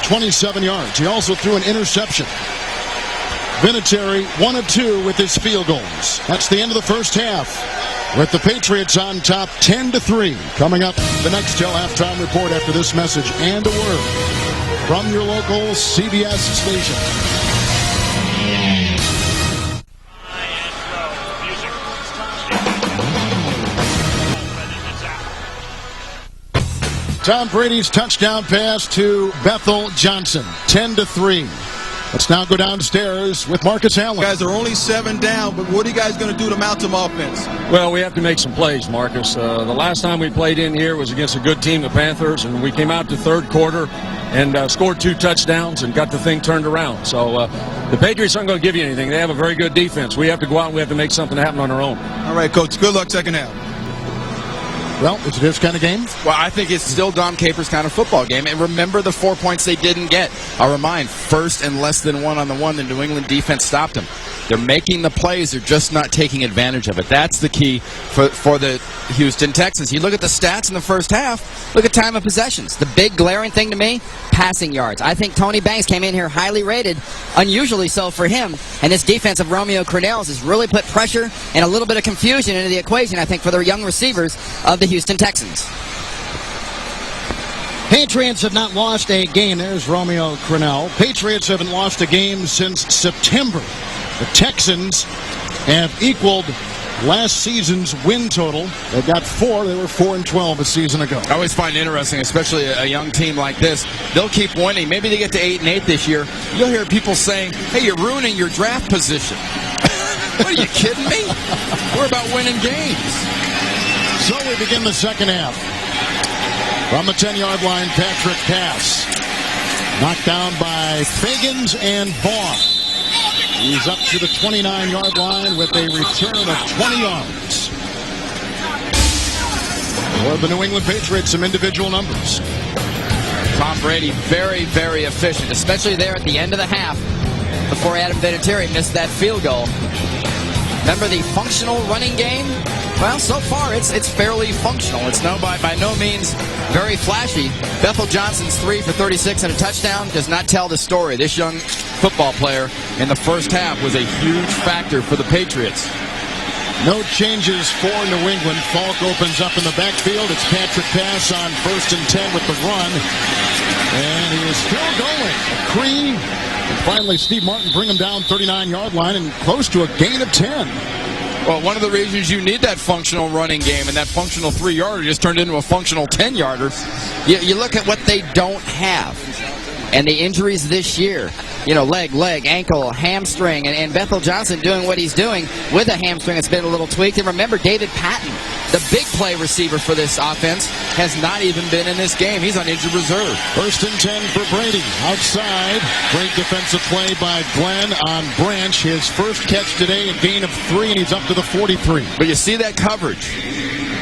Speaker 2: 27 yards. He also threw an interception. Vinatieri 1 of 2 with his field goals. That's the end of the first half, with the Patriots on top 10-3. Coming up, the next halftime report after this message and a word from your local CBS station. Tom Brady's touchdown pass to Bethel Johnson, 10-3. Let's now go downstairs with Marcus Allen.
Speaker 3: You guys are only 7 down, but what are you guys going to do to mount some offense?
Speaker 8: Well, we have to make some plays, Marcus. The last time we played in here was against a good team, the Panthers, and we came out to third quarter and scored 2 touchdowns and got the thing turned around. So the Patriots aren't going to give you anything. They have a very good defense. We have to go out and we have to make something happen on our own.
Speaker 3: All right, Coach. Good luck second half.
Speaker 2: Well, is it this kind of game?
Speaker 4: Well, I think it's still Dom Capers' kind of football game. And remember the 4 points they didn't get. I'll remind, first and less than 1 on the 1, the New England defense stopped them. They're making the plays. They're just not taking advantage of it. That's the key for the Houston Texans. You look at the stats in the first half, look at time of possessions.
Speaker 9: The big glaring thing to me, passing yards. I think Tony Banks came in here highly rated, unusually so for him. And this defense of Romeo Crennel's has really put pressure and a little bit of confusion into the equation, I think, for their young receivers of the Houston Texans.
Speaker 7: Patriots have not lost a game. There's Romeo Crennel.
Speaker 2: Patriots haven't lost a game since September. The Texans have equaled last season's win total. They've got 4. They were 4-12 a season ago.
Speaker 4: I always find it interesting, especially a young team like this. They'll keep winning. Maybe they get to 8-8 this year. You'll hear people saying, hey, you're ruining your draft position. What, are you kidding me? We're about winning games.
Speaker 2: So we begin the second half. From the 10-yard line, Patrick pass. Knocked down by Fagans and Vaughn. He's up to the 29-yard line with a return of 20 yards. For the New England Patriots, some individual numbers.
Speaker 9: Tom Brady very, very efficient, especially there at the end of the half before Adam Vinatieri missed that field goal. Remember the functional running game? Well, so far it's fairly functional. It's by no means very flashy. Bethel Johnson's 3 for 36 and a touchdown does not tell the story. This young football player in the first half was a huge factor for the Patriots.
Speaker 2: No changes for New England. Falk opens up in the backfield. It's Patrick pass on 1st and 10 with the run. And he is still going. Cree. And finally, Steve Martin bring him down 39-yard line and close to a gain of 10.
Speaker 4: Well, one of the reasons you need that functional running game and that functional 3-yarder just turned into a functional 10-yarder.
Speaker 9: You look at what they don't have. And the injuries this year, leg, ankle, hamstring, and Bethel Johnson doing what he's doing with a hamstring that's been a little tweaked. And remember, David Patton, the big play receiver for this offense, has not even been in this game. He's on injured reserve.
Speaker 2: 1st and 10 for Brady. Outside. Great defensive play by Glenn on Branch. His first catch today, a gain of 3, and he's up to the 43.
Speaker 4: But you see that coverage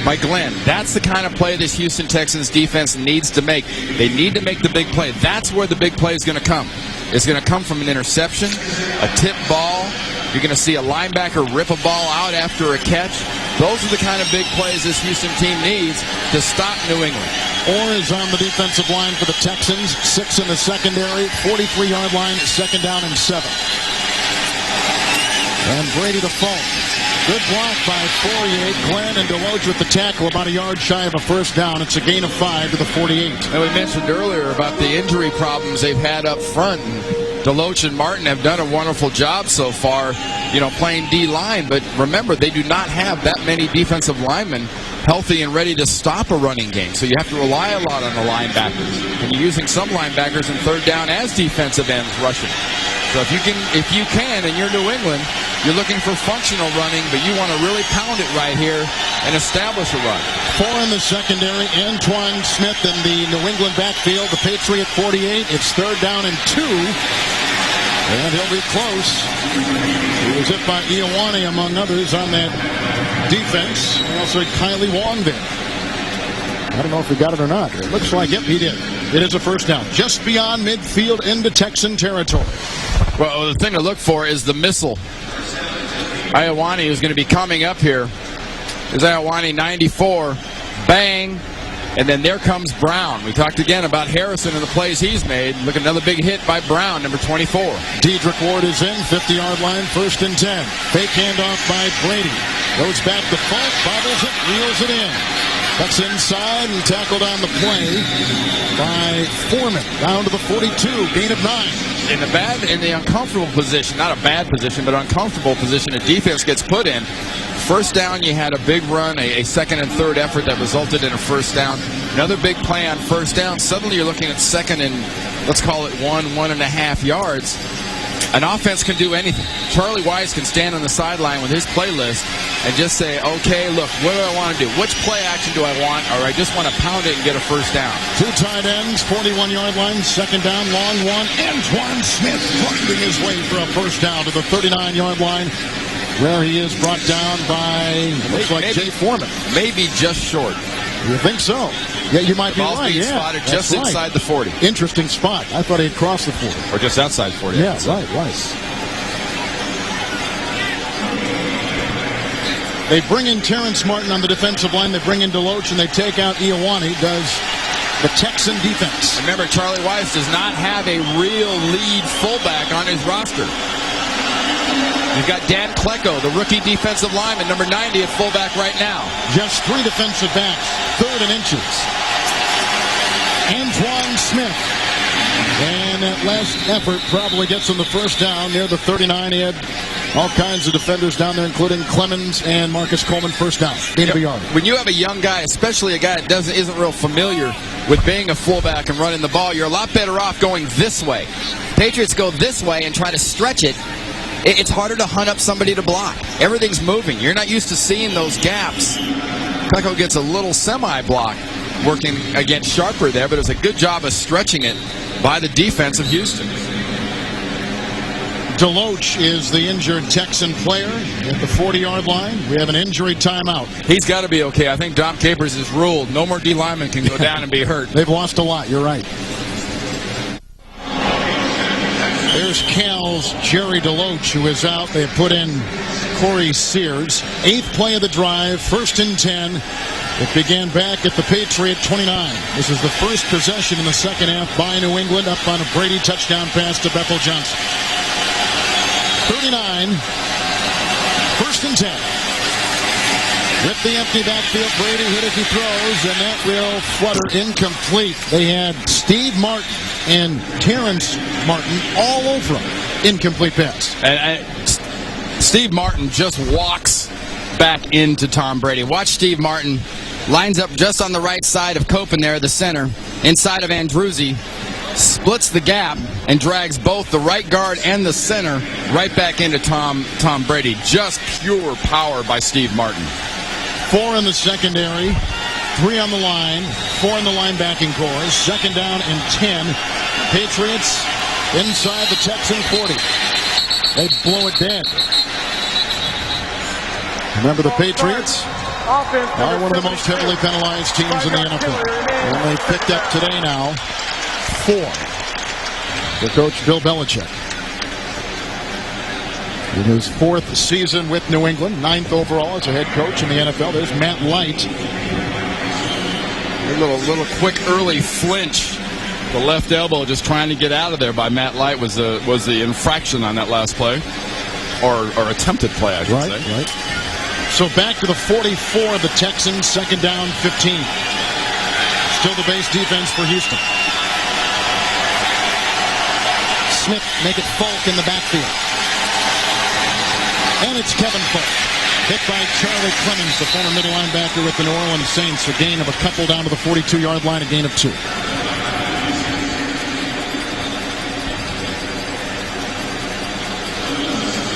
Speaker 4: by Glenn. That's the kind of play this Houston Texans defense needs to make. They need to make the big play. That's where the big play is going to come. It's going to come from an interception, a tip ball. You're going to see a linebacker rip a ball out after a catch. Those are the kind of big plays this Houston team needs to stop New England.
Speaker 2: Orr is on the defensive line for the Texans. 6 in the secondary, 43-yard line, 2nd down and 7. And Brady to Fulton. Good block by Fourier. Glenn and Deloach with the tackle, about a yard shy of a first down. It's a gain of 5 to the 48.
Speaker 4: And we mentioned earlier about the injury problems they've had up front. Deloach and Martin have done a wonderful job so far, playing D-line. But remember, they do not have that many defensive linemen healthy and ready to stop a running game. So you have to rely a lot on the linebackers. And you're using some linebackers in 3rd down as defensive ends rushing. So if you can, and you're New England, you're looking for functional running, but you want to really pound it right here and establish a run.
Speaker 2: 4 in the secondary. Antoine Smith in the New England backfield. The Patriot 48. It's 3rd down and 2. And he'll be close. He was hit by Ioane, among others, on that defense. And also Kylie Wong there. I don't know if he got it or not. It looks like, yep, he did. It is a first down. Just beyond midfield into Texan territory.
Speaker 4: Well, the thing to look for is the missile. Ioane is going to be coming up here. There's Ioane 94. Bang. And then there comes Brown. We talked again about Harrison and the plays he's made. Look at another big hit by Brown, number 24.
Speaker 2: Dedrick Ward is in, 50-yard line, 1st and 10. Fake handoff by Brady. Goes back to Falk, bobbles it, reels it in. Cuts inside and tackled on the play by Foreman. Down to the 42, gain of 9.
Speaker 4: In the uncomfortable position, not a bad position, but uncomfortable position a defense gets put in. First down, you had a big run, a 2nd and 3rd effort that resulted in a first down. Another big play on first down. Suddenly you're looking at 2nd and, let's call it 1.5 yards. An offense can do anything. Charlie Weiss can stand on the sideline with his playlist and just say, okay, look, what do I want to do? Which play action do I want? Or I just want to pound it and get a first down.
Speaker 2: 2 tight ends, 41-yard line, 2nd down, long one. Antoine Smith finding his way for a first down to the 39-yard line, where he is brought down by, looks like Jay Foreman.
Speaker 4: Maybe just short.
Speaker 2: You think so? Yeah, you might be right.
Speaker 4: Yeah, spotted just inside the 40.
Speaker 2: Interesting spot. I thought he'd cross the 40.
Speaker 4: Or just outside 40.
Speaker 2: Yeah, right. They bring in Terrence Martin on the defensive line. They bring in Deloach, and they take out Ioane. Does the Texan defense.
Speaker 4: Remember, Charlie Weiss does not have a real lead fullback on his roster. You've got Dan Klecko, the rookie defensive lineman, number 90 at fullback right now.
Speaker 2: Just 3 defensive backs, 3rd and inches. Antoine Smith. And that last effort probably gets him the first down near the 39. He had all kinds of defenders down there, including Clemens and Marcus Coleman. First down, gain of a yard.
Speaker 4: When you have a young guy, especially a guy that isn't real familiar with being a fullback and running the ball, you're a lot better off going this way.
Speaker 9: Patriots go this way and try to stretch it. It's harder to hunt up somebody to block. Everything's moving. You're not used to seeing those gaps. Klecko gets a little semi-block working against Sharper there, but it was a good job of stretching it by the defense of Houston.
Speaker 2: Deloach is the injured Texan player at the 40-yard line. We have an injury timeout.
Speaker 4: He's got to be okay. I think Dom Capers has ruled no more D linemen can go down and be hurt.
Speaker 2: They've lost a lot. You're right. There's Cal's Jerry Deloach, who is out. They put in Corey Sears. 8th play of the drive, 1st and 10. It began back at the Patriot 29. This is the first possession in the second half by New England, up on a Brady touchdown pass to Bethel Johnson. 39, 1st and 10. With the empty backfield, Brady hit as he throws, and that will flutter incomplete. They had Steve Martin and Terrence Martin all over him. Incomplete pass.
Speaker 4: And Steve Martin just walks back into Tom Brady. Watch Steve Martin lines up just on the right side of Copen there, the center, inside of Andruzzi, splits the gap, and drags both the right guard and the center right back into Tom Brady. Just pure power by Steve Martin.
Speaker 2: 4 in the secondary, 3 on the line, 4 in the linebacking core. Second down and 10. Patriots inside the Texan 40. They blow it dead. Remember, the Patriots are one of the most heavily penalized teams in the NFL. And they picked up today now 4 for Coach Bill Belichick. In his 4th season with New England, 9th overall as a head coach in the NFL. There's Matt Light.
Speaker 4: A little quick early flinch. The left elbow just trying to get out of there by Matt Light was the infraction on that last play. Or attempted play, I should say.
Speaker 2: Right. So back to the 44 of the Texans, second down, 15. Still the base defense for Houston. Smith make it Falk in the backfield. And it's Kevin Falk. Hit by Charlie Clemens, the former middle linebacker with the New Orleans Saints. A gain of a couple down to the 42-yard line, a gain of 2.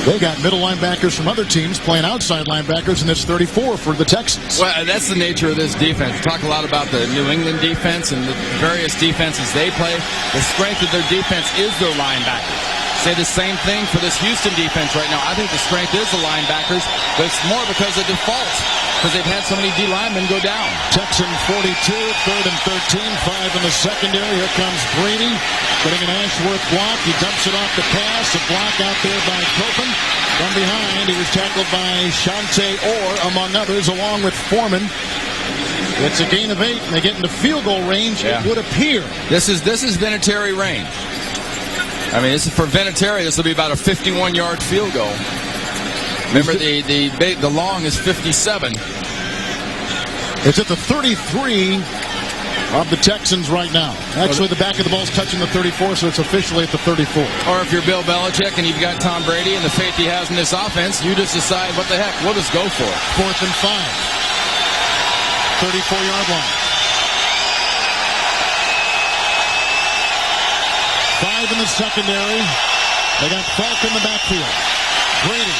Speaker 2: They got middle linebackers from other teams playing outside linebackers in this 34 for the Texans.
Speaker 4: Well, that's the nature of this defense. We talk a lot about the New England defense and the various defenses they play. The strength of their defense is their linebackers. Say the same thing for this Houston defense right now. I think the strength is the linebackers, but it's more because of default, because they've had so many D linemen go down.
Speaker 2: Texan 42, 3rd and 13, 5 in the secondary. Here comes Brady, getting an Ashworth block. He dumps it off the pass. A block out there by Copen. From behind, he was tackled by Shante Orr, among others, along with Foreman. It's a gain of 8, and they get into field goal range, it would appear.
Speaker 4: This is Vinatieri range. I mean, this is for Vinatieri. This will be about a 51-yard field goal. Remember, the long is 57.
Speaker 2: It's at the 33 of the Texans right now. Actually, the back of the ball's touching the 34, so it's officially at the 34.
Speaker 4: Or if you're Bill Belichick and you've got Tom Brady and the faith he has in this offense, you just decide, what the heck, we'll just go for it.
Speaker 2: 4th and 5. 34-yard line. 5 in the secondary. They got Falk in the backfield. Brady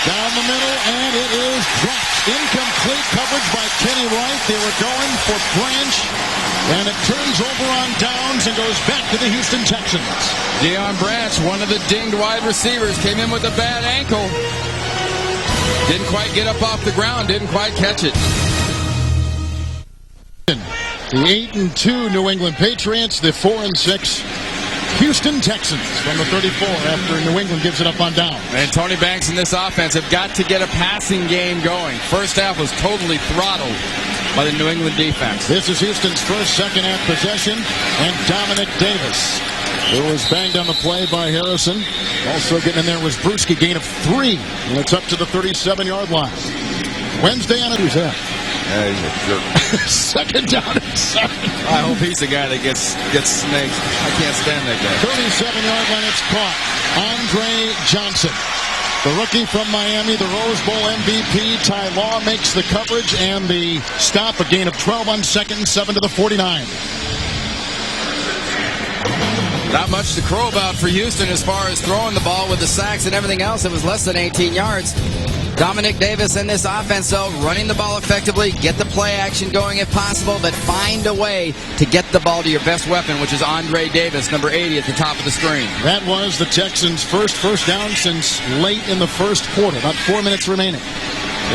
Speaker 2: down the middle, and it is dropped. Incomplete coverage by Kenny Wright. They were going for Branch, and it turns over on downs and goes back to the Houston Texans.
Speaker 4: Deion Branch, one of the dinged wide receivers, came in with a bad ankle. Didn't quite get up off the ground, didn't quite catch it.
Speaker 2: The 8-2 New England Patriots, the 4-6 Houston Texans from the 34 after New England gives it up on down.
Speaker 4: And Tony Banks and this offense have got to get a passing game going. First half was totally throttled by the New England defense.
Speaker 2: This is Houston's first second-half possession, and Dominic Davis, who was banged on the play by Harrison. Also getting in there was Brewski, gain of 3, and it's up to the 37-yard line. Wednesday on it. Who's that?
Speaker 4: He's a jerk.
Speaker 2: Second down and 7.
Speaker 4: I hope he's the guy that gets snaked. I can't stand that guy.
Speaker 2: 37-yard line, it's caught. Andre Johnson, the rookie from Miami, the Rose Bowl MVP. Ty Law makes the coverage and the stop. A gain of 12 on second and 7 to the 49.
Speaker 9: Not much to crow about for Houston as far as throwing the ball with the sacks and everything else. It was less than 18 yards. Dominic Davis in this offense, though, running the ball effectively, get the play action going if possible, but find a way to get the ball to your best weapon, which is Andre Davis, number 80 at the top of the screen.
Speaker 2: That was the Texans' first down since late in the first quarter. About 4 minutes remaining.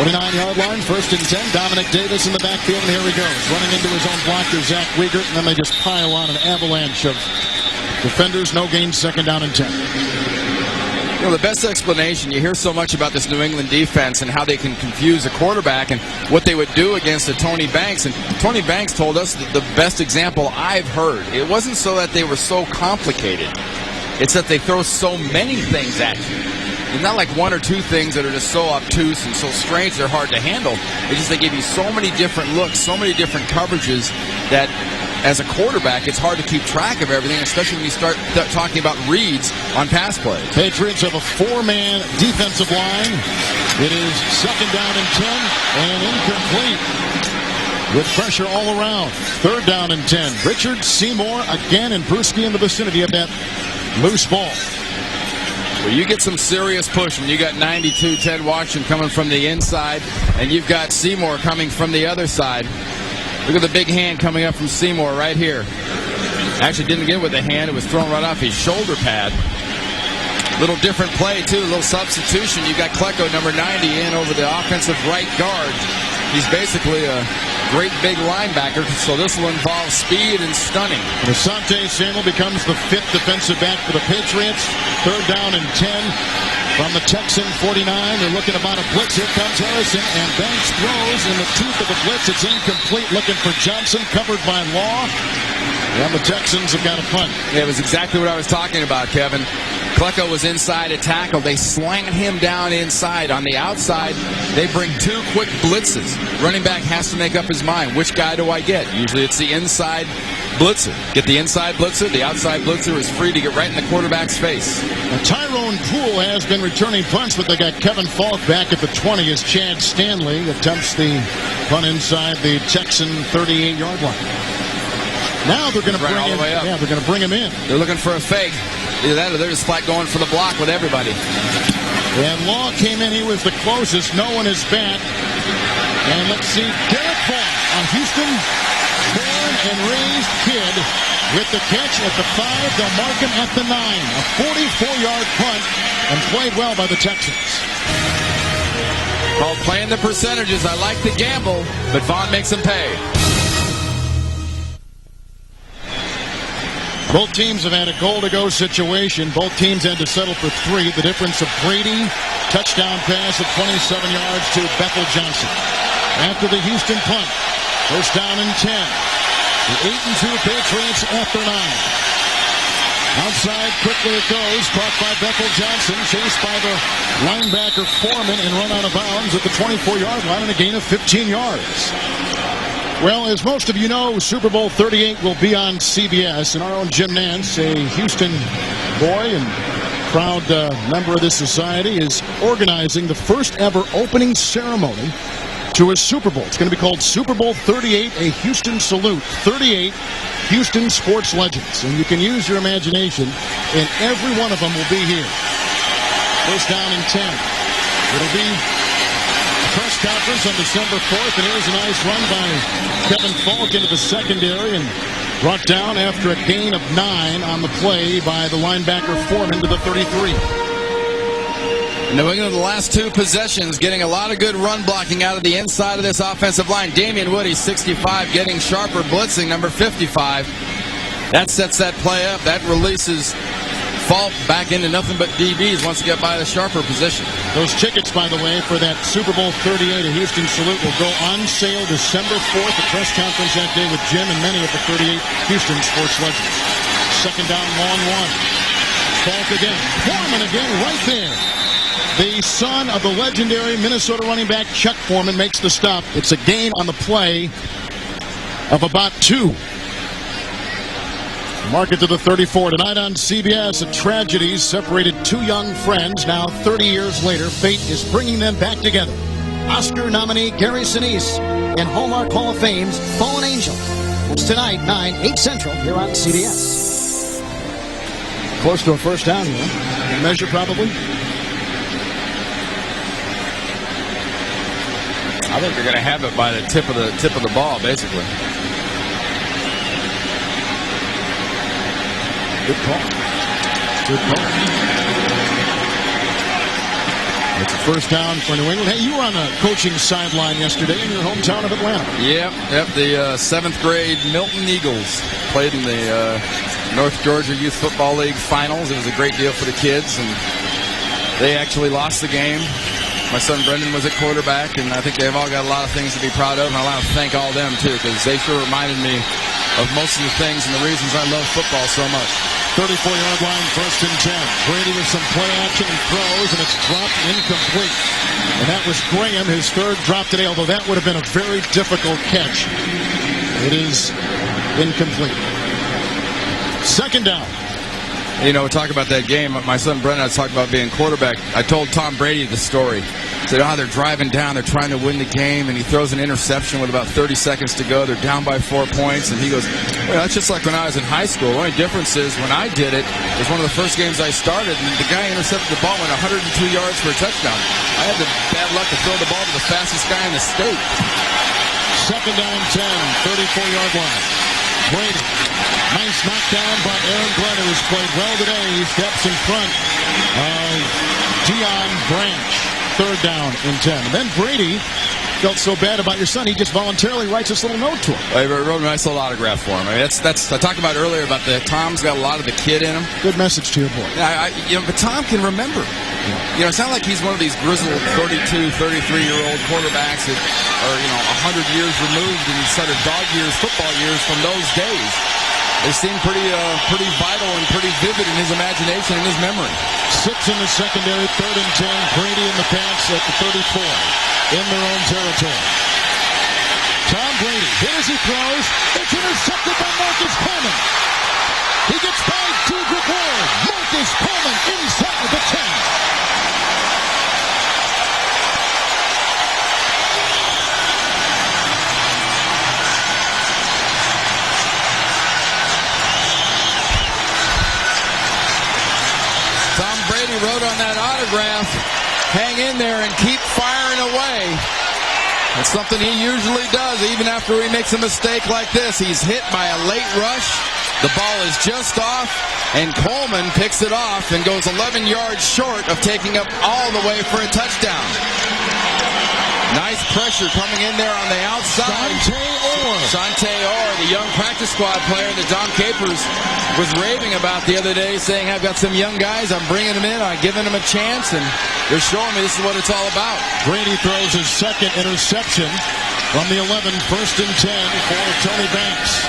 Speaker 2: 49-yard line, 1st and 10. Dominic Davis in the backfield, and here he goes. Running into his own blocker, Zach Wiegert, and then they just pile on an avalanche of defenders. No gain, 2nd down and 10.
Speaker 4: You know, the best explanation, you hear so much about this New England defense and how they can confuse a quarterback and what they would do against a Tony Banks. And Tony Banks told us that the best example I've heard, it wasn't so that they were so complicated. It's that they throw so many things at you it's not like one or two things that are just so obtuse and so strange they're hard to handle. It's just they give you so many different looks, so many different coverages that as a quarterback, it's hard to keep track of everything, especially when you start talking about reads on pass plays.
Speaker 2: Patriots have a 4-man defensive line. It is 2nd down and 10 and incomplete with pressure all around. 3rd down and 10. Richard Seymour again, and Bruschi in the vicinity of that loose ball.
Speaker 4: Well, you get some serious push when you got 92 Ted Washington coming from the inside, and you've got Seymour coming from the other side. Look at the big hand coming up from Seymour right here. Actually didn't get with the hand. It was thrown right off his shoulder pad. Little different play, too. A little substitution. You got Klecko, number 90, in over the offensive right guard. He's basically a great big linebacker, so this will involve speed and stunning.
Speaker 2: Asante Samuel becomes the 5th defensive back for the Patriots. 3rd down and 10 from the Texan 49. They're looking about a blitz. Here comes Harrison, and Banks throws in the teeth of the blitz. It's incomplete. Looking for Johnson, covered by Law. And the Texans have got a punt.
Speaker 4: Yeah, it was exactly what I was talking about, Kevin. Klecko was inside a tackle. They slant him down inside. On the outside, they bring 2 quick blitzes. Running back has to make up his mind. Which guy do I get? Usually it's the inside blitzer. Get the inside blitzer. The outside blitzer is free to get right in the quarterback's face.
Speaker 2: Now, Tyrone Poole has been returning punts, but they got Kevin Falk back at the 20 as Chad Stanley attempts the punt inside the Texan 38-yard line. Now they're going to bring him. Yeah, they're going to bring him in.
Speaker 4: They're looking for a fake. Either that or they're just flat going for the block with everybody.
Speaker 2: And Law came in. He was the closest. No one is back. And let's see. Derek Vaughn, a Houston born and raised kid, with the catch at the 5. They'll mark him at the 9. A 44-yard punt, and played well by the Texans.
Speaker 4: Called playing the percentages. I like the gamble, but Vaughn makes him pay.
Speaker 2: Both teams have had a goal-to-go situation. Both teams had to settle for 3. The difference of Brady, touchdown pass at 27 yards to Bethel Johnson. After the Houston punt, 1st down and 10. The 8-2 Patriots after 9. Outside, quickly it goes. Caught by Bethel Johnson, chased by the linebacker Foreman, and run out of bounds at the 24-yard line and a gain of 15 yards. Well, as most of you know, Super Bowl 38 will be on CBS, and our own Jim Nance, a Houston boy and proud member of this society, is organizing the first ever opening ceremony to a Super Bowl. It's going to be called Super Bowl 38, a Houston salute. 38 Houston sports legends, and you can use your imagination, and every one of them will be here. 1st down and 10. It'll be press conference on December 4th, and here's a nice run by Kevin Falk into the secondary and brought down after a gain of 9 on the play by the linebacker Foreman to the 33.
Speaker 4: New England, the last 2 possessions, getting a lot of good run blocking out of the inside of this offensive line. Damian Woody, 65, getting sharper, blitzing, number 55. That sets that play up. That releases Falk back into nothing but DBs once you get by the sharper position.
Speaker 2: Those tickets, by the way, for that Super Bowl 38, a Houston salute, will go on sale December 4th. A press conference that day with Jim and many of the 38 Houston sports legends. 2nd down, long 1. Falk again. Foreman again, right there. The son of the legendary Minnesota running back Chuck Foreman makes the stop. It's a gain on the play of about 2. Mark it to the 34. Tonight on CBS, a tragedy separated 2 young friends. Now, 30 years later, fate is bringing them back together. Oscar nominee Gary Sinise and Hallmark Hall of Fame's Fallen Angel. It's tonight, 9, 8 Central, here on CBS. Close to a 1st down here. Measure, probably.
Speaker 4: I think they're going to have it by the tip of the ball, basically.
Speaker 2: Good call. Good call. It's a 1st down for New England. Hey, you were on a coaching sideline yesterday in your hometown of Atlanta.
Speaker 4: Yep. The 7th grade Milton Eagles played in the North Georgia Youth Football League finals. It was a great deal for the kids, and they actually lost the game. My son Brendan was at quarterback, and I think they've all got a lot of things to be proud of, and I want to thank all of them, too, because they sure reminded me of most of the things and the reasons I love football so much.
Speaker 2: 34-yard line, 1st and 10. Brady with some play action and throws, and it's dropped incomplete. And that was Graham, his 3rd drop today, although that would have been a very difficult catch. It is incomplete. 2nd down.
Speaker 4: You know, we talk about that game. My son Brennan, I was talking about being quarterback. I told Tom Brady the story. Said, they're driving down, they're trying to win the game, and he throws an interception with about 30 seconds to go. They're down by 4 points, and he goes, well, that's just like when I was in high school. The only difference is when I did it, it was one of the first games I started, and the guy intercepted the ball, went 102 yards for a touchdown. I had the bad luck to throw the ball to the fastest guy in the state.
Speaker 2: 2nd down, 10, 34-yard line. Brady. Nice knockdown by Aaron Glenn, who's played well today. He steps in front of Deion Branch. 3rd down and 10. And then Brady felt so bad about your son, he just voluntarily writes this little note to him.
Speaker 4: I wrote a nice little autograph for him. I mean, that's I talked about earlier about Tom's got a lot of the kid in him.
Speaker 2: Good message to your boy.
Speaker 4: But Tom can remember. You know, it's not like he's one of these grizzled 32, 33-year-old quarterbacks that are, 100 years removed in sort of dog years, football years from those days. They seem pretty vital and pretty vivid in his imagination and his memory.
Speaker 2: 6 in the secondary, 3rd and 10. Brady in the pass at the 34 in their own territory. Tom Brady, here as he throws. It's intercepted by Marcus Coleman. He gets by Dedrick Ward. Marcus Coleman inside the 10.
Speaker 4: Wrote on that autograph, hang in there and keep firing away. That's something he usually does, even after he makes a mistake like this. He's hit by a late rush. The ball is just off, and Coleman picks it off and goes 11 yards short of taking up all the way for a touchdown. Nice pressure coming in there on the outside. Sante Orr, the young practice squad player that Dom Capers was raving about the other day, saying, I've got some young guys, I'm bringing them in, I'm giving them a chance, and they're showing me this is what it's all about.
Speaker 2: Brady throws his 2nd interception from the 11, 1st and 10 for Tony Banks.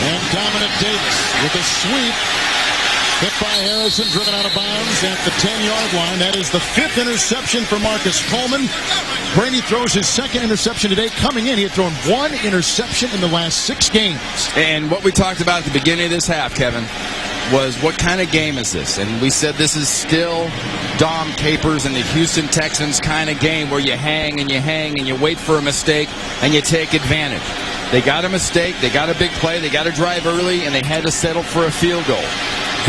Speaker 2: And Dominic Davis with a sweep. Hit by Harrison, driven out of bounds at the 10-yard line. That is the 5th interception for Marcus Coleman. Brady throws his 2nd interception today. Coming in, he had thrown 1 interception in the last 6 games.
Speaker 4: And what we talked about at the beginning of this half, Kevin, was what kind of game is this? And we said this is still Dom Capers and the Houston Texans kind of game where you hang and you wait for a mistake and you take advantage. They got a mistake, they got a big play, they got to drive early, and they had to settle for a field goal.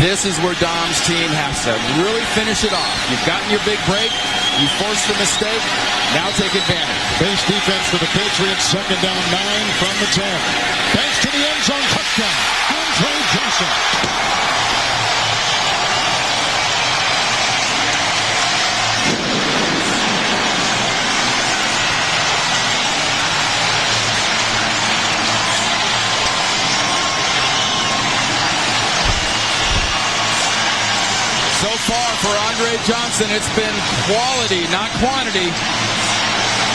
Speaker 4: This is where Dom's team has to really finish it off. You've gotten your big break. You forced a mistake. Now take advantage.
Speaker 2: Base defense for the Patriots. 2nd down, 9 from the 10. Banks to the end zone. Touchdown. Andre Johnson.
Speaker 4: So far for Andre Johnson, it's been quality, not quantity.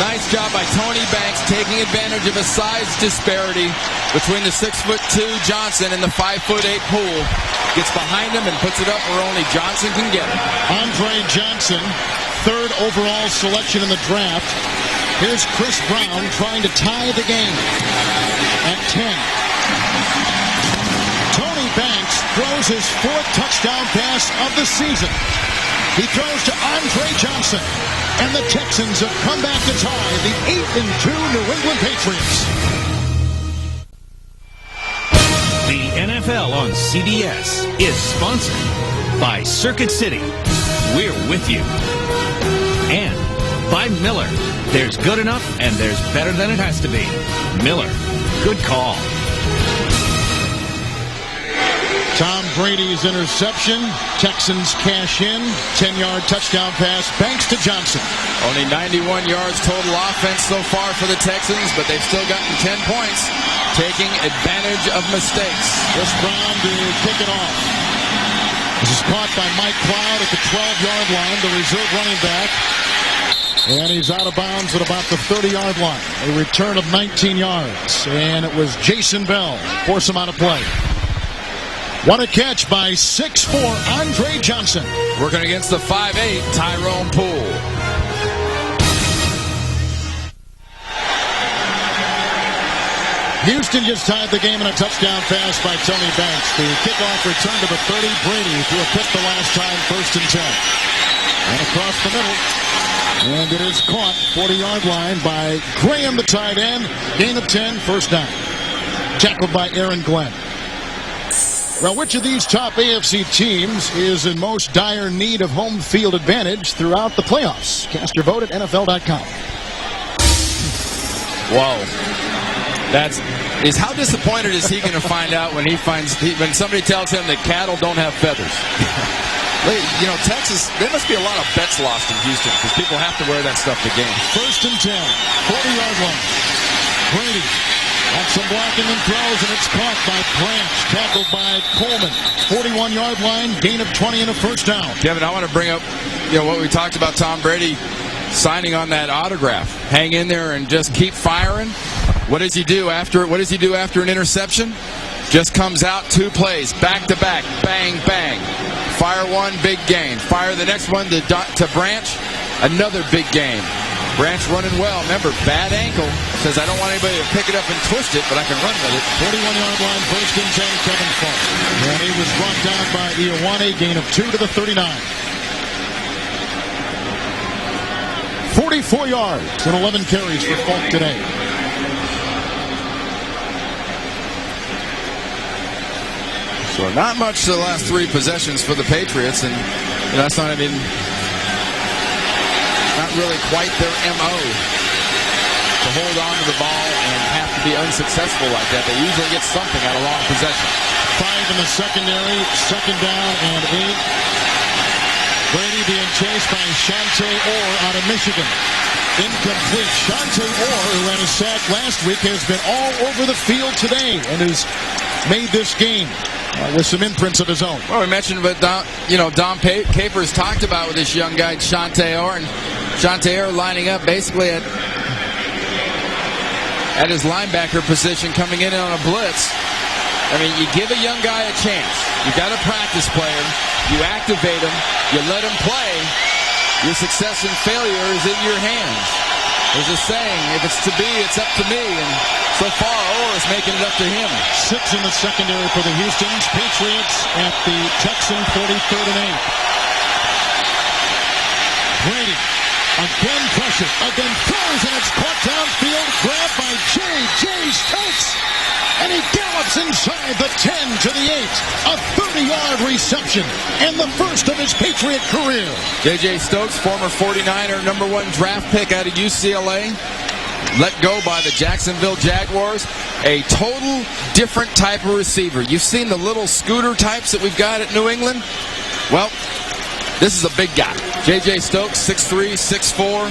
Speaker 4: Nice job by Tony Banks taking advantage of a size disparity between the 6'2" Johnson and the 5'8" Poole. Gets behind him and puts it up where only Johnson can get it.
Speaker 2: Andre Johnson, 3rd overall selection in the draft. Here's Chris Brown trying to tie the game at 10. Tony Banks throws his 4th touchdown pass of the season. He throws to Andre Johnson, and the Texans have come back to tie the 8-2 New England Patriots.
Speaker 6: The NFL on CBS is sponsored by Circuit City. We're with you. And by Miller. There's good enough, and there's better than it has to be. Miller. Good call.
Speaker 2: Tom Brady's interception. Texans cash in. 10-yard touchdown pass. Banks to Johnson.
Speaker 4: Only 91 yards total offense so far for the Texans, but they've still gotten 10 points, taking advantage of mistakes.
Speaker 2: Chris Brown to kick it off. This is caught by Mike Cloud at the 12-yard line, the reserve running back. And he's out of bounds at about the 30-yard line. A return of 19 yards. And it was Jason Bell. Force him out of play. What a catch by 6'4" Andre Johnson.
Speaker 4: Working against the 5'8" Tyrone Poole.
Speaker 2: Houston just tied the game in a touchdown pass by Tony Banks. The kickoff return to the 30. Brady threw a pick the last time, 1st and 10. And across the middle. And it is caught, 40-yard line by Graham, the tight end. Gain of 10, 1st down. Tackled by Aaron Glenn. Well, which of these top AFC teams is in most dire need of home field advantage throughout the playoffs? Cast your vote at NFL.com.
Speaker 4: Whoa. How disappointed is he going to find out when when somebody tells him that cattle don't have feathers? You know, Texas, there must be a lot of bets lost in Houston because people have to wear that stuff to games.
Speaker 2: 1st and 10, 40-yard line. Brady got some blocking and throws, and it's caught by Branch, tackled by Coleman. 41-yard line, gain of 20 and a 1st down.
Speaker 4: Kevin, I want to bring up what we talked about Tom Brady signing on that autograph. Hang in there and just keep firing. What does he do after an interception? Just comes out 2 plays, back to back, bang, bang. Fire one, big gain. Fire the next one to Branch, another big gain. Branch running well. Remember, bad ankle. Says, I don't want anybody to pick it up and twist it, but I can run with it.
Speaker 2: 41-yard line, 1st and 10, Kevin Falk. And he was brought down by Ioane, gain of 2 to the 39. 44 yards and 11 carries for Falk today.
Speaker 4: So not much the last 3 possessions for the Patriots, and that's not really quite their MO to hold on to the ball and have to be unsuccessful like that. They usually get something out of long possession.
Speaker 2: 5 in the secondary, 2nd down and 8. Brady being chased by Shante Orr out of Michigan. Incomplete. Shante Orr, who had a sack last week, has been all over the field today and has made this game with some imprints of his own.
Speaker 4: Well, we mentioned what Dom Capers talked about with this young guy, Shante Orr, and Shante Orr lining up basically at his linebacker position, coming in on a blitz. I mean, you give a young guy a chance. You got to practice play him. You activate him. You let him play. Your success and failure is in your hands. There's a saying, if it's to be, it's up to me. And so far, Orr is making it up to him.
Speaker 2: 6 in the secondary for the Houston's Patriots at the Texan 43rd and 8. Brady again pressure, again throws, and it's caught downfield, grabbed by J.J. Stokes. And he gallops inside the 10 to the 8. A 30-yard reception and the first of his Patriot career.
Speaker 4: J.J. Stokes, former 49er, #1 draft pick out of UCLA. Let go by the Jacksonville Jaguars. A total different type of receiver. You've seen the little scooter types that we've got at New England? Well, this is a big guy. J.J. Stokes, 6'3", 6'4".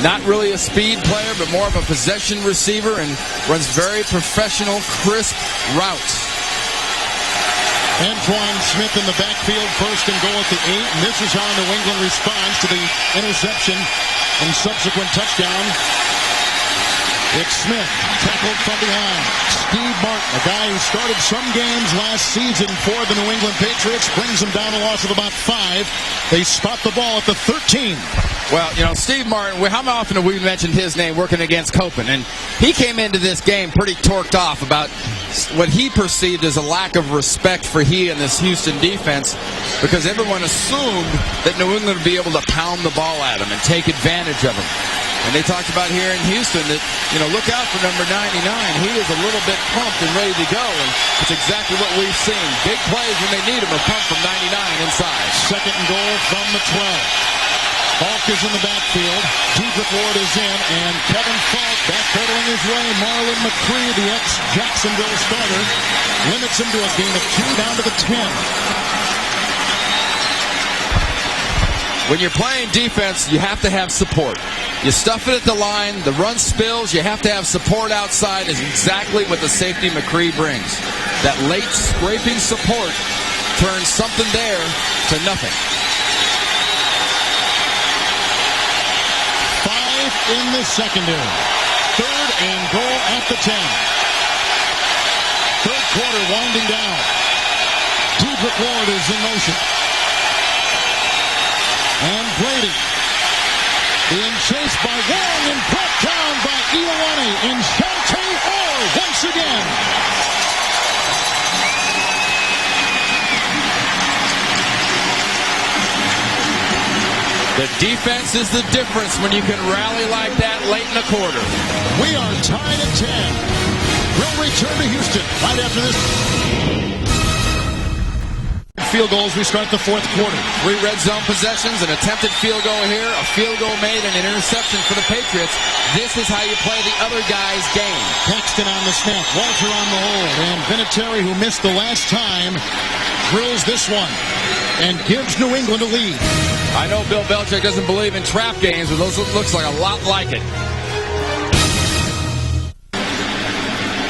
Speaker 4: Not really a speed player, but more of a possession receiver, and runs very professional, crisp routes.
Speaker 2: Antoine Smith in the backfield, 1st and goal at the 8. And this is how New England responds to the interception and subsequent touchdown. It's Smith, tackled from behind. Steve Martin, a guy who started some games last season for the New England Patriots, brings them down a loss of about 5. They spot the ball at the 13.
Speaker 4: Well, Steve Martin, how often have we mentioned his name working against Copen? And he came into this game pretty torqued off about what he perceived as a lack of respect for he and this Houston defense, because everyone assumed that New England would be able to pound the ball at him and take advantage of him. And they talked about here in Houston that, look out for number 99. He is a little bit pumped and ready to go, and it's exactly what we've seen. Big plays when they need him will come from 99 inside.
Speaker 2: 2nd and goal from the 12. Falk is in the backfield. Dedrick Ward is in, and Kevin Falk backpedaling his way. Marlon McCree, the ex-Jacksonville starter, limits him to a gain of 2 down to the 10.
Speaker 4: When you're playing defense, you have to have support. You stuff it at the line, the run spills, you have to have support outside, is exactly what the safety McCree brings. That late scraping support turns something there to nothing.
Speaker 2: 5 in the secondary. 3rd and goal at the 10. 3rd quarter winding down. Cedric Ward is in motion. And Brady being chased by Wong and brought down by Ioane in Shante Orr once again.
Speaker 4: The defense is the difference when you can rally like that late in the quarter.
Speaker 2: We are tied at 10. We'll return to Houston right after this. Field goals, we start the fourth quarter.
Speaker 4: 3 red zone possessions, an attempted field goal here, a field goal made, and an interception for the Patriots. This is how you play the other guy's game.
Speaker 2: Paxton on the snap, Walter on the hold, and Vinatieri, who missed the last time, drills this one and gives New England a lead.
Speaker 4: I know Bill Belichick doesn't believe in trap games, but those looks like a lot like it.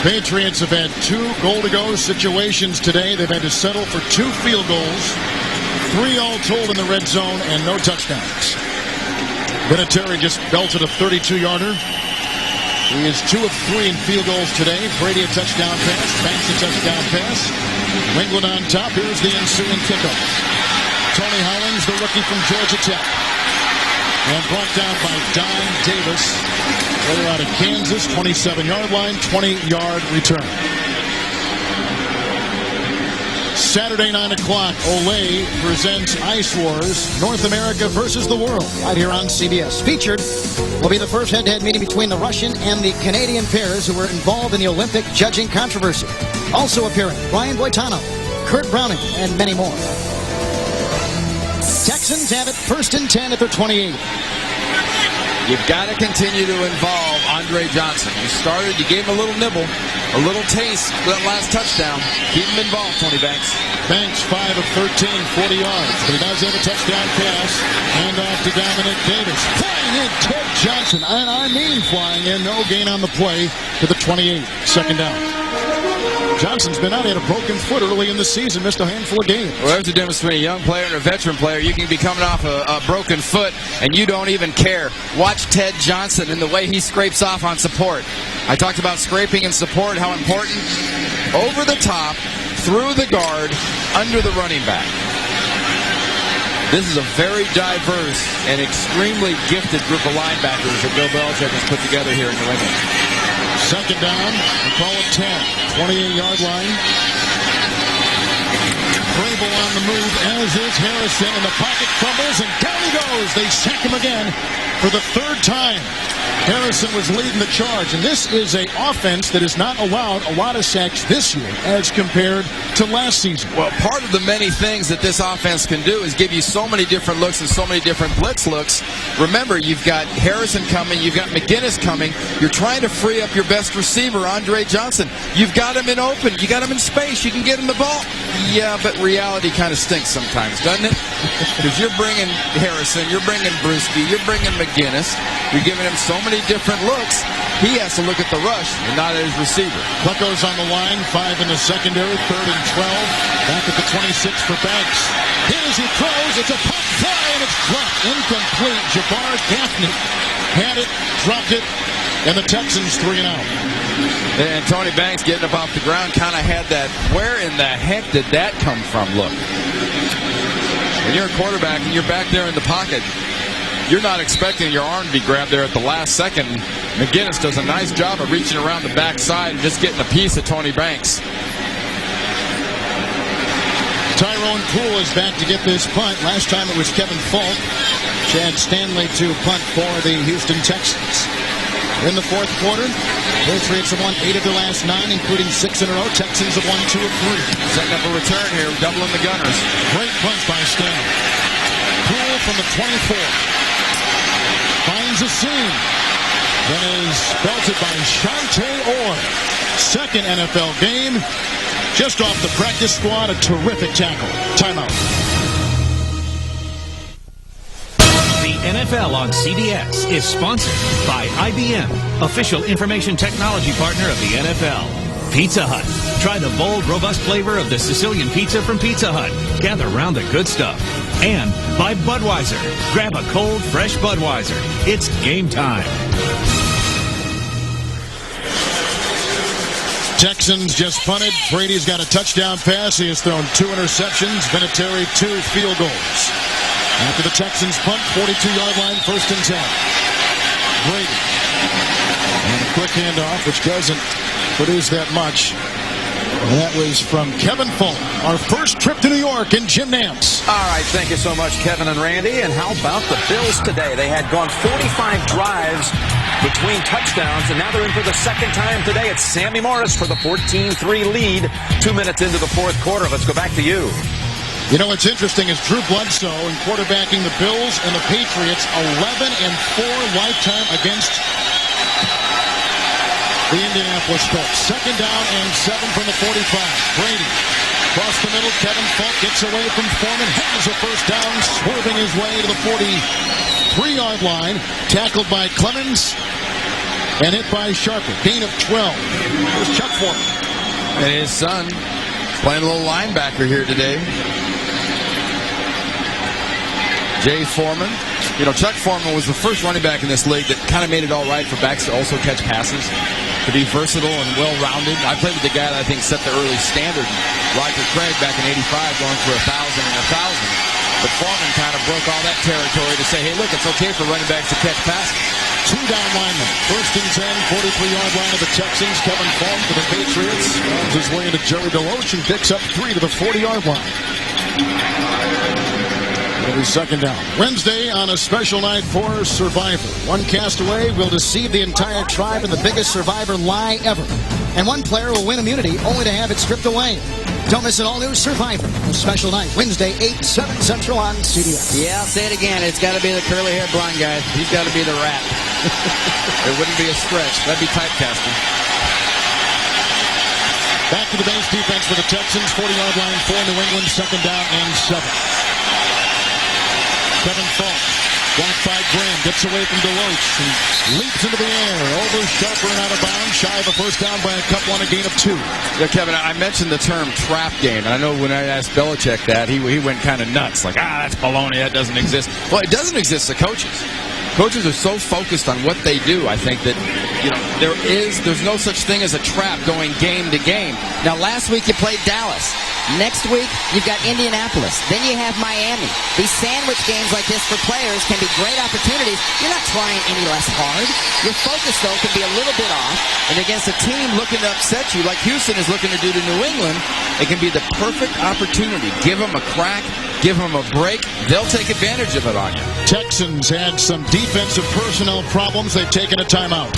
Speaker 2: Patriots have had 2 goal-to-go situations today. They've had to settle for 2 field goals, 3 all told in the red zone, and no touchdowns. Vinatieri just belted a 32-yarder. He is 2 of 3 in field goals today. Brady a touchdown pass, Banks a touchdown pass. New England on top. Here's the ensuing kickoff. Tony Hollins, the rookie from Georgia Tech. And brought down by Don Davis. Player out of Kansas, 27-yard line, 20-yard return. Saturday, 9 o'clock, Olay presents Ice Wars, North America versus the world,
Speaker 7: right here on CBS. Featured will be the first head-to-head meeting between the Russian and the Canadian pairs who were involved in the Olympic judging controversy. Also appearing, Brian Boitano, Kurt Browning, and many more. Texans have it 1st and 10 at their 28.
Speaker 4: You've got to continue to involve Andre Johnson. You gave him a little nibble, a little taste for that last touchdown. Keep him involved, Tony Banks.
Speaker 2: Banks 5 of 13, 40 yards. But he does have a touchdown pass. Hand off to Dominic Davis. Flying in, Ted Johnson. And I mean flying in. No gain on the play to the 28. 2nd down. Johnson's been out. He had a broken foot early in the season. Missed a handful of games.
Speaker 4: Well, there's a difference between a young player and a veteran player. You can be coming off a broken foot, and you don't even care. Watch Ted Johnson and the way he scrapes off on support. I talked about scraping and support, how important. Over the top, through the guard, under the running back. This is a very diverse and extremely gifted group of linebackers that Bill Belichick has put together here in New England.
Speaker 2: 2nd down, we call it 10. 28-yard line. Vrabel on the move, as is Harrison, and the pocket crumbles, and down he goes. They sack him again for the 3rd time. Harrison was leading the charge, and this is an offense that has not allowed a lot of sacks this year as compared to last season.
Speaker 4: Well, part of the many things that this offense can do is give you so many different looks and so many different blitz looks. Remember, you've got Harrison coming, you've got McGinnis coming. You're trying to free up your best receiver, Andre Johnson. You've got him in open, you got him in space, you can get him the ball. Yeah, but reality kind of stinks sometimes, doesn't it? Because you're bringing Harrison, you're bringing Brewski, you're bringing McGinnis. You're giving him so many different looks. He has to look at the rush and not at his receiver.
Speaker 2: Pucko's on the line, 5 in the secondary, 3rd and 12. Back at the 26 for Banks. Hit as he throws, it's a pop fly, and it's dropped. Incomplete. Jabbar Gaffney had it, dropped it, and the Texans 3 and out.
Speaker 4: And Tony Banks getting up off the ground kind of had that, where in the heck did that come from look? When you're a quarterback and you're back there in the pocket, you're not expecting your arm to be grabbed there at the last second. McGinnis does a nice job of reaching around the backside and just getting a piece of Tony Banks.
Speaker 2: Tyrone Poole is back to get this punt. Last time it was Kevin Falk. Chad Stanley to punt for the Houston Texans. In the 4th quarter, Patriots have won 8 of their last 9, including 6 in a row. Texans have won 2 of 3.
Speaker 4: Setting up a return here, doubling the Gunners.
Speaker 2: Great punt by Stanley. Poole from the 24. Finds a seam. Then is belted by Shante Orr. 2nd NFL game. Just off the practice squad, a terrific tackle. Timeout.
Speaker 6: The NFL on CBS is sponsored by IBM, official information technology partner of the NFL. Pizza Hut. Try the bold, robust flavor of the Sicilian pizza from Pizza Hut. Gather around the good stuff. And by Budweiser. Grab a cold, fresh Budweiser. It's game time.
Speaker 2: Texans just punted. Brady's got a touchdown pass. He has thrown 2 interceptions. Vinatieri 2 field goals. After the Texans punt, 42-yard line, 1st and 10. Brady. And a quick handoff, which doesn't produce that much. And that was from Kevin Fulton, our first trip to New York in Jim Nance.
Speaker 10: All right, thank you so much, Kevin and Randy. And how about the Bills today? They had gone 45 drives between touchdowns, and now they're in for the second time today. It's Sammy Morris for the 14-3 lead 2 minutes into the 4th quarter. Let's go back to you.
Speaker 2: You know what's interesting is Drew Bledsoe in quarterbacking the Bills and the Patriots 11-4 lifetime against the Indianapolis Colts. 2nd down and 7 from the 45. Brady across the middle. Kevin Fulton gets away from Foreman. Has a 1st down, swerving his way to the 43-yard line. Tackled by Clemens and hit by Sharper. Gain of 12. Here's Chuck Foreman.
Speaker 4: And his son playing a little linebacker here today. Jay Foreman. You know, Chuck Foreman was the first running back in this league that kind of made it all right for backs to also catch passes, to be versatile and well-rounded. I played with the guy that I think set the early standard, Roger Craig, back in '85, going for 1,000 and 1,000. But Foreman kind of broke all that territory to say, hey, look, it's okay for running backs to catch passes.
Speaker 2: 2 down linemen. 1st and 10, 43-yard line of the Texans. Kevin Fulton for the Patriots. Runs his way into Jerry DeLoach and picks up 3 to the 40-yard line. It'll be 2nd down. Wednesday on a special night for Survivor. One castaway will deceive the entire tribe in the biggest Survivor lie ever. And one player will win immunity only to have it stripped away. Don't miss an all-new Survivor. A special night, Wednesday, 8, 7 Central on CBS.
Speaker 9: Yeah, I'll say it again. It's got to be the curly-haired blonde guy. He's got to be the rat.
Speaker 4: It wouldn't be a stretch. That'd be typecasting.
Speaker 2: Back to the base defense for the Texans. 40-yard line for New England. 2nd down and 7. Kevin Fulton, blocked by Graham, gets away from DeLoach and leaps into the air, over Sharper and out of bounds, shy of a 1st down by a couple on a gain of 2.
Speaker 4: Yeah, Kevin, I mentioned the term trap game, and I know when I asked Belichick that, he went kind of nuts, like, that's baloney, that doesn't exist. Well, it doesn't exist to coaches. Coaches are so focused on what they do, I think that, you know, there's no such thing as a trap going game to game.
Speaker 9: Now, last week you played Dallas. Next week, you've got Indianapolis. Then you have Miami. These sandwich games like this for players can be great opportunities. You're not trying any less hard. Your focus, though, can be a little bit off. And against a team looking to upset you, like Houston is looking to do to New England, it can be the perfect opportunity. Give them a crack. Give them a break. They'll take advantage of it on you.
Speaker 2: Texans had some defensive personnel problems. They've taken a timeout.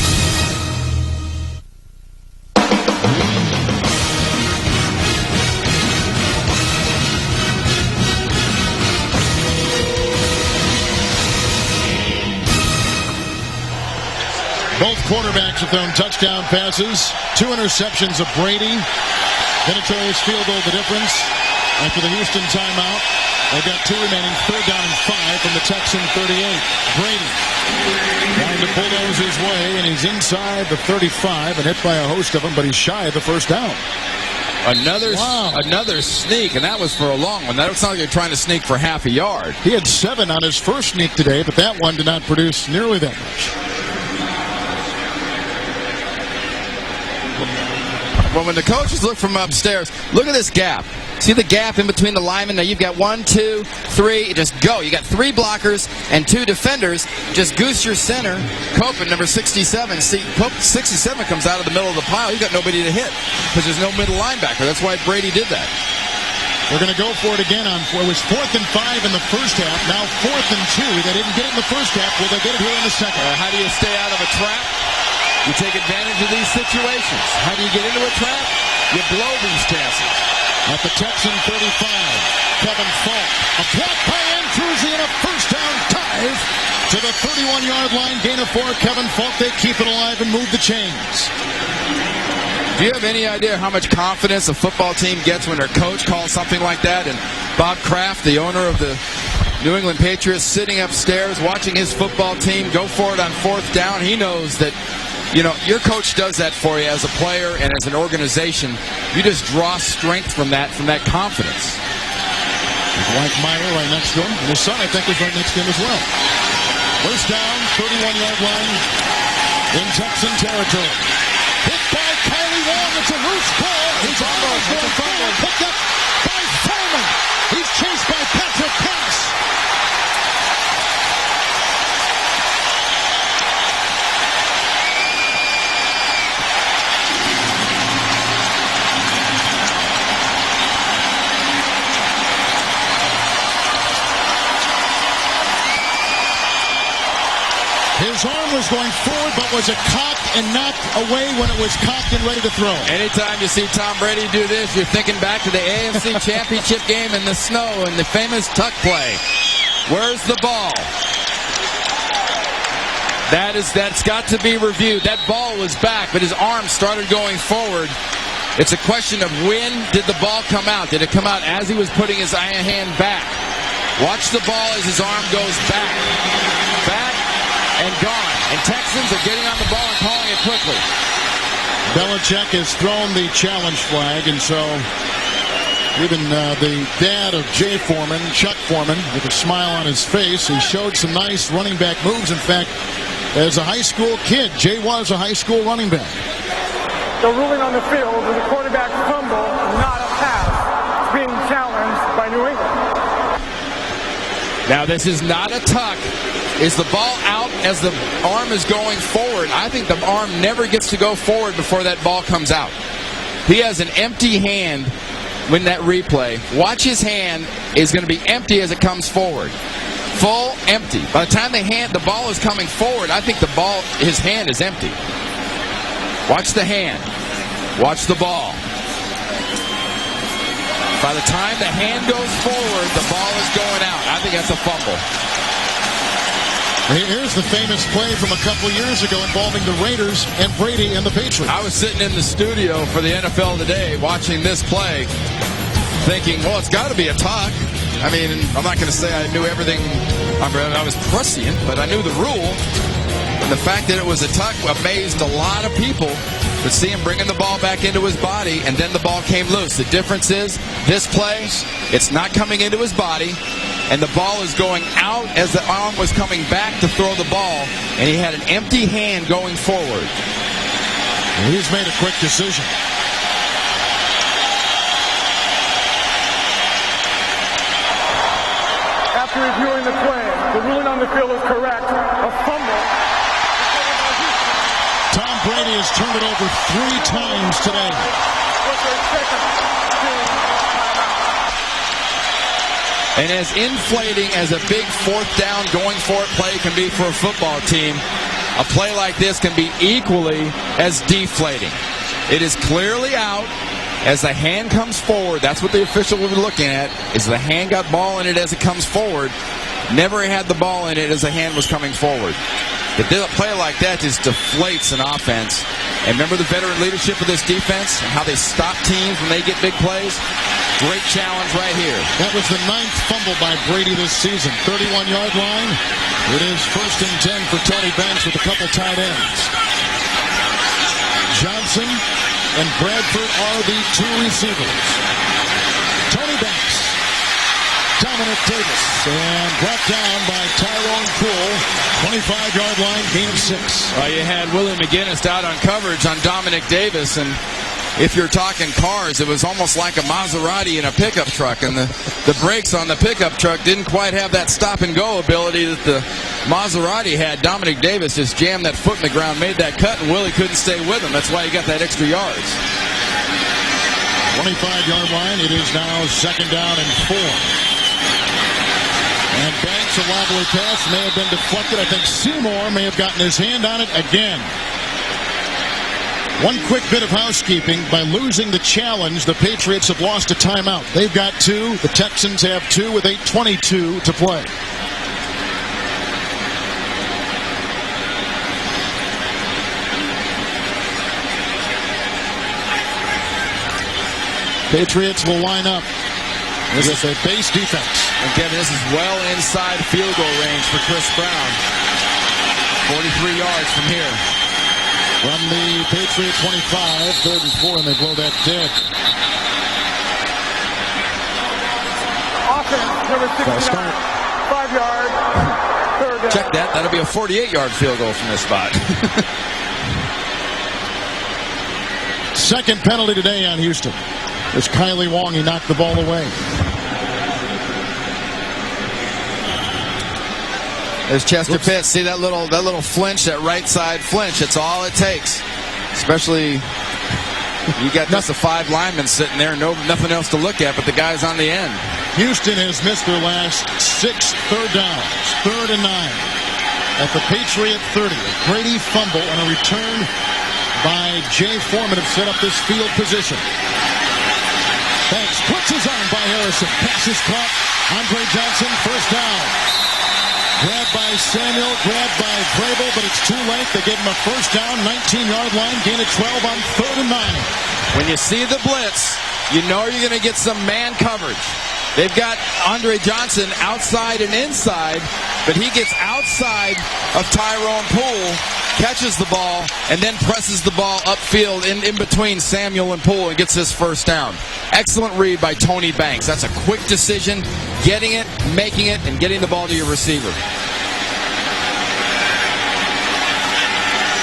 Speaker 2: Both quarterbacks have thrown touchdown passes. 2 interceptions of Brady. Vinatieri's field goal the difference. After the Houston timeout, they've got 2 remaining. 3rd down and 5 from the Texan 38. Brady trying to bulldoze his way, and he's inside the 35 and hit by a host of them, but he's shy of the 1st down.
Speaker 4: Another sneak, and that was for a long one. That looks like you're trying to sneak for half a yard.
Speaker 2: He had 7 on his first sneak today, but that one did not produce nearly that much.
Speaker 4: Well, when the coaches look from upstairs, look at this gap. See the gap in between the linemen? Now you've got 1, 2, 3. Just go. You got 3 blockers and 2 defenders. Just goose your center. Copen, number 67. See, Copen, 67 comes out of the middle of the pile. You've got nobody to hit because there's no middle linebacker. That's why Brady did that.
Speaker 2: They're going to go for it again. It was 4th and 5 in the first half. Now 4th and 2. They didn't get it in the first half. Will they get it here in the second?
Speaker 4: How do you stay out of a trap? You take advantage of these situations. How do you get into a trap? You blow these chances.
Speaker 2: At the Texan 35, Kevin Fulton. A block by Andrews and a 1st down dive to the 31-yard line. Gain of 4. Kevin Fulton. They keep it alive and move the chains.
Speaker 4: Do you have any idea how much confidence a football team gets when their coach calls something like that? And Bob Kraft, the owner of the New England Patriots, sitting upstairs watching his football team go for it on 4th down. He knows that, you know, your coach does that for you as a player and as an organization. You just draw strength from that confidence.
Speaker 2: Mike Meyer right next to him. And his son, I think, is right next to him as well. 1st down, 31-yard line in Texan territory. Hit by Kylie Wong at It's a loose ball. He's almost going forward. Picked up by Foreman. He's chased by Patrick Pass. His arm was going forward, but was it cocked and knocked away when it was cocked and ready to throw?
Speaker 5: Anytime you see Tom Brady do this, you're thinking back to the AFC Championship game in the snow and the famous tuck play. Where's the ball? That's got to be reviewed. That ball was back, but his arm started going forward. It's a question of when did the ball come out? Did it come out as he was putting his hand back? Watch the ball as his arm goes back. Back and gone. And Texans are getting on the ball and calling it quickly.
Speaker 2: Belichick has thrown the challenge flag, and so even the dad of Jay Foreman, Chuck Foreman, with a smile on his face, he showed some nice running back moves. In fact, as a high school kid, Jay was a high school running back.
Speaker 1: The ruling on the field is a quarterback fumble, not a pass. It's being challenged by New England.
Speaker 5: Now this is not a tuck. Is the ball out as the arm is going forward? I think the arm never gets to go forward before that ball comes out. He has an empty hand when that replay. Watch his hand is going to be empty as it comes forward. Full empty. By the time the ball is coming forward, I think his hand is empty. Watch the hand. Watch the ball. By the time the hand goes forward, the ball is going out. I think that's a fumble.
Speaker 2: Here's the famous play from a couple years ago involving the Raiders and Brady and the Patriots.
Speaker 5: I was sitting in the studio for the NFL Today watching this play, thinking, well, it's got to be a tuck. I mean, I'm not going to say I knew everything. I was prescient, but I knew the rule. And the fact that it was a tuck amazed a lot of people to see him bringing the ball back into his body, and then the ball came loose. The difference is, this play, it's not coming into his body, and the ball is going out as the arm was coming back to throw the ball, and he had an empty hand going forward.
Speaker 2: And he's made a quick decision.
Speaker 1: After reviewing the play, the ruling on the field is correct. A fumble.
Speaker 2: Tom Brady has turned it over 3 times today.
Speaker 5: And as inflating as a big fourth down going for it play can be for a football team, a play like this can be equally as deflating. It is clearly out as the hand comes forward. That's what the official will be looking at, is the hand got ball in it as it comes forward. Never had the ball in it as the hand was coming forward. A play like that just deflates an offense. And remember the veteran leadership of this defense and how they stop teams when they get big plays? Great challenge right here.
Speaker 2: That was the 9th fumble by Brady this season. 31-yard line. It is 1st and 10 for Tony Banks with a couple tight ends. Johnson and Bradford are the 2 receivers. Tony Banks, Dominic Davis, and brought down by Tyrone Poole. 25-yard line, gain of 6.
Speaker 5: You had Willie McGinnis out on coverage on Dominic Davis, and if you're talking cars, it was almost like a Maserati in a pickup truck, and the brakes on the pickup truck didn't quite have that stop-and-go ability that the Maserati had. Dominic Davis just jammed that foot in the ground, made that cut, and Willie couldn't stay with him. That's why he got that extra yards.
Speaker 2: 25-yard line, it is now 2nd down and 4. And Banks, a wobbly pass, may have been deflected. I think Seymour may have gotten his hand on it again. One quick bit of housekeeping. By losing the challenge, the Patriots have lost a timeout. They've got 2. The Texans have 2 with 8:22 to play. Patriots will line up with a base defense.
Speaker 5: And Kevin, this is well inside field goal range for Chris Brown. 43 yards from here.
Speaker 2: From the Patriot 25, 3rd and 4, and they blow that dead.
Speaker 1: Offense, number 69, 5-yard, 3rd down.
Speaker 5: Check that. That'll be a 48-yard field goal from this spot.
Speaker 2: Second penalty today on Houston. There's Kylie Wong. He knocked the ball away.
Speaker 5: There's Chester Pitts. See that little flinch, that right side flinch. That's all it takes. Especially you got just the 5 linemen sitting there, nothing else to look at but the guys on the end.
Speaker 2: Houston has missed their last 6 third downs. 3rd and 9 at the Patriot 30. A Brady fumble and a return by Jay Foreman have set up this field position. Banks puts his arm by Harrison. Pass is caught. Andre Johnson, first down. Grabbed by Samuel, grabbed by Vrabel, but it's too late. They gave him a first down, 19-yard line, gain of 12 on 3rd and 9.
Speaker 5: When you see the blitz, you know you're going to get some man coverage. They've got Andre Johnson outside and inside, but he gets outside of Tyrone Poole, catches the ball, and then presses the ball upfield in between Samuel and Poole and gets his first down. Excellent read by Tony Banks. That's a quick decision, getting it, making it, and getting the ball to your receiver.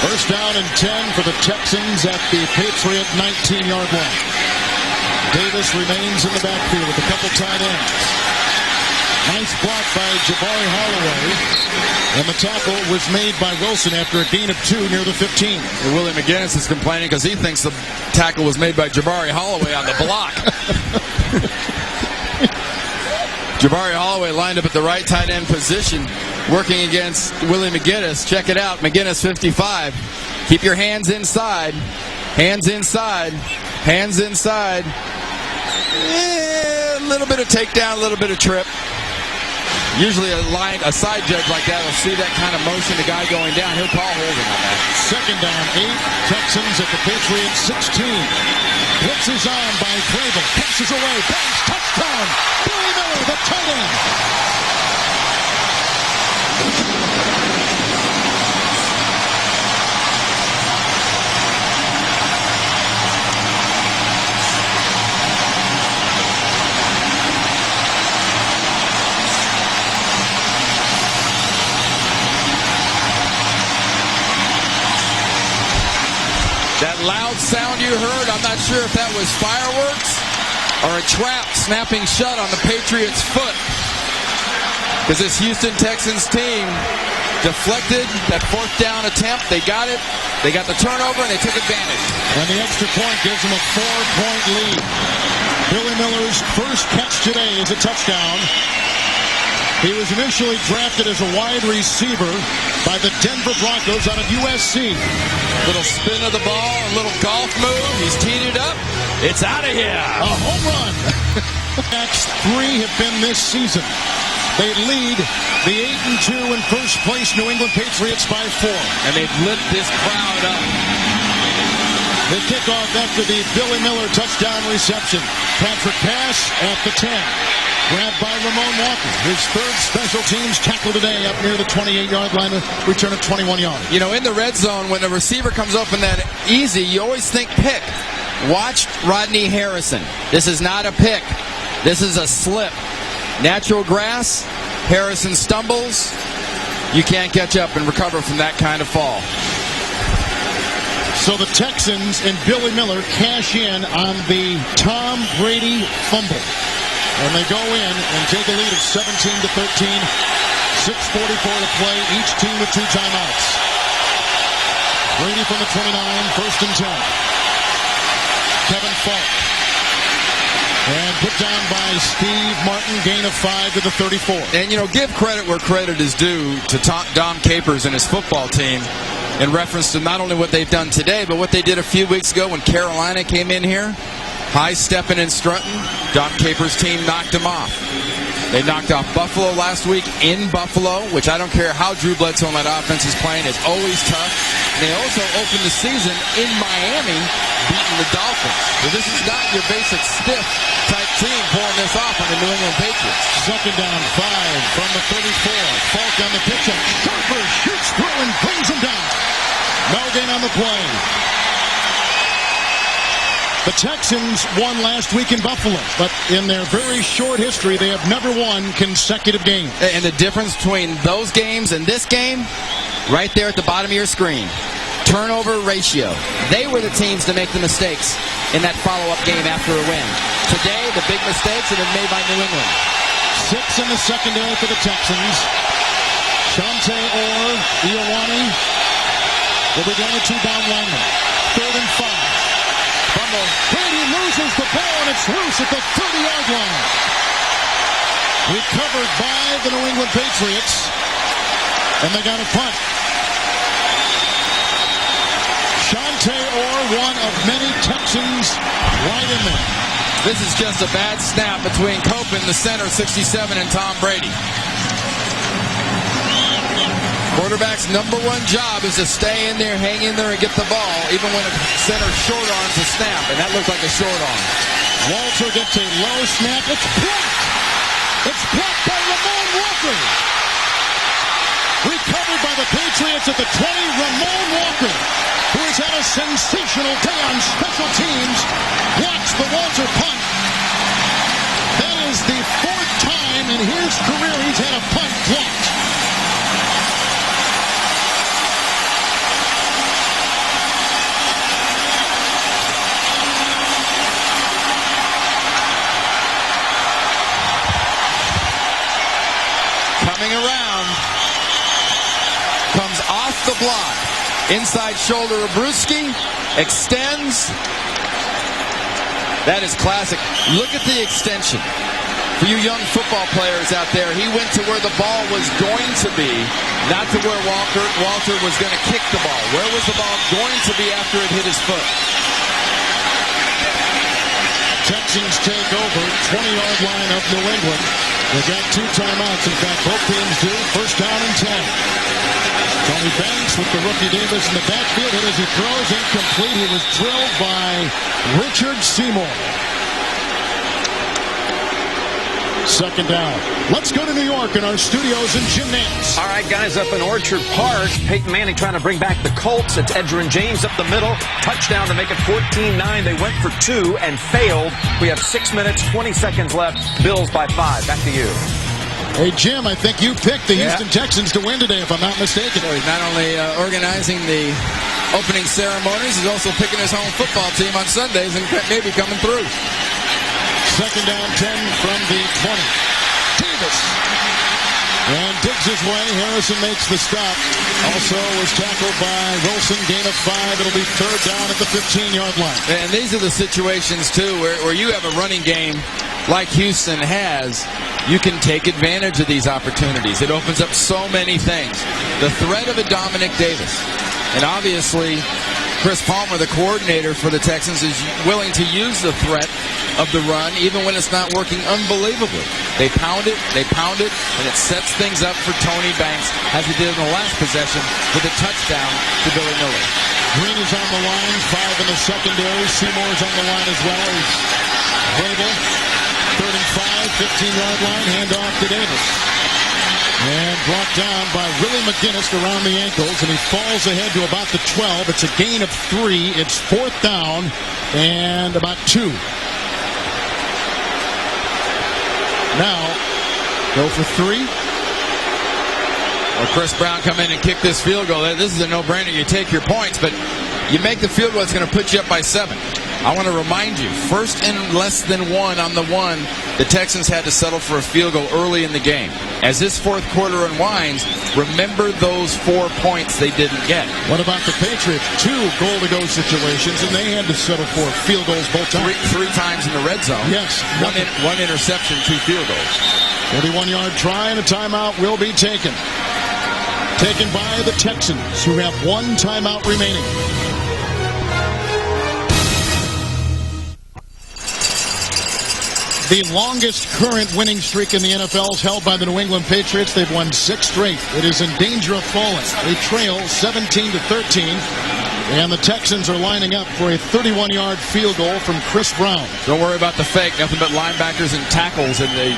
Speaker 2: First down and 10 for the Texans at the Patriot 19-yard line. Davis remains in the backfield with a couple tight ends. Nice block by Jabari Holloway. And the tackle was made by Wilson after a gain of 2 near the 15.
Speaker 5: And Willie McGinnis is complaining because he thinks the tackle was made by Jabari Holloway on the block. Jabari Holloway lined up at the right tight end position, working against Willie McGinnis. Check it out, McGinnis 55. Keep your hands inside. Hands inside. Hands inside. A little bit of takedown, a little bit of trip. Usually a side judge like that will see that kind of motion, the guy going down. He'll call holding on that.
Speaker 2: Second down, 8. Texans at the Patriots 16. Blitz is on by Vrabel. Passes away. Banks, touchdown. Billy Miller, the tight end.
Speaker 5: That loud sound you heard, I'm not sure if that was fireworks or a trap snapping shut on the Patriots' foot. Because this Houston Texans team deflected that 4th down attempt. They got it. They got the turnover, and they took advantage.
Speaker 2: And the extra point gives them a 4-point lead. Billy Miller's first catch today is a touchdown. He was initially drafted as a wide receiver by the Denver Broncos out of USC.
Speaker 5: Little spin of the ball, a little golf move. He's teed it up. It's out of here.
Speaker 2: A home run. Next 3 have been this season. They lead the 8-2 in first place New England Patriots by 4.
Speaker 5: And they've lit this crowd up.
Speaker 2: The kickoff after the Billy Miller touchdown reception. Patrick pass at the 10. Grabbed by Ramon Walker. His 3rd special teams tackle today up near the 28-yard line. A return of 21 yards.
Speaker 5: You know, in the red zone, when the receiver comes open that easy, you always think pick. Watch Rodney Harrison. This is not a pick. This is a slip. Natural grass. Harrison stumbles. You can't catch up and recover from that kind of fall.
Speaker 2: So the Texans and Billy Miller cash in on the Tom Brady fumble. And they go in and take a lead of 17-13. 6:44 to play. Each team with 2 timeouts. Brady from the 29, 1st and 10. Kevin Falk. And put down by Steve Martin, gain of 5 to the 34.
Speaker 5: And, you know, give credit where credit is due to Dom Capers and his football team in reference to not only what they've done today, but what they did a few weeks ago when Carolina came in here. High stepping and strutting. Dom Capers' team knocked him off. They knocked off Buffalo last week in Buffalo, which I don't care how Drew Bledsoe on that offense is playing. It's always tough. And they also opened the season in Miami, beating the Dolphins. So this is not your basic stiff type team pulling this off on the New England Patriots.
Speaker 2: Second down, 5 from the 34. Falk on the pitch up. Sharper shoots through and brings him down. No gain on the play. The Texans won last week in Buffalo, but in their very short history, they have never won consecutive games.
Speaker 5: And the difference between those games and this game, right there at the bottom of your screen.
Speaker 9: turnover ratio. They were the teams to make the mistakes in that follow-up game after a win. Today, the big mistakes have been made by New England.
Speaker 2: 6 in the secondary for the Texans. Shante Orr, Ioane will be going to 2 down linemen. 3rd and 5. Fumble. Brady loses the ball, and it's loose at the 30-yard line. Recovered by the New England Patriots, and they got a punt. Shante Orr, one of many Texans right in there.
Speaker 4: This is just a bad snap between Copen, the center, 67, and Tom Brady. Quarterback's number one job is to stay in there, hang in there, and get the ball, even when a center short arms a snap, and that looked like a short arm.
Speaker 2: Walter gets a low snap. It's blocked. It's blocked by Ramon Walker. Recovered by the Patriots at the 20, Ramon Walker, who has had a sensational day on special teams, blocks the Walter punt. That is the 4th time in his career he's had a punt blocked.
Speaker 4: Coming around, comes off the block, inside shoulder of Bruschi, extends. That is classic. Look at the extension. For you young football players out there, he went to where the ball was going to be, not to where Walter was going to kick the ball. Where was the ball going to be after it hit his foot?
Speaker 2: Texans take over, 20-yard line of New England. They got 2 timeouts. In fact, both teams do. 1st down and 10. Tony Banks with the rookie Davis in the backfield. Hit as he throws, incomplete. He was drilled by Richard Seymour. 2nd down. Let's go to New York in our studios in Jim Nance.
Speaker 10: All right, guys, up in Orchard Park. Peyton Manning trying to bring back the Colts. It's Edgerrin James up the middle. Touchdown to make it 14-9. They went for 2 and failed. We have 6 minutes, 20 seconds left. Bills by 5. Back to you.
Speaker 2: Hey, Jim, I think you picked the Houston Texans to win today, if I'm not mistaken.
Speaker 5: So he's not only organizing the opening ceremonies, he's also picking his home football team on Sundays and maybe coming through.
Speaker 2: 2nd down, 10 from the 20. Davis. And digs his way. Harrison makes the stop. Also was tackled by Wilson. Gain of 5. It'll be 3rd down at the 15-yard line.
Speaker 5: And these are the situations, too, where you have a running game like Houston has. You can take advantage of these opportunities. It opens up so many things. The threat of a Dominic Davis. And obviously, Chris Palmer, the coordinator for the Texans, is willing to use the threat of the run, even when it's not working unbelievably. They pound it, and it sets things up for Tony Banks, as he did in the last possession, with a touchdown to Billy Miller.
Speaker 2: Green is on the line, 5 in the secondary. Seymour's on the line as well. He's Vrabel, 3rd and 5, 15-yard line, handoff to Davis. And brought down by Willie McGinnis around the ankles, and he falls ahead to about the 12. It's a gain of 3. It's 4th down and about 2. Now, go for 3.
Speaker 5: Well, Chris Brown come in and kick this field goal. This is a no-brainer. You take your points, but you make the field goal, it's going to put you up by 7. I want to remind you, 1st and less than 1 on the 1, the Texans had to settle for a field goal early in the game. As this 4th quarter unwinds, remember those 4 points they didn't get.
Speaker 2: What about the Patriots? 2 goal-to-go situations, and they had to settle for field goals both times.
Speaker 5: Three times in the red zone.
Speaker 2: Yes.
Speaker 5: One interception, 2 field goals.
Speaker 2: 41-yard try, and a timeout will be taken. Taken by the Texans, who have 1 timeout remaining. The longest current winning streak in the NFL is held by the New England Patriots. They've won 6 straight. It is in danger of falling. They trail 17-13. And the Texans are lining up for a 31-yard field goal from Chris Brown.
Speaker 5: Don't worry about the fake. Nothing but linebackers and tackles in the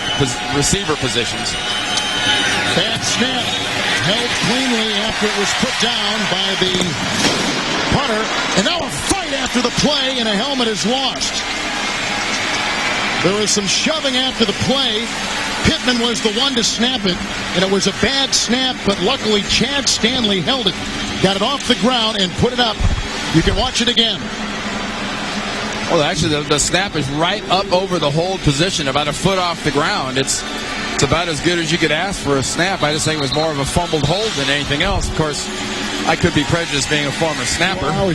Speaker 5: receiver positions.
Speaker 2: Bad snap. Held cleanly after it was put down by the punter. And now a fight after the play, and a helmet is lost. There was some shoving after the play. Pittman was the one to snap it, and it was a bad snap, but luckily Chad Stanley held it. got it off the ground and put it up. You can watch it again.
Speaker 4: Well, actually, the snap is right up over the hold position, about a foot off the ground. It's about as good as you could ask for a snap. I just think it was more of a fumbled hold than anything else. Of course, I could be prejudiced being a former snapper.
Speaker 2: Wow, a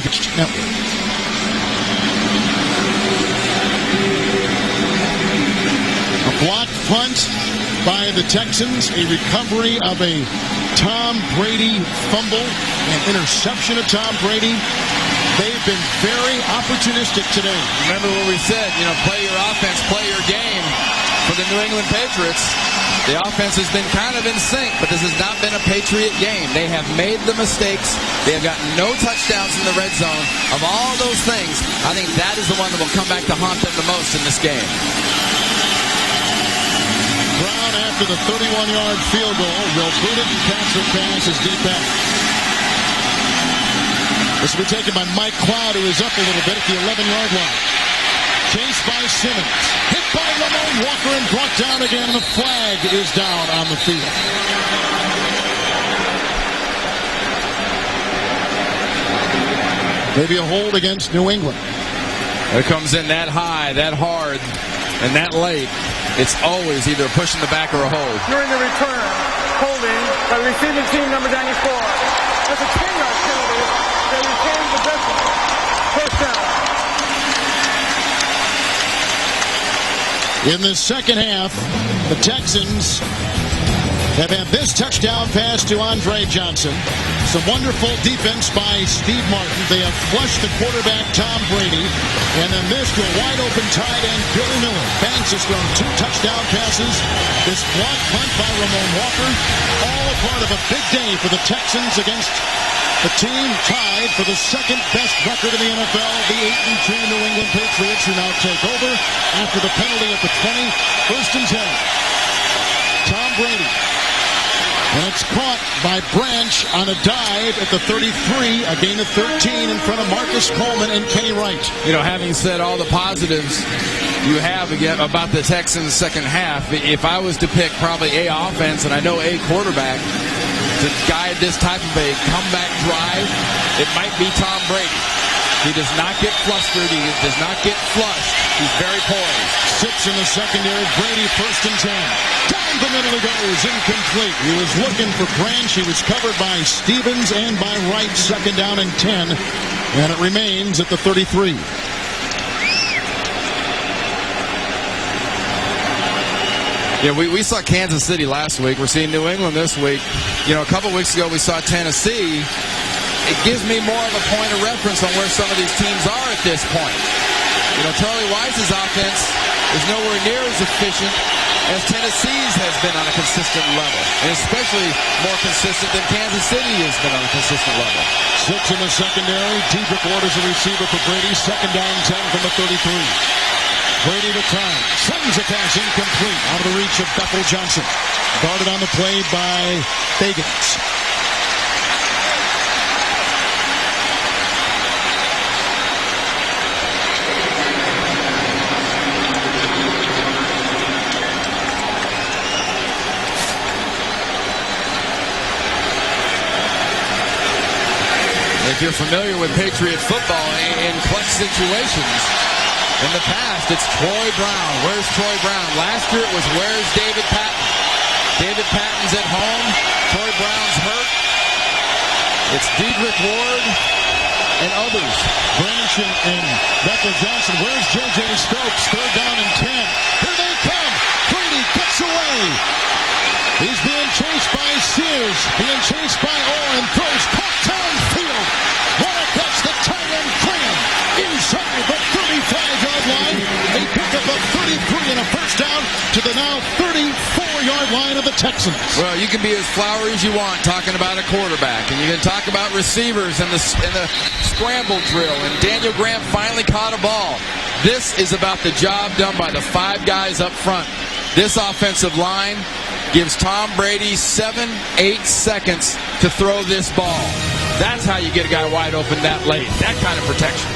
Speaker 2: blocked punt by the Texans, a recovery of a Tom Brady fumble, an interception of Tom Brady. They've been very opportunistic today.
Speaker 4: Remember what we said, play your offense, play your game. For the New England Patriots, the offense has been kind of in sync, but this has not been a Patriot game. They have made the mistakes. They have gotten no touchdowns in the red zone. Of all those things, I think that is the one that will come back to haunt them the most in this game.
Speaker 2: Brown, after the 31-yard field goal, will boot it and catch the pass as deep end. This will be taken by Mike Cloud, who is up a little bit at the 11-yard line. Chased by Simmons. Hit by Ramon Walker and brought down again. The flag is down on the field. Maybe a hold against New England.
Speaker 4: It comes in that high, that hard, and that late. It's always either a push in the back or a hold.
Speaker 1: During the return, holding by receiving team number 94. There's a 10-yard penalty. They retain possession. First down.
Speaker 2: In the second half, the Texans have had this touchdown pass to Andre Johnson. Some wonderful defense by Steve Martin. They have flushed the quarterback, Tom Brady. And then this to a wide-open tight end, Billy Miller. Banks has thrown 2 touchdown passes. This block punt by Ramon Walker. All a part of a big day for the Texans against the team tied for the second-best record in the NFL, the 8-2 New England Patriots, who now take over after the penalty at the 20. First and 10. Tom Brady. And it's caught by Branch on a dive at the 33, a gain of 13 in front of Marcus Coleman and Kenny Wright.
Speaker 4: Having said all the positives you have again about the Texans' second half, if I was to pick probably a offense and I know a quarterback to guide this type of a comeback drive, it might be Tom Brady. He does not get flustered. He does not get flushed. He's very poised.
Speaker 2: 6 in the secondary. Brady first and 10. Down the middle he goes. Incomplete. He was looking for Branch. He was covered by Stevens and by Wright. Second down and 10. And it remains at the 33.
Speaker 4: Yeah, we saw Kansas City last week. We're seeing New England this week. A couple weeks ago we saw Tennessee. It gives me more of a point of reference on where some of these teams are at this point. Charlie Weiss's offense is nowhere near as efficient as Tennessee's has been on a consistent level, and especially more consistent than Kansas City has been on a consistent level.
Speaker 2: 6 in the secondary. Dedrick Ward is a receiver for Brady. Second down, 10 from the 33. Brady to time. Slings a pass incomplete. Out of the reach of Bethel Johnson. Guarded on the play by Bagans.
Speaker 4: If you're familiar with Patriot football in clutch situations, in the past, it's Troy Brown. Where's Troy Brown? Last year it was where's David Patton? David Patton's at home. Troy Brown's hurt. It's Dedrick Ward and others.
Speaker 2: Branch and Bethel Johnson. Where's J.J. Stokes? Third down and 10. Here they come. Brady gets away. He's being chased by Sears. Being chased by Orr and throws caught downfield. What a catch. The tight end Graham inside the 35-yard line. A pickup of 33 and a first down to the now 34-yard line of the Texans.
Speaker 4: Well, you can be as flowery as you want talking about a quarterback, and you can talk about receivers and the scramble drill, and Daniel Graham finally caught a ball. This is about the job done by the 5 guys up front. This offensive line gives Tom Brady 7-8 seconds to throw this ball. That's how you get a guy wide open that late. That kind of protection.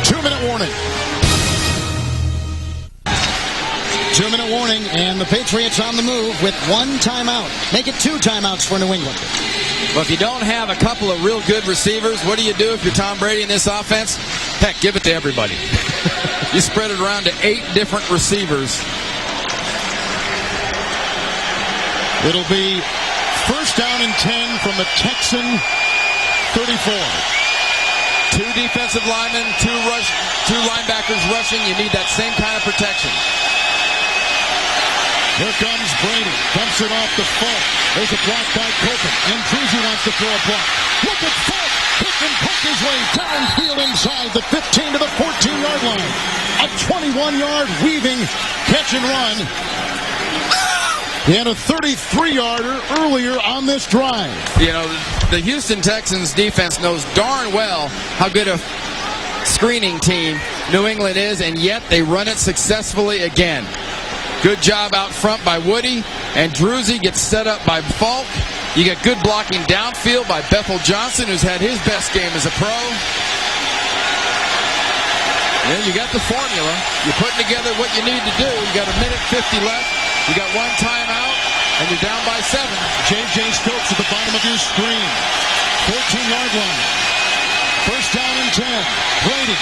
Speaker 2: 2-minute warning.
Speaker 7: 2-minute warning, and the Patriots on the move with 1 timeout. Make it 2 timeouts for New England.
Speaker 5: Well, if you don't have a couple of real good receivers, what do you do if you're Tom Brady in this offense? Heck, give it to everybody. You spread it around to 8 different receivers.
Speaker 2: It'll be first down and 10 from the Texan 34.
Speaker 5: 2 defensive linemen, 2 linebackers rushing. You need that same kind of protection.
Speaker 2: Here comes Brady. Dumps it off the Falk. There's a block by Copeland. And Druzy wants to throw a block. Look at Falk. He can poke his way downfield inside the 15 to the 14-yard line. A 21-yard weaving catch and run. He had a 33-yarder earlier on this drive.
Speaker 5: You know, the Houston Texans defense knows darn well how good a screening team New England is, and yet they run it successfully again. Good job out front by Woody, and Druzy gets set up by Falk. You get good blocking downfield by Bethel Johnson, who's had his best game as a pro. And you got the formula. You're putting together what you need to do. You got 1 minute 50 left. You got 1 timeout, and you're down by 7.
Speaker 2: J.J. Stokes at the bottom of your screen. 14-yard line. First down and 10. Brady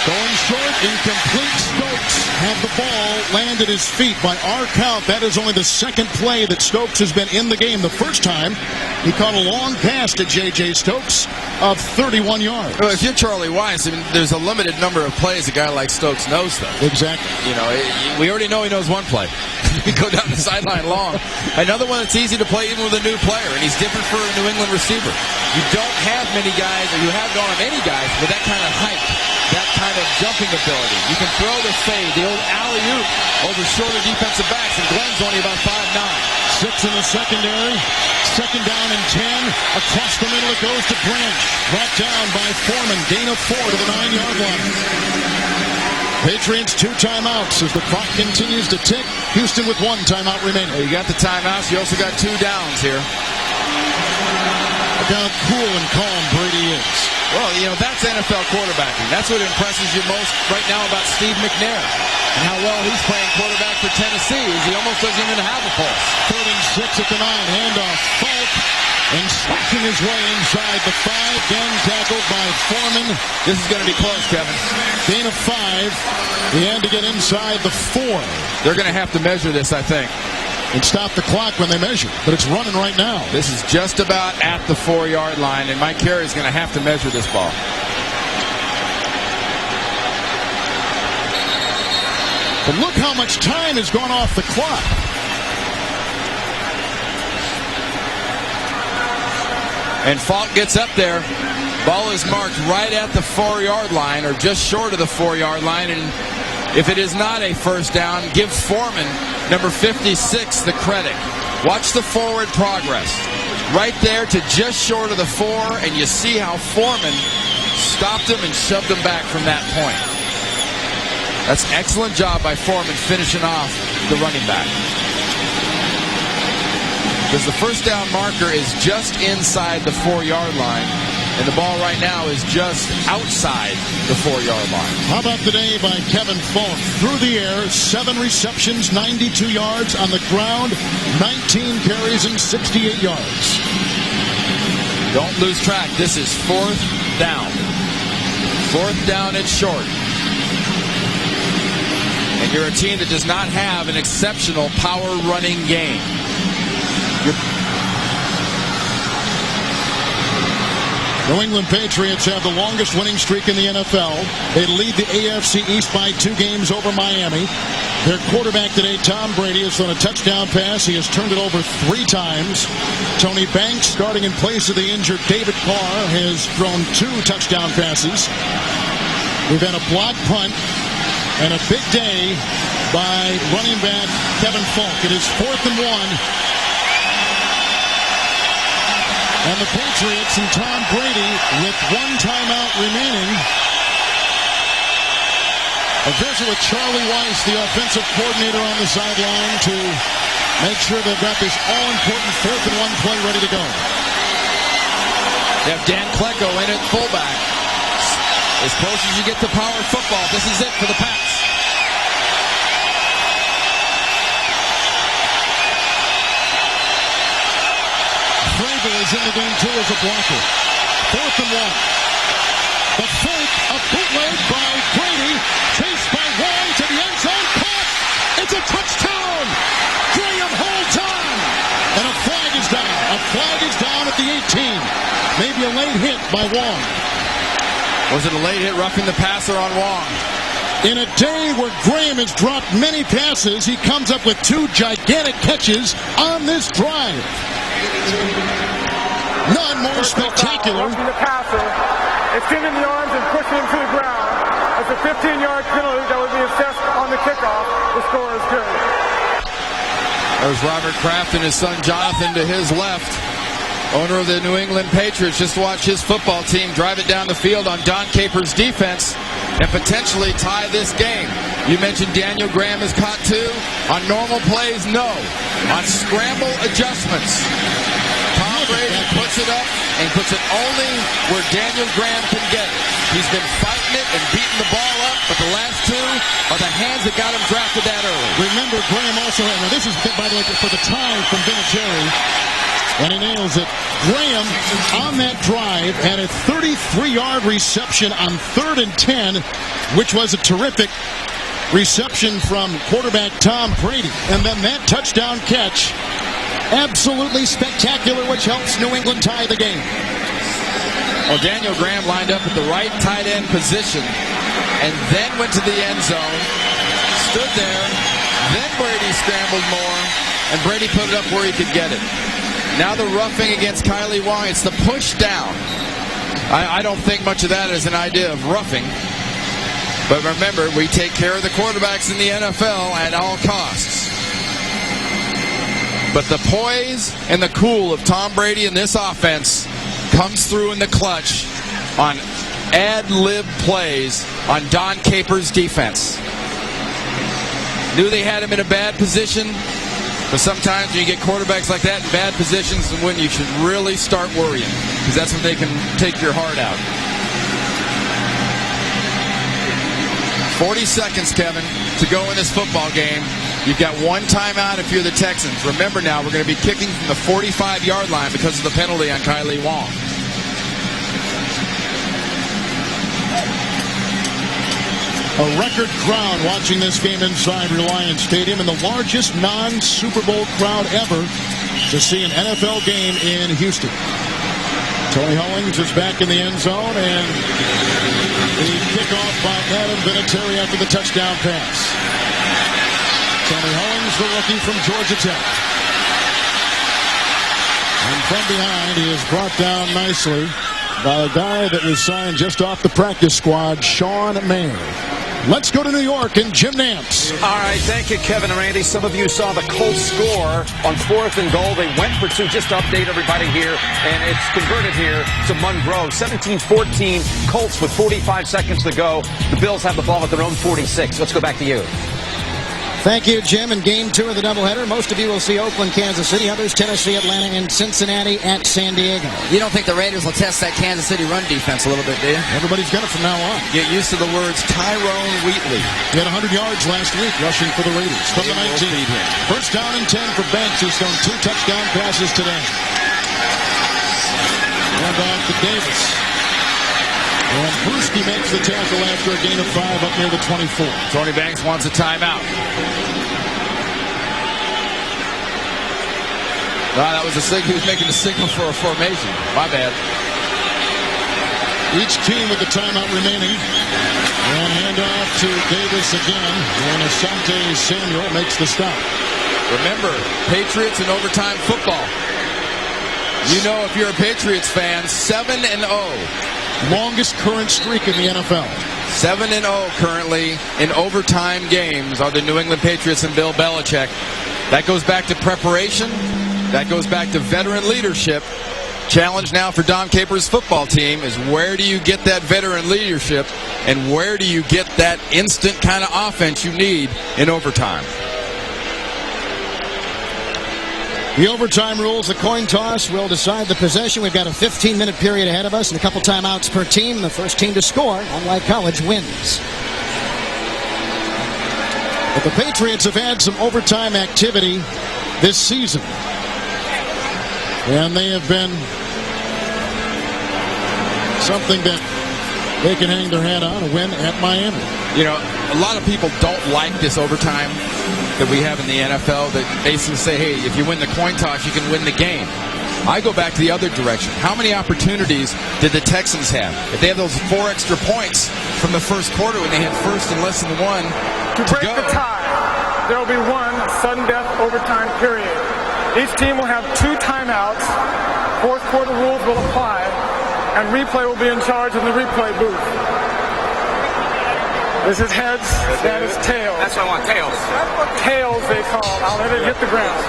Speaker 2: going short, incomplete. Stokes had the ball, landed his feet. By our count, that is only the 2nd play that Stokes has been in the game. The first time, he caught a long pass to J.J. Stokes of 31 yards.
Speaker 5: Well, if you're Charlie Weiss, I mean, there's a limited number of plays a guy like Stokes knows, though.
Speaker 2: Exactly.
Speaker 5: You know, we already know he knows 1 play. You go down the sideline long. Another one that's easy to play even with a new player, and he's different for a New England receiver. You don't have many guys, or you don't have any guys with that kind of height, that kind of jumping ability. You can throw the fade, the old alley-oop over shorter defensive backs, and Glenn's only about 5'9".
Speaker 2: 6 in the secondary. 2nd down and 10. Across the middle it goes to Branch. Brought down by Foreman. Gain of 4 to the 9-yard line. Patriots 2 timeouts as the clock continues to tick. Houston with 1 timeout remaining.
Speaker 5: Well, you got the timeouts. You also got 2 downs here.
Speaker 2: Look how cool and calm Brady is.
Speaker 5: Well, you know, that's NFL quarterbacking. That's what impresses you most right now about Steve McNair and how well he's playing quarterback for Tennessee is he almost doesn't even have a pulse.
Speaker 2: 3rd and 6 at the 9. Handoff. Falk. And slashing his way inside the 5. Then tackled by Foreman.
Speaker 5: This is going to be close, Kevin.
Speaker 2: Gain of 5. He had to get inside the 4.
Speaker 5: They're going to have to measure this, I think.
Speaker 2: And stop the clock when they measure. But it's running right now.
Speaker 5: This is just about at the 4-yard line, and Mike Carey's going to have to measure this ball.
Speaker 2: But look how much time has gone off the clock.
Speaker 5: And Falk gets up there. Ball is marked right at the 4-yard line, or just short of the 4-yard line. And if it is not a first down, give Foreman, number 56, the credit. Watch the forward progress. Right there to just short of the 4, and you see how Foreman stopped him and shoved him back from that point. That's an excellent job by Foreman finishing off the running back. Because the first down marker is just inside the 4-yard line, and the ball right now is just outside the 4-yard line.
Speaker 2: How about today by Kevin Falk? Through the air, 7 receptions, 92 yards. On the ground, 19 carries and 68 yards.
Speaker 5: Don't lose track. This is 4th down. 4th down and short. And you're a team that does not have an exceptional power running game.
Speaker 2: New England Patriots have the longest winning streak in the NFL. They lead the AFC East by 2 games over Miami. Their quarterback today, Tom Brady, has thrown a touchdown pass. He has turned it over 3 times. Tony Banks, starting in place of the injured David Carr, has thrown 2 touchdown passes. We've had a block punt and a big day by running back Kevin Falk. It is 4th and 1. And the Patriots and Tom Brady with 1 timeout remaining. A visit with Charlie Weiss, the offensive coordinator, on the sideline to make sure they've got this all-important 4th and 1 play ready to go.
Speaker 5: They have Dan Klecko in at fullback. As close as you get to power football, this is it for the Pats.
Speaker 2: Weaver is in the game too as a blocker. 4th and 1. The fake, a bootleg by Brady, chased by Wong to the end zone, caught. It's a touchdown. Graham holds on, and a flag is down. A flag is down at the 18. Maybe a late hit by Wong.
Speaker 4: Was it a late hit roughing the passer on Wong?
Speaker 2: In a day where Graham has dropped many passes, he comes up with 2 gigantic catches on this drive. None more spectacular.
Speaker 1: Roughing the passer, extending the arms and pushing him to the ground. That's a 15-yard penalty that would be assessed on the kickoff. The score is good.
Speaker 4: There's Robert Kraft and his son Jonathan to his left. Owner of the New England Patriots just watched his football team drive it down the field on Don Capers' defense and potentially tie this game. You mentioned Daniel Graham is caught too. On normal plays, no. On scramble adjustments, Tom Brady puts it up and puts it only where Daniel Graham can get it. He's been fighting it and beating the ball up, but the last 2 are the hands that got him drafted that early.
Speaker 2: Remember, Graham also had, now this is, by the way, for the tie from Vinatieri, and he nails it. Graham, on that drive, had a 33-yard reception on 3rd and 10, which was a terrific reception from quarterback Tom Brady. And then that touchdown catch, absolutely spectacular, which helps New England tie the game.
Speaker 4: Well, Daniel Graham lined up at the right tight end position and then went to the end zone, stood there, then Brady scrambled more, and Brady put it up where he could get it. Now the roughing against Kylie Wong, it's the push down. I don't think much of that is an idea of roughing. But remember, we take care of the quarterbacks in the NFL at all costs. But the poise and the cool of Tom Brady in this offense comes through in the clutch on ad-lib plays on Don Capers' defense. Knew they had him in a bad position, but sometimes when you get quarterbacks like that in bad positions and when you should really start worrying, because that's when they can take your heart out. 40 seconds, Kevin, to go in this football game. You've got 1 timeout if you're the Texans. Remember now, we're going to be kicking from the 45-yard line because of the penalty on Kylie Wong.
Speaker 2: A record crowd watching this game inside Reliance Stadium, and the largest non-Super Bowl crowd ever to see an NFL game in Houston. Tony Hollings is back in the end zone, and the kickoff by Adam Vinatieri after the touchdown pass. Tony Hollings, the rookie from Georgia Tech. And from behind, he is brought down nicely by a guy that was signed just off the practice squad, Sean Mayer. Let's go to New York and Jim Nance.
Speaker 10: All right, thank you, Kevin and Randy. Some of you saw the Colts score on 4th and goal. They went for 2, just to update everybody here, and it's converted here to Monroe. 17-14, Colts with 45 seconds to go. The Bills have the ball at their own 46. Let's go back to you.
Speaker 7: Thank you, Jim. In game 2 of the doubleheader, most of you will see Oakland, Kansas City, others Tennessee, Atlanta, and Cincinnati at San Diego.
Speaker 9: You don't think the Raiders will test that Kansas City run defense a little bit, do you?
Speaker 2: Everybody's got it from now on.
Speaker 4: Get used to the words Tyrone Wheatley.
Speaker 2: He had 100 yards last week rushing for the Raiders from the 19. First down and 10 for Banks, who's thrown 2 touchdown passes today. And off to Davis. And Brewski makes the tackle after a gain of 5 up near the 24.
Speaker 4: Tony Banks wants a timeout. That was a signal. He was making a signal for a formation. My bad.
Speaker 2: Each team with the timeout remaining. And handoff to Davis again. And Asante Samuel makes the stop.
Speaker 4: Remember, Patriots in overtime football. You know, if you're a Patriots fan, 7-0.
Speaker 2: Longest current streak in the NFL.
Speaker 4: 7-0 currently in overtime games are the New England Patriots and Bill Belichick. That goes back to preparation. That goes back to veteran leadership. Challenge now for Don Capers' football team is where do you get that veteran leadership and where do you get that instant kind of offense you need in overtime?
Speaker 7: The overtime rules, the coin toss will decide the possession. We've got a 15-minute period ahead of us and a couple timeouts per team. The first team to score, unlike college, wins. But the Patriots have had some overtime activity this season.
Speaker 2: And they have been something that they can hang their hat on, a win at Miami.
Speaker 4: You know, a lot of people don't like this overtime that we have in the NFL that basically say, hey, if you win the coin toss, you can win the game. I go back to the other direction. How many opportunities did the Texans have? If they have those 4 extra points from the first quarter when they had first and less than 1
Speaker 1: to break the tie, there will be one sudden death overtime period. Each team will have 2 timeouts. Fourth quarter rules will apply, and replay will be in charge in the replay booth. This is heads, that is tails.
Speaker 5: That's what I want, tails.
Speaker 1: Tails, they call. I'll let it hit the ground.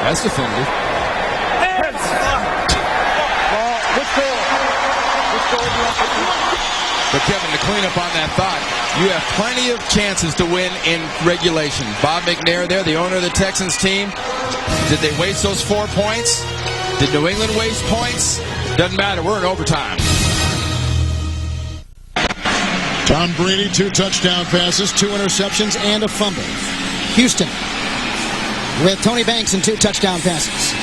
Speaker 4: That's definitive.
Speaker 1: Heads. Well, which goal? Which goal do you want to do?
Speaker 4: But Kevin, to clean up on that thought, you have plenty of chances to win in regulation. Bob McNair there, the owner of the Texans team. Did they waste those 4 points? Did New England waste points? Doesn't matter. We're in overtime.
Speaker 2: Tom Brady, 2 touchdown passes, 2 interceptions, and a fumble.
Speaker 7: Houston with Tony Banks and 2 touchdown passes.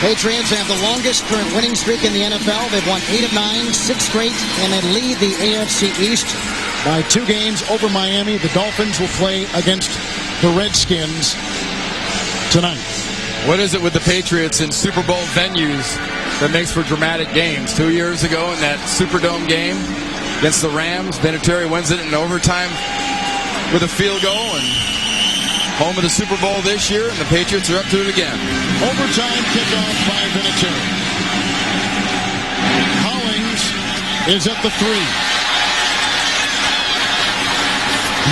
Speaker 7: Patriots have the longest current winning streak in the NFL. They've won 8 of 9, 6 straight, and they lead the AFC East
Speaker 2: by 2 games over Miami. The Dolphins will play against the Redskins tonight.
Speaker 4: What is it with the Patriots in Super Bowl venues that makes for dramatic games? 2 years ago in that Superdome game against the Rams, Vinatieri wins it in overtime with a field goal, and home of the Super Bowl this year, and the Patriots are up to it again.
Speaker 2: Overtime kickoff by Vinatieri. Hollings is at the 3.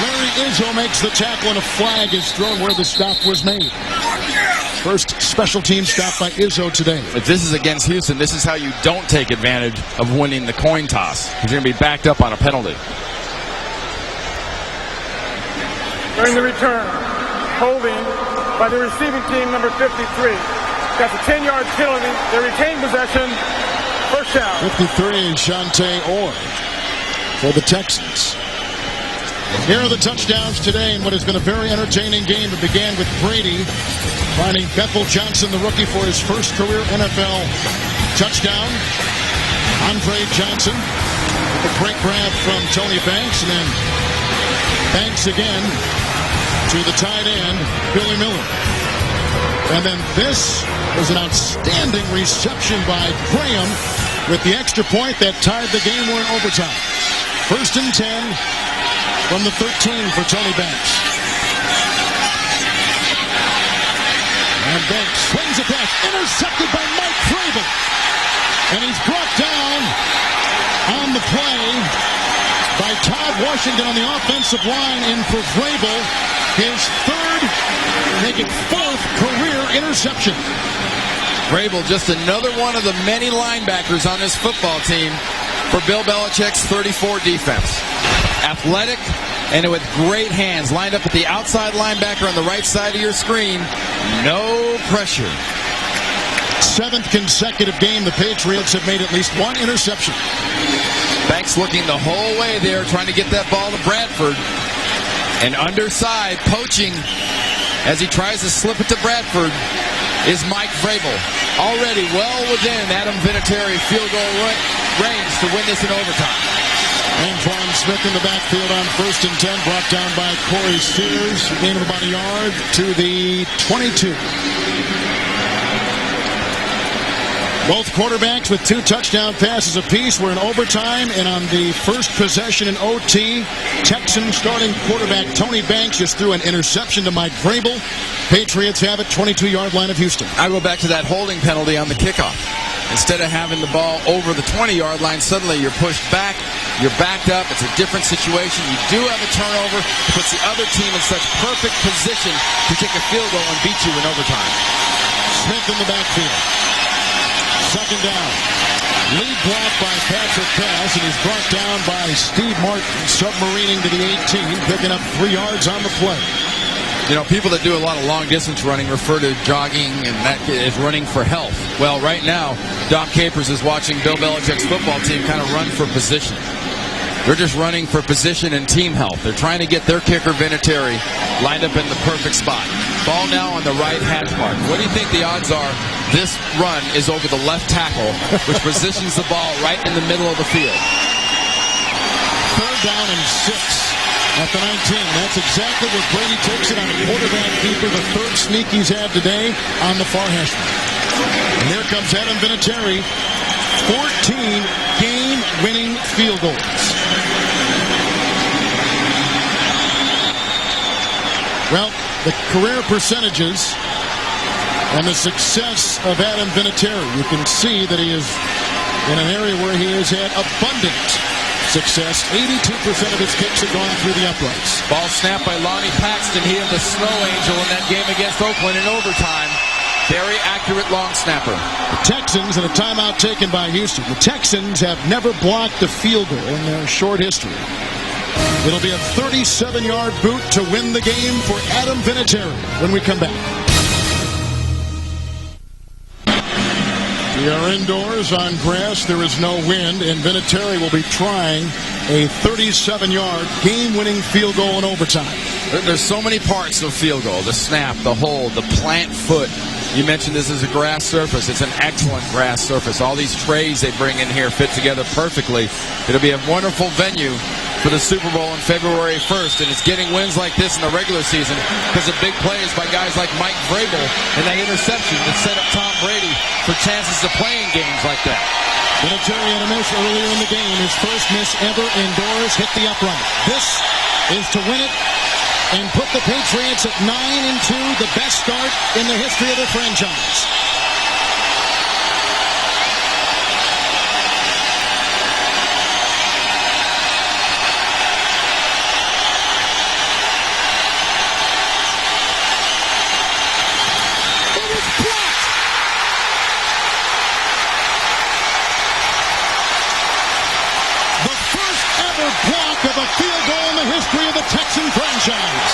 Speaker 2: Larry Izzo makes the tackle, and a flag is thrown where the stop was made. First special team stop by Izzo today.
Speaker 4: If this is against Houston, this is how you don't take advantage of winning the coin toss. You're going to be backed up on a penalty.
Speaker 1: During the return, holding by the receiving team, number 53. That's a 10-yard penalty. They retain possession. First down.
Speaker 2: 53, Shante Orr for the Texans. Here are the touchdowns today in what has been a very entertaining game that began with Brady finding Bethel Johnson, the rookie, for his first career NFL touchdown. Andre Johnson with a great grab from Tony Banks, and then Banks again to the tight end, Billy Miller. And then this was an outstanding reception by Graham with the extra point that tied the game. We're in overtime. First and 10 from the 13 for Tony Banks. And Banks swings it back, intercepted by Mike Vrabel. And he's brought down on the play by Todd Washington on the offensive line in for Vrabel. His 3rd, make it 4th career interception.
Speaker 4: Vrabel, just another one of the many linebackers on this football team for Bill Belichick's 34 defense. Athletic and with great hands, lined up at the outside linebacker on the right side of your screen. No pressure.
Speaker 2: 7th consecutive game the Patriots have made at least 1 interception.
Speaker 4: Banks looking the whole way there, trying to get that ball to Bradford. And underside, poaching as he tries to slip it to Bradford, is Mike Vrabel. Already well within Adam Vinatieri field goal range to win this in overtime.
Speaker 2: Antoine Smith in the backfield on 1st and 10, brought down by Corey Sears. Gain of about a yard to the 22. Both quarterbacks with 2 touchdown passes apiece. We're in overtime, and on the first possession in OT, Texans starting quarterback Tony Banks just threw an interception to Mike Vrabel. Patriots have it, 22-yard line of Houston.
Speaker 4: I go back to that holding penalty on the kickoff. Instead of having the ball over the 20-yard line, suddenly you're pushed back, you're backed up. It's a different situation. You do have a turnover. It puts the other team in such perfect position to kick a field goal and beat you in overtime.
Speaker 2: Smith in the backfield. 2nd down. Lead block by Patrick Pass, and he's brought down by Steve Martin, submarining to the 18, picking up 3 yards on the play.
Speaker 4: You know, people that do a lot of long-distance running refer to jogging and that is running for health. Well, right now, Dom Capers is watching Bill Belichick's football team kind of run for position. They're just running for position and team health. They're trying to get their kicker, Vinatieri, lined up in the perfect spot. Ball now on the right hash mark. What do you think the odds are this run is over the left tackle, which positions the ball right in the middle of the field?
Speaker 2: 3rd down and 6 at the 19. That's exactly where Brady takes it on a quarterback keeper, the 3rd sneak he's had today on the far hash mark. And here comes Adam Vinatieri. 14 game-winning field goals. Well, the career percentages and the success of Adam Vinatieri, you can see that he is in an area where he has had abundant success. 82% of his kicks have gone through the uprights.
Speaker 4: Ball snapped by Lonnie Paxton. He had the snow angel in that game against Oakland in overtime. Very accurate long snapper.
Speaker 2: The Texans, and a timeout taken by Houston. The Texans have never blocked a field goal in their short history. It'll be a 37-yard boot to win the game for Adam Vinatieri when we come back. We are indoors on grass. There is no wind, and Vinatieri will be trying a 37-yard game-winning field goal in overtime.
Speaker 4: There's so many parts of field goal. The snap, the hold, the plant foot. You mentioned this is a grass surface. It's an excellent grass surface. All these trays they bring in here fit together perfectly. It'll be a wonderful venue for the Super Bowl on February 1st, and it's getting wins like this in the regular season because of big plays by guys like Mike Vrabel and that interception that set up Tom Brady for chances to play in games like that.
Speaker 2: Vinatieri had a miss earlier in the game. His first miss ever indoors hit the upright. This is to win it and put the Patriots at 9-2, the best start in the history of the franchise. Block of a field goal in the history of the Texan franchise.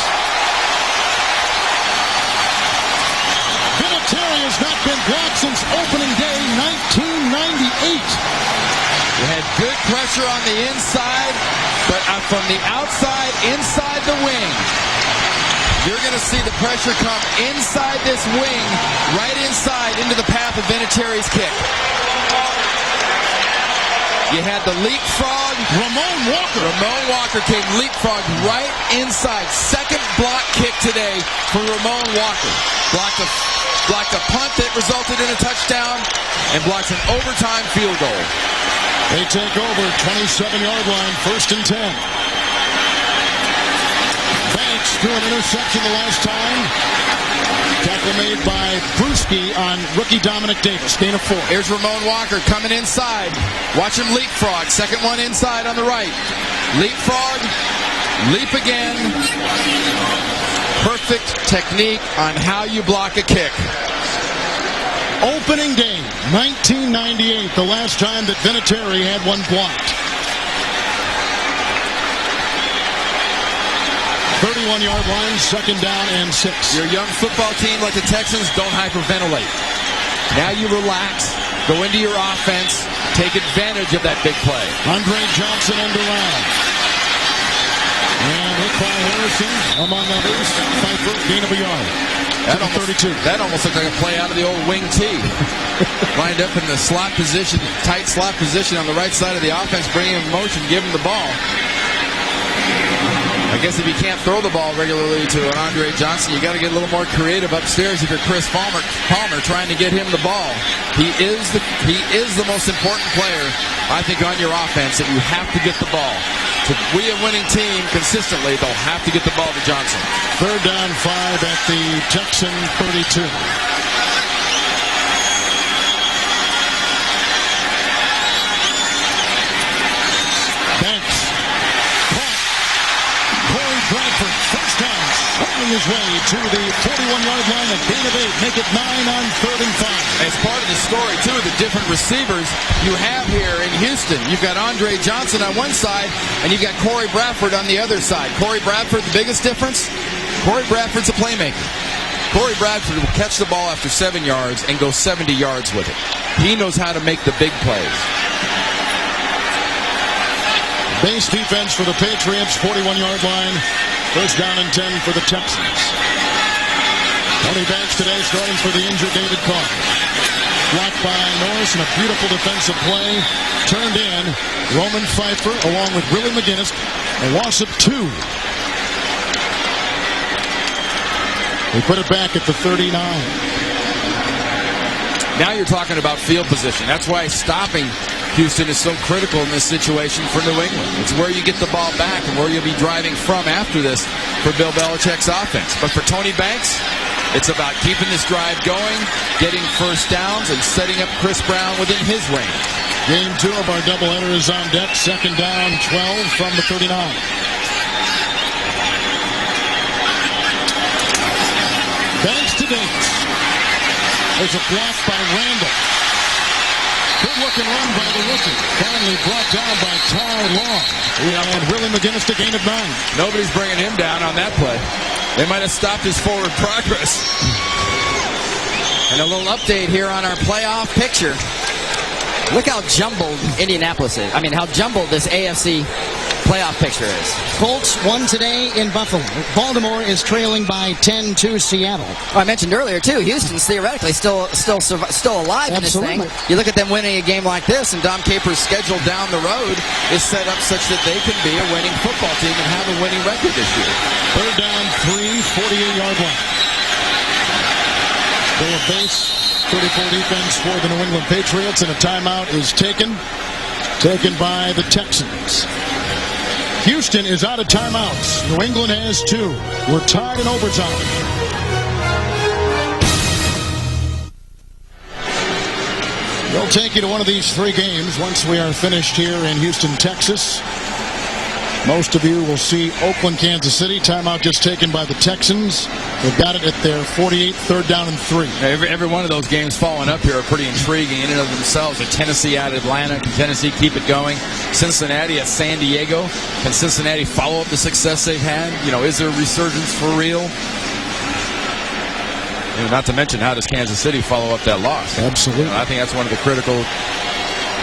Speaker 2: Vinatieri has not been blocked since opening day 1998.
Speaker 4: We had good pressure on the inside, but from the outside, inside the wing. You're going to see the pressure come inside this wing, right inside into the path of Vinatieri's kick. You had the leapfrog.
Speaker 2: Ramon
Speaker 4: Walker came leapfrog right inside. Second block kick today for Ramon Walker. Blocked a punt that resulted in a touchdown and blocks an overtime field goal.
Speaker 2: They take over 27-yard line, 1st and 10. Banks threw an interception the last time. Tackle made by Brewski on rookie Dominic Davis. Gain of 4.
Speaker 4: Here's Ramon Walker coming inside. Watch him leapfrog. Second one inside on the right. Leapfrog. Leap again. Perfect technique on how you block a kick.
Speaker 2: Opening game, 1998, the last time that Vinatieri had one blocked. 31-yard line, 2nd down and 6.
Speaker 4: Your young football team like the Texans, don't hyperventilate. Now you relax, go into your offense, take advantage of that big play.
Speaker 2: Andre Johnson end around. And hit by Harrison, among others. Pfeiffer, gain of a yard.
Speaker 4: That almost looked like a play out of the old wing tee. Lined up in the slot position, tight slot position on the right side of the offense, bringing him in motion, give him the ball. I guess if you can't throw the ball regularly to an Andre Johnson, you got to get a little more creative upstairs if you're Chris Palmer trying to get him the ball. He is the most important player, I think, on your offense, that you have to get the ball. To be a winning team consistently, they'll have to get the ball to Johnson.
Speaker 2: 3rd down 5 at the Texan 32. Banks. Bradford, first down, swinging his way to the 41-yard line, a gain of 8, make it 9 on 3rd and 5.
Speaker 4: As part of the story, too, the different receivers you have here in Houston. You've got Andre Johnson on one side, and you've got Corey Bradford on the other side. Corey Bradford, the biggest difference? Corey Bradford's a playmaker. Corey Bradford will catch the ball after 7 yards and go 70 yards with it. He knows how to make the big plays.
Speaker 2: Base defense for the Patriots, 41-yard line. First down and 10 for the Texans. Tony Banks today starting for the injured David Carr. Blocked by Norris and a beautiful defensive play. Turned in. Roman Pfeiffer along with Willie McGinnis. A loss of 2. They put it back at the 39.
Speaker 4: Now you're talking about field position. That's why stopping Houston is so critical in this situation for New England. It's where you get the ball back and where you'll be driving from after this for Bill Belichick's offense. But for Tony Banks, it's about keeping this drive going, getting first downs, and setting up Chris Brown within his range.
Speaker 2: Game 2 of our doubleheader is on deck. Second down, 12 from the 39. Banks to Davis. There's a block by Randall. Good looking run by the rookie. Finally brought down by Ty Law. And Willie McGinnis to gain of 9.
Speaker 4: Nobody's bringing him down on that play. They might have stopped his forward progress.
Speaker 9: And a little update here on our playoff picture. Look how jumbled Indianapolis is. I mean, how jumbled this AFC playoff picture is.
Speaker 7: Colts won today in Buffalo. Baltimore is trailing by 10 to Seattle.
Speaker 9: I mentioned earlier, too, Houston's theoretically still alive in this thing. You look at them winning a game like this, and Dom Capers' schedule down the road is set up such that they can be a winning football team and have a winning record this year.
Speaker 2: Third down, 3, 48-yard line. They have base 34 defense for the New England Patriots, and a timeout is taken by the Texans. Houston is out of timeouts. New England has 2. We're tied in overtime. We'll take you to one of these 3 games once we are finished here in Houston, Texas. Most of you will see Oakland, Kansas City. Timeout just taken by the Texans. They've got it at their 48, third down and 3.
Speaker 4: Every one of those games following up here are pretty intriguing in and of themselves. Tennessee at Atlanta. Can Tennessee keep it going? Cincinnati at San Diego. Can Cincinnati follow up the success they've had? Is there a resurgence for real? Not to mention, how does Kansas City follow up that loss?
Speaker 2: Absolutely.
Speaker 4: I think that's one of the critical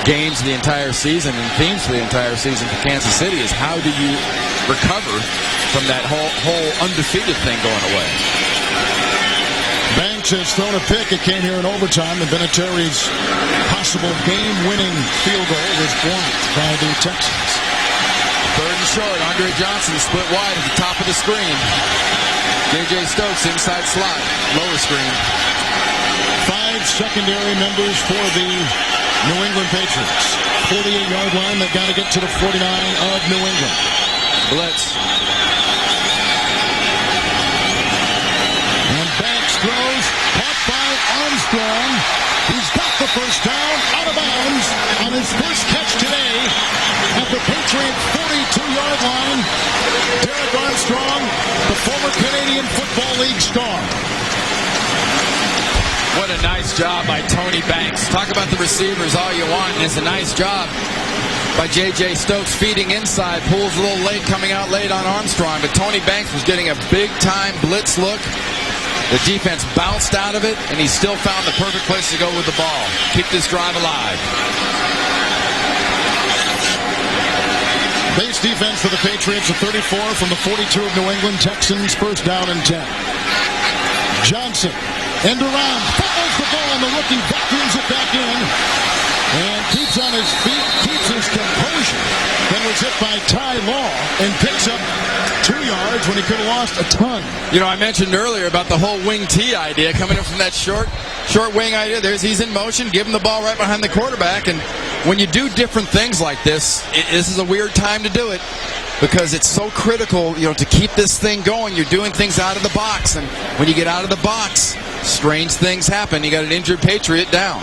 Speaker 4: games of the entire season and themes for the entire season for Kansas City is how do you recover from that whole undefeated thing going away.
Speaker 2: Banks has thrown a pick. It came here in overtime, and Vinatieri's possible game-winning field goal was blocked by the Texans.
Speaker 4: Third and short, Andre Johnson split wide at the top of the screen. J.J. Stokes inside slot, lower screen.
Speaker 2: 5 secondary members for the New England Patriots. 48-yard line. They've got to get to the 49 of New England.
Speaker 4: Blitz.
Speaker 2: And Banks throws. Caught by Armstrong. He's got the first down, out of bounds on his first catch today at the Patriot 42-yard line. Derek Armstrong, the former Canadian Football League star.
Speaker 4: What a nice job by Tony Banks. Talk about the receivers all you want, and it's a nice job by J.J. Stokes feeding inside. Pulls a little late, coming out late on Armstrong, but Tony Banks was getting a big-time blitz look. The defense bounced out of it, and he still found the perfect place to go with the ball. Keep this drive alive.
Speaker 2: Base defense for the Patriots, a 34 from the 42 of New England. Texans, first down and 10. Johnson, end around, fumbles the ball, and the rookie vacuums it back in. And keeps on his feet, keeps his composure. Then was hit by Ty Law and picks up 2 yards when he could have lost a ton.
Speaker 4: I mentioned earlier about the whole wing T idea coming in from that short wing idea. He's in motion, give him the ball right behind the quarterback. And when you do different things like this, this is a weird time to do it because it's so critical, to keep this thing going. You're doing things out of the box. And when you get out of the box, strange things happen. You got an injured Patriot down.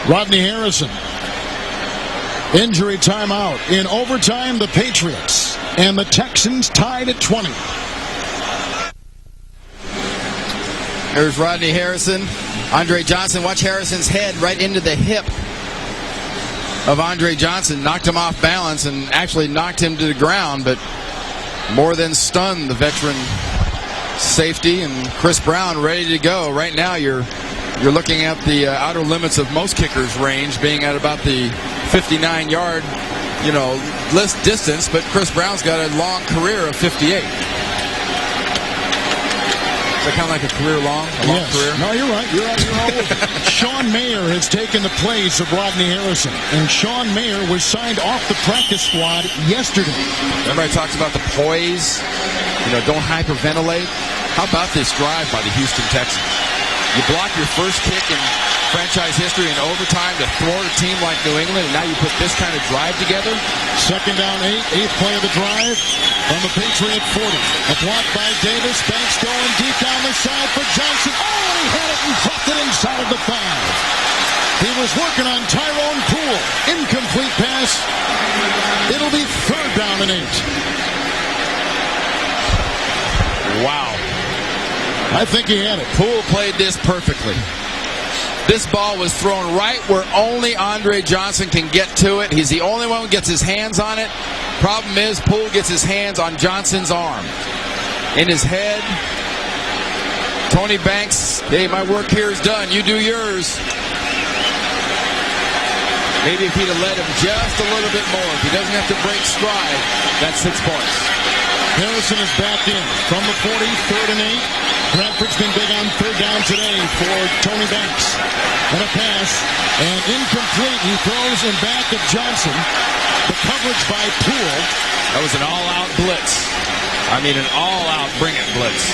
Speaker 2: Rodney Harrison, injury timeout. In overtime, the Patriots and the Texans tied at 20.
Speaker 9: There's Rodney Harrison. Andre Johnson. Watch Harrison's head right into the hip of Andre Johnson. Knocked him off balance and actually knocked him to the ground, but more than stunned the veteran
Speaker 4: safety, and Chris Brown ready to go. Right now, you're looking at the outer limits of most kickers' range, being at about the 59-yard, list distance. But Chris Brown's got a long career of 58. Is that kind of like a career long? Long career?
Speaker 2: No, you're right. You're all over. Sean Mayer has taken the place of Rodney Harrison, and Sean Mayer was signed off the practice squad yesterday.
Speaker 4: Everybody talks about the poise. Don't hyperventilate. How about this drive by the Houston Texans? You block your first kick in franchise history in overtime to thwart a team like New England, and now you put this kind of drive together?
Speaker 2: Second down, 8th play of the drive from the Patriot 40. A block by Davis. Banks going deep down the side for Johnson. Oh, and he had it and dropped it inside of the 5. He was working on Tyrone Poole. Incomplete pass. It'll be 3rd down and 8.
Speaker 4: Wow.
Speaker 2: I think he had it.
Speaker 4: Poole played this perfectly. This ball was thrown right where only Andre Johnson can get to it. He's the only one who gets his hands on it. Problem is, Poole gets his hands on Johnson's arm. In his head, Tony Banks, hey, my work here is done. You do yours. Maybe if he'd have let him just a little bit more, if he doesn't have to break stride, that's 6 points.
Speaker 2: Harrison is back in from the 40, 3rd and 8. Bradford's been big on 3rd down today for Tony Banks. And a pass, and incomplete. He throws in back of Johnson. The coverage by Poole.
Speaker 4: That was an all-out blitz. I mean, an all-out bring-it blitz.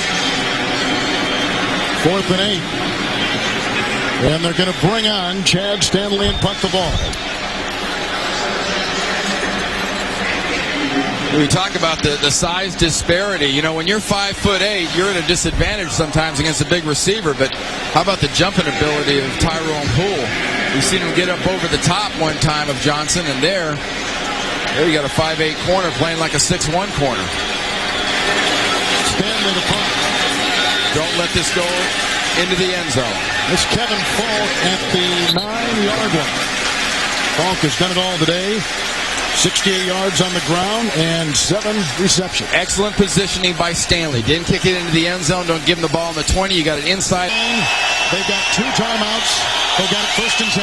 Speaker 2: 4th and 8. And they're going to bring on Chad Stanley and punt the ball.
Speaker 4: We talk about the size disparity. When you're 5'8", you're at a disadvantage sometimes against a big receiver. But how about the jumping ability of Tyrone Poole? We've seen him get up over the top one time of Johnson, and there you got a 5'8" corner playing like a 6'1" corner.
Speaker 2: Stanley the punt.
Speaker 4: Don't let this go into the end zone.
Speaker 2: It's Kevin Falk at the 9-yard line. Falk has done it all today. 68 yards on the ground and 7 receptions.
Speaker 4: Excellent positioning by Stanley. Didn't kick it into the end zone. Don't give him the ball in the 20. You got it inside.
Speaker 2: They've got 2 timeouts. They got it 1st and 10.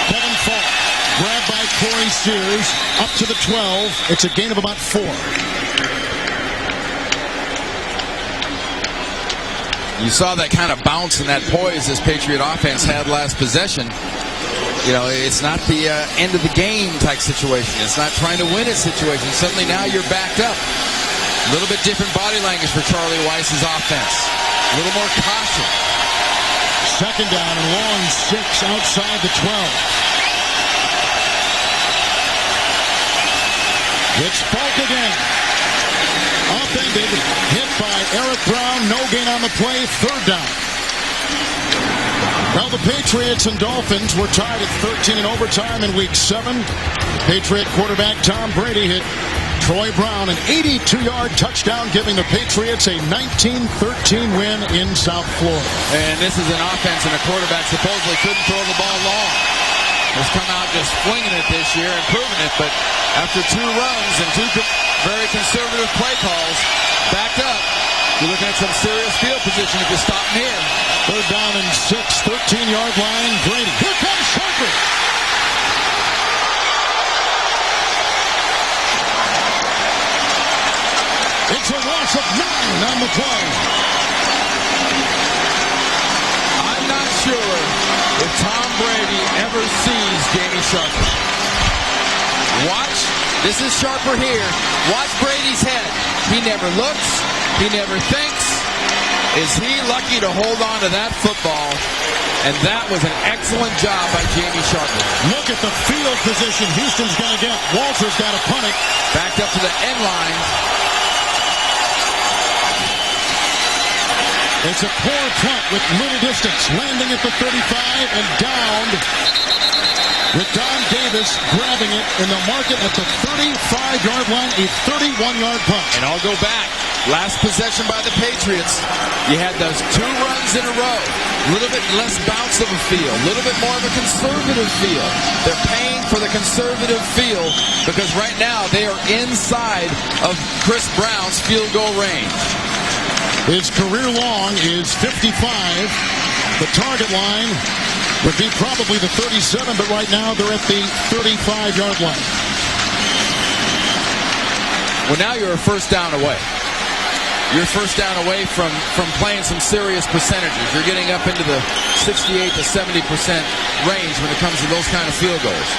Speaker 2: Kevin Falk, grabbed by Corey Sears, up to the 12. It's a gain of about 4.
Speaker 4: You saw that kind of bounce and that poise this Patriot offense had last possession. It's not the end of the game type situation. It's not trying to win it situation. Suddenly now you're backed up. A little bit different body language for Charlie Weiss's offense. A little more caution.
Speaker 2: 2nd down and long, 6 outside the 12. It's Falk again. Upended, hit by Eric Brown, no gain on the play, 3rd down. Well, the Patriots and Dolphins were tied at 13 in overtime in Week 7. Patriot quarterback Tom Brady hit Troy Brown an 82-yard touchdown, giving the Patriots a 19-13 win in South Florida.
Speaker 4: And this is an offense and a quarterback supposedly couldn't throw the ball long. Has come out just flinging it this year and proving it, but after 2 runs and 2 very conservative play calls, backed up, you're looking at some serious field position if you stop him here.
Speaker 2: 3rd down and 6, 13-yard line, Brady. Here comes Sharper. It's a loss of 9 on the play.
Speaker 4: I'm not sure if Tom Brady ever sees Jamie Sharper. Watch. This is Sharper here. Watch Brady's head. He never looks. He never thinks. Is he lucky to hold on to that football? And that was an excellent job by Jamie Sharper.
Speaker 2: Look at the field position Houston's going to get. Walter's got to punt it.
Speaker 4: Backed up to the end line.
Speaker 2: It's a poor punt with little distance. Landing at the 35 and downed with Don Davis grabbing it in the market at the 35-yard line. A 31-yard punt.
Speaker 4: And I'll go back. Last possession by the Patriots, you had those 2 runs in a row. A little bit less bounce of a feel, a little bit more of a conservative feel. They're paying for the conservative feel because right now they are inside of Chris Brown's field goal range.
Speaker 2: His career long is 55. The target line would be probably the 37, but right now they're at the 35-yard line.
Speaker 4: Well, now you're a first down away. You're first down away from playing some serious percentages. You're getting up into the 68 to 70% range when it comes to those kind of field goals.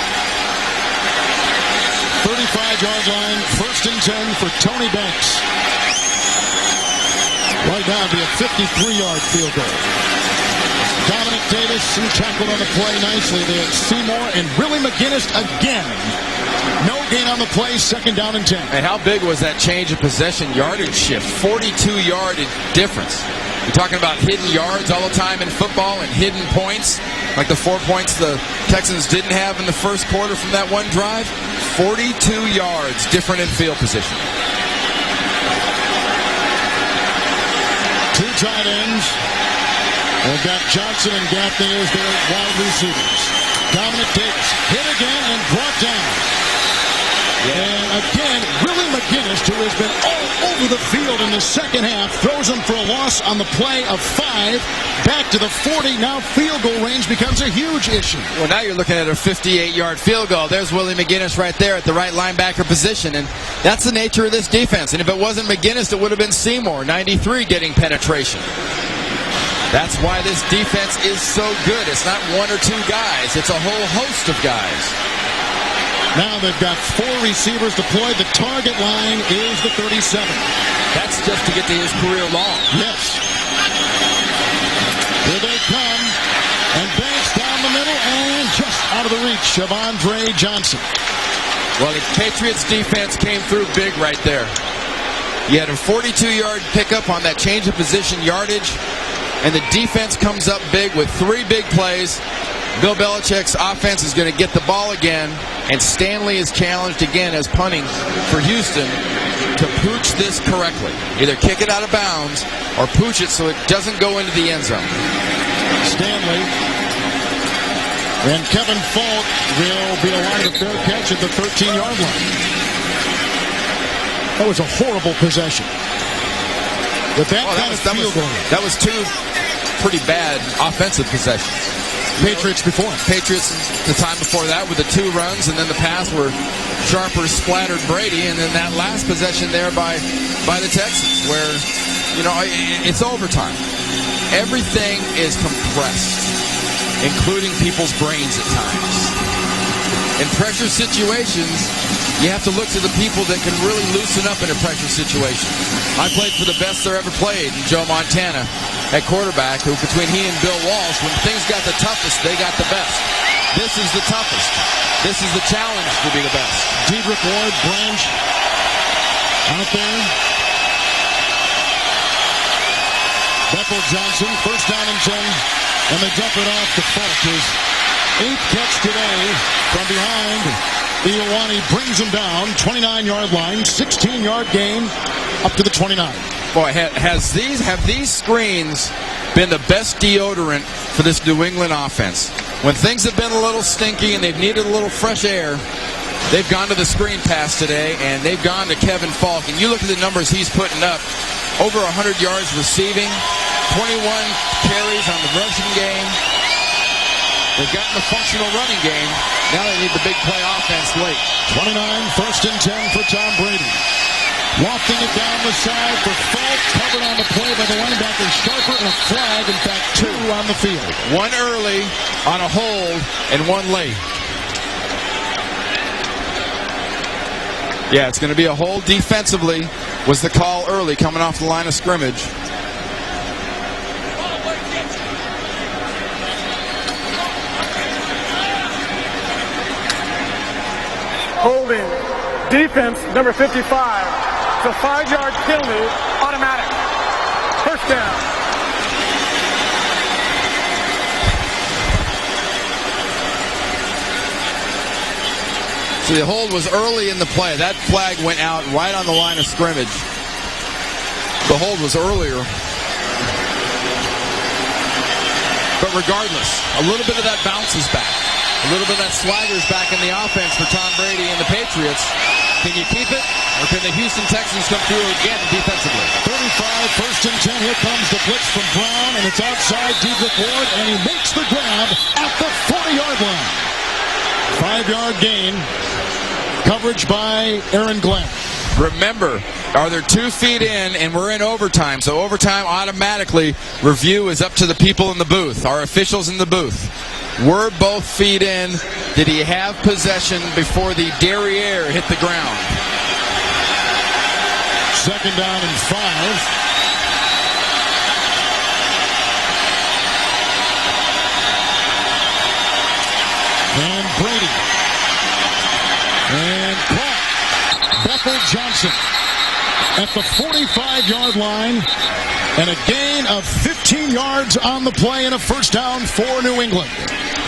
Speaker 2: 35-yard line, 1st and 10 for Tony Banks. Right now it'll be a 53-yard field goal. Dominic Davison tackled on the play nicely there. Seymour and Willie McGinnis again. No gain on the play, 2nd down and 10.
Speaker 4: And how big was that change of possession yardage shift? 42-yard difference. You're talking about hidden yards all the time in football and hidden points, like the 4 points the Texans didn't have in the first quarter from that one drive. 42 yards different in field position.
Speaker 2: 2 tight ends. They've got Johnson and Gaffney as their wide receivers. Dominic Davis hit again and brought down. And again, Willie McGinnis, who has been all over the field in the second half, throws him for a loss on the play of 5. Back to the 40. Now field goal range becomes a huge issue.
Speaker 4: Well, now you're looking at a 58-yard field goal. There's Willie McGinnis right there at the right linebacker position. And that's the nature of this defense. And if it wasn't McGinnis, it would have been Seymour, 93, getting penetration. That's why this defense is so good. It's not 1 or 2 guys. It's a whole host of guys.
Speaker 2: Now they've got 4 receivers deployed. The target line is the 37.
Speaker 4: That's just to get to his career long.
Speaker 2: Yes. Here they come. And Banks down the middle and just out of the reach of Andre Johnson.
Speaker 4: Well, the Patriots defense came through big right there. You had a 42-yard pickup on that change of position yardage. And the defense comes up big with 3 big plays. Bill Belichick's offense is going to get the ball again, and Stanley is challenged again as punting for Houston to pooch this correctly. Either kick it out of bounds or pooch it so it doesn't go into the end zone.
Speaker 2: Stanley and Kevin Falk will be aligned a fair catch at the 13-yard line. That was a horrible possession. With that
Speaker 4: that was 2 pretty bad offensive possessions.
Speaker 2: Patriots before.
Speaker 4: Patriots the time before that with the 2 runs, and then the pass where Sharper splattered Brady, and then that last possession there by the Texans where, it's overtime. Everything is compressed, including people's brains at times. In pressure situations, you have to look to the people that can really loosen up in a pressure situation. I played for the best there ever played, Joe Montana, at quarterback, who between he and Bill Walsh, when things got the toughest, they got the best. This is the toughest. This is the challenge to be the best.
Speaker 2: Dedrick Ward, Branch, out there. Bethel Johnson, 1st down and 10, and they dump it off to Falk. His 8th catch today from behind. Ioane brings him down, 29-yard line, 16-yard gain up to the 29.
Speaker 4: Boy, have these screens been the best deodorant for this New England offense? When things have been a little stinky and they've needed a little fresh air, they've gone to the screen pass today, and they've gone to Kevin Falk. And you look at the numbers he's putting up, over 100 yards receiving, 21 carries on the rushing game. They've gotten the functional running game. Now they need the big play offense late.
Speaker 2: 29, 1st and 10 for Tom Brady. Wafting it down the side for Falk, covered on the play by the linebacker Sharper, and a flag, in fact 2 on the field.
Speaker 4: 1 early on a hold and 1 late. Yeah, it's going to be a hold defensively, was the call early coming off the line of scrimmage.
Speaker 1: Holding. Defense, number 55. It's a 5-yard penalty, automatic. First down.
Speaker 4: So the hold was early in the play. That flag went out right on the line of scrimmage. The hold was earlier. But regardless, a little bit of that bounces back. A little bit of that swagger's back in the offense for Tom Brady and the Patriots. Can you keep it? Or can the Houston Texans come through again defensively?
Speaker 2: 35, first and 10. Here comes the blitz from Brown, and it's outside Dedrick Ward, and he makes the grab at the 40-yard line. 5-yard gain. Coverage by Aaron Glenn.
Speaker 4: Remember, are there 2 feet in, and we're in overtime. So overtime, automatically, review is up to the people in the booth, our officials in the booth. We're both feet in. Did he have possession before the derriere hit the ground?
Speaker 2: 2nd down and 5. And Brady. And caught. Bethel Johnson at the 45-yard line. And a gain of 15 yards on the play and a first down for New England.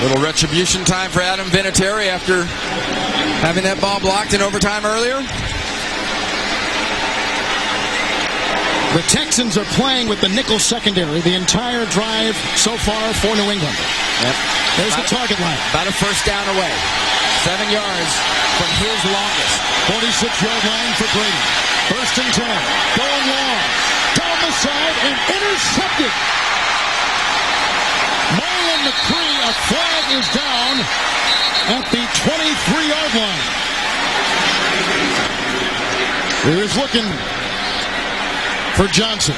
Speaker 4: Little retribution time for Adam Vinatieri after having that ball blocked in overtime earlier.
Speaker 2: The Texans are playing with the nickel secondary the entire drive so far for New England.
Speaker 4: Yep.
Speaker 2: There's the target line.
Speaker 9: About a first down away. 7 yards from his longest.
Speaker 2: 46-yard line for Brady. First and 10. Going long. Down the side and intercepted. Marlon McCree, a flag is down at the 23-yard line. Here's looking for Johnson.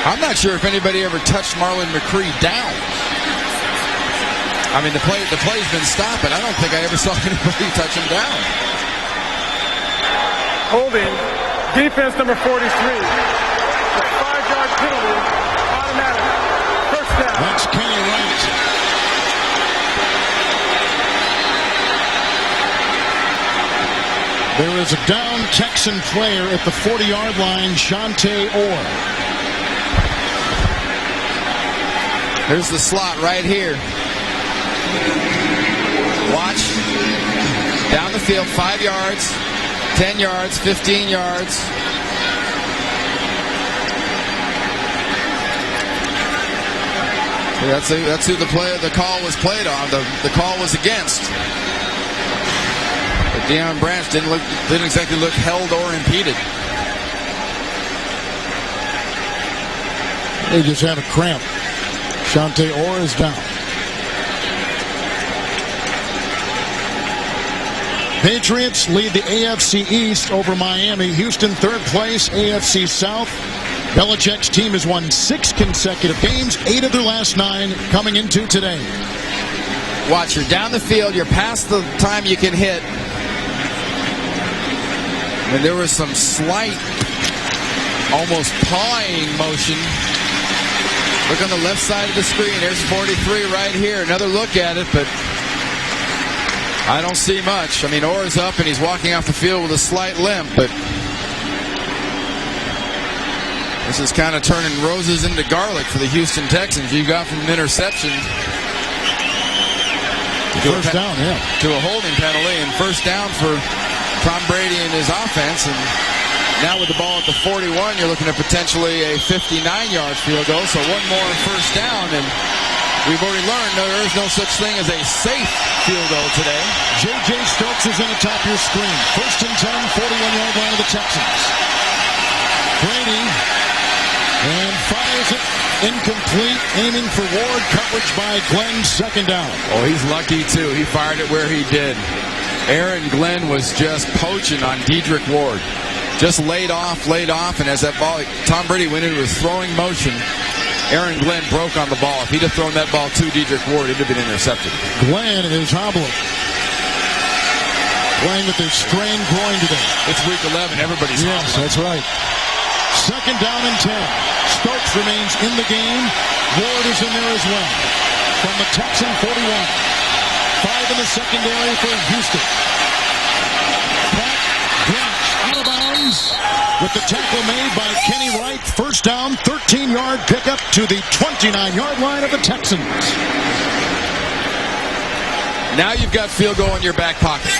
Speaker 4: I'm not sure if anybody ever touched Marlon McCree down. I mean, the play's been stopped, but I don't think I ever saw anybody touch him down.
Speaker 1: Holding, defense number 43. A 5-yard penalty, automatic. First down.
Speaker 2: That's Kenny Wright. There is a down Texan player at the 40-yard line, Shante Orr.
Speaker 4: Here's the slot right here. Watch. Down the field, 5 yards, 10 yards, 15 yards. That's who the call was played on. The call was against. But Deion Branch didn't exactly look held or impeded.
Speaker 2: They just had a cramp. Shante Orr is down. Patriots lead the AFC East over Miami. Houston, 3rd place, AFC South. Belichick's team has won 6 consecutive games, 8 of their last 9 coming into today.
Speaker 9: Watch, you're down the field, you're past the time you can hit.
Speaker 4: And there was some slight, almost pawing motion. Look on the left side of the screen. There's 43 right here. Another look at it, but I don't see much. I mean, Orr's up and he's walking off the field with a slight limp, but this is kind of turning roses into garlic for the Houston Texans. You got from an interception
Speaker 2: First down, yeah.
Speaker 4: to a holding penalty, and first down for Tom Brady and his offense. And now with the ball at the 41, you're looking at potentially a 59-yard field goal. So one more first down, and we've already learned there is no such thing as a safe field goal today.
Speaker 2: J.J. Stokes is in the top of your screen. First and 10, 41-yard line of the Texans. Brady and fires it incomplete, aiming for Ward. Coverage by Glenn, 2nd down.
Speaker 4: Oh, he's lucky, too. He fired it where he did. Aaron Glenn was just poaching on Dedrick Ward. Just laid off, and as that ball, Tom Brady went into his throwing motion, Aaron Glenn broke on the ball. If he'd have thrown that ball to Dedrick Ward, it would have been intercepted.
Speaker 2: Glenn is hobbling. Playing with their strained groin today.
Speaker 4: It's week 11. Everybody's
Speaker 2: Yes,
Speaker 4: hobbling.
Speaker 2: that's right. 2nd down and 10. Stokes remains in the game. Ward is in there as well. From the Texan 41. 5 in the secondary for Houston. Pat Branch out of bounds with the tackle made by Kenny Wright. First down, 13-yard pickup to the 29-yard line of the Texans.
Speaker 4: Now you've got field goal in your back pocket.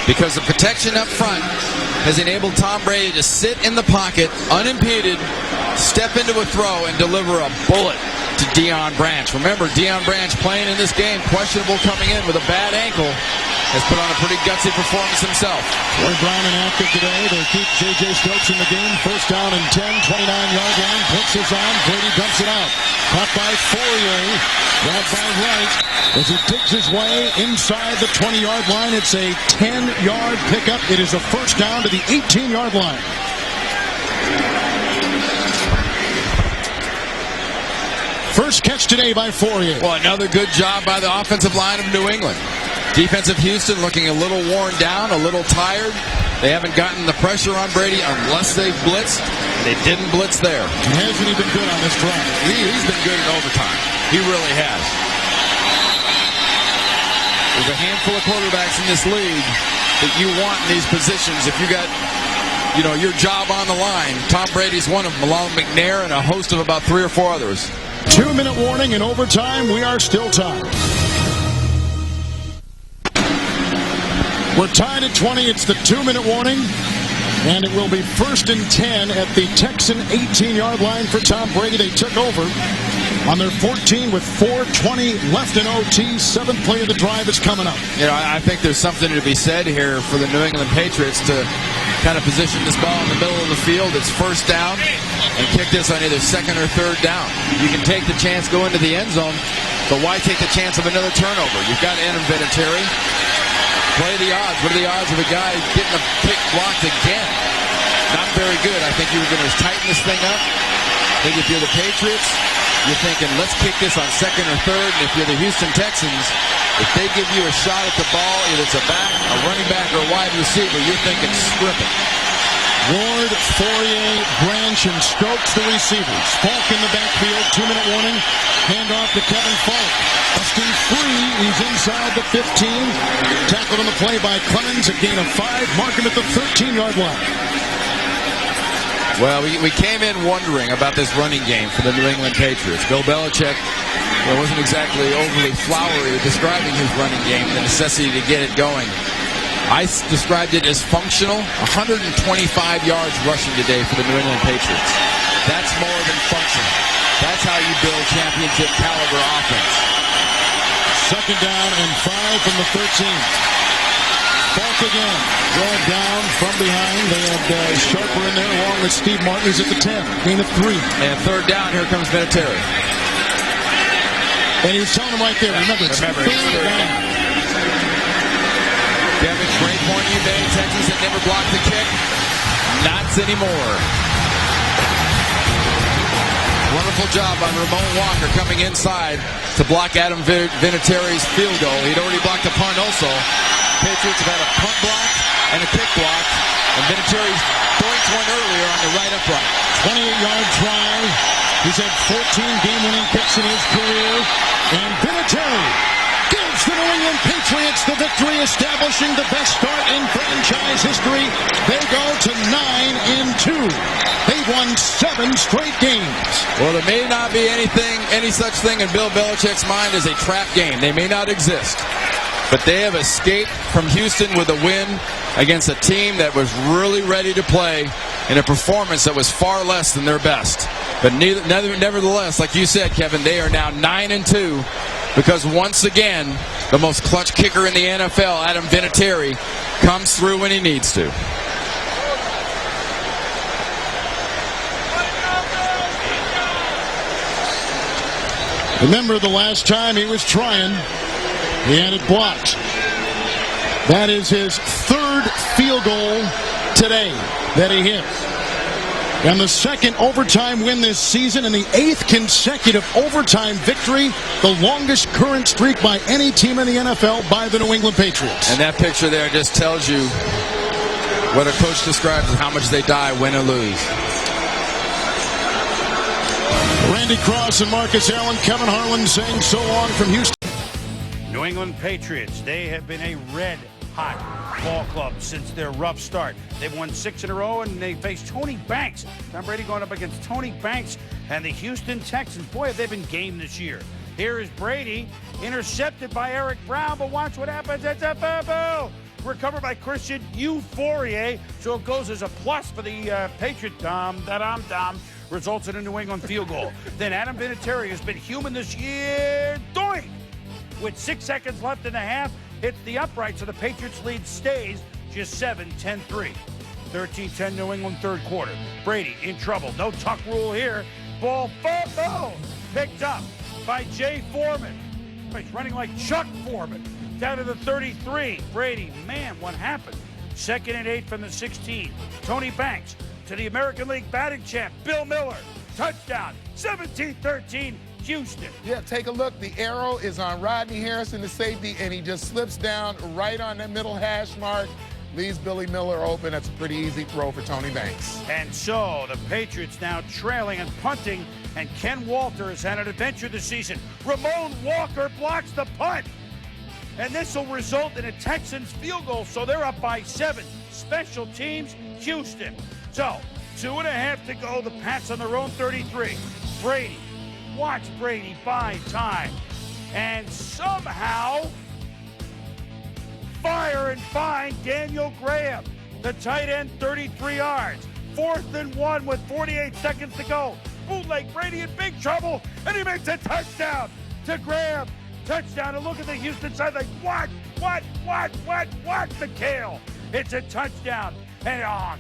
Speaker 4: Because the protection up front, has enabled Tom Brady to sit in the pocket, unimpeded, step into a throw, and deliver a bullet to Deion Branch. Remember, Deion Branch playing in this game, questionable coming in with a bad ankle, has put on a pretty gutsy performance himself.
Speaker 2: Troy Brown inactive today. They keep J.J. Stokes in the game. First down and 10, 29-yard line. Blitz is on. Brady dumps it out. Caught by Fourier. Grabbed by Wright as he digs his way inside the 20-yard line. It's a 10-yard pickup. It is a first down to the 18-yard line. First catch today by Fourier.
Speaker 4: Well, another good job by the offensive line of New England. Defensive Houston looking a little worn down, a little tired. They haven't gotten the pressure on Brady unless they've blitzed. They didn't blitz there.
Speaker 2: Hasn't he been good on this drive?
Speaker 4: He's been good in overtime. He really has. There's a handful of quarterbacks in this league that you want in these positions. If you got, your job on the line, Tom Brady's one of them, along with McNair and a host of about 3 or 4 others.
Speaker 2: 2-minute warning in overtime. We are still tied. We're tied at 20. It's the 2-minute warning. And it will be 1st and 10 at the Texan 18-yard line for Tom Brady. They took over on their 14 with 4:20 left in OT. 7th play of the drive is coming up.
Speaker 4: I think there's something to be said here for the New England Patriots to kind of position this ball in the middle of the field. It's first down and kick this on either 2nd or 3rd down. You can take the chance, go into the end zone, but why take the chance of another turnover? You've got Adam Vinatieri. Play the odds. What are the odds of a guy getting a pick blocked again? Not very good. I think you were going to tighten this thing up. I think if you're the Patriots, you're thinking, let's kick this on 2nd or 3rd. And if you're the Houston Texans, if they give you a shot at the ball, either it's a running back, or a wide receiver, you're thinking strip it.
Speaker 2: Ward, Fourier, Branch, and Stokes, the receivers. Falk in the backfield. 2-minute warning. Handoff to Kevin Falk. Busting free. He's inside the 15. Tackled on the play by Clemens. A gain of 5. Mark him at the 13-yard line.
Speaker 4: Well, we came in wondering about this running game for the New England Patriots. Bill Belichick wasn't exactly overly flowery describing his running game, the necessity to get it going. I described it as functional. 125 yards rushing today for the New England Patriots. That's more than functional. That's how you build championship caliber offense.
Speaker 2: 2nd down and 5 from the 13. Falk again. Going down from behind. They had Sharper in there along with Steve Martin. He's at the 10. Gain of 3.
Speaker 4: And 3rd down. Here comes Vinatieri.
Speaker 2: And he's telling him right there. Remember, it's 3rd down.
Speaker 4: Kevin, great point you made. Texans had never blocked the kick. Not anymore. Wonderful job on Ramon Walker coming inside to block Adam Vinatieri's field goal. He'd already blocked a punt also. Patriots have had a punt block and a kick block. And Vinatieri points one earlier on the right upright.
Speaker 2: 28-yard try. He's had 14 game-winning kicks in his career. And Vinatieri gives the New England Patriots the victory, establishing the best start in franchise history. They go to 9-2. They've won 7 straight games.
Speaker 4: Well, there may not be any such thing in Bill Belichick's mind as a trap game. They may not exist. But they have escaped from Houston with a win against a team that was really ready to play in a performance that was far less than their best. But nevertheless, like you said, Kevin, they are now 9-2 because once again, the most clutch kicker in the NFL, Adam Vinatieri, comes through when he needs to.
Speaker 2: Remember the last time he was trying, he had it blocked. That is his 3rd field goal today that he hit. And the 2nd overtime win this season and the 8th consecutive overtime victory, the longest current streak by any team in the NFL by the New England Patriots.
Speaker 4: And that picture there just tells you what a coach describes as how much they die, win or lose.
Speaker 2: Randy Cross and Marcus Allen, Kevin Harlan saying so long from Houston.
Speaker 11: New England Patriots, they have been a red-hot ball club since their rough start. They've won 6 in a row, and they face Tony Banks. Tom Brady going up against Tony Banks and the Houston Texans. Boy, have they been game this year. Here is Brady, intercepted by Eric Brown, but watch what happens. It's a fumble. recovered by Christian Euphoria, so it goes as a plus for the Patriot. Results in a New England field goal. Then Adam Vinatieri has been human this year. Doink! With 6 seconds left in the half, hits the upright, so the Patriots lead stays just 7-10-3. 13-10 New England third quarter. Brady in trouble. No tuck rule here. Ball fumble. Picked up by Jay Foreman. He's running like Chuck Foreman. Down to the 33. Brady, man, what happened? 2nd and 8 from the 16. Tony Banks to the American League batting champ, Bill Miller. Touchdown. 17-13. Houston.
Speaker 12: Yeah, take a look. The arrow is on Rodney Harrison, the safety, and he just slips down right on that middle hash mark. Leaves Billy Miller open. That's a pretty easy throw for Tony Banks.
Speaker 11: And so the Patriots now trailing and punting, and Ken Walter has had an adventure this season. Ramon Walker blocks the punt, and this will result in a Texans field goal, so they're up by 7. Special teams, Houston. So 2.5 to go. The Pats on their own 33. Brady. Watch Brady buy time. And somehow fire and find Daniel Graham, the tight end, 33 yards. 4th and 1 with 48 seconds to go. Bootleg Brady in big trouble, and he makes a touchdown to Graham. Touchdown, and look at the Houston side like, what, McHale. It's a touchdown, and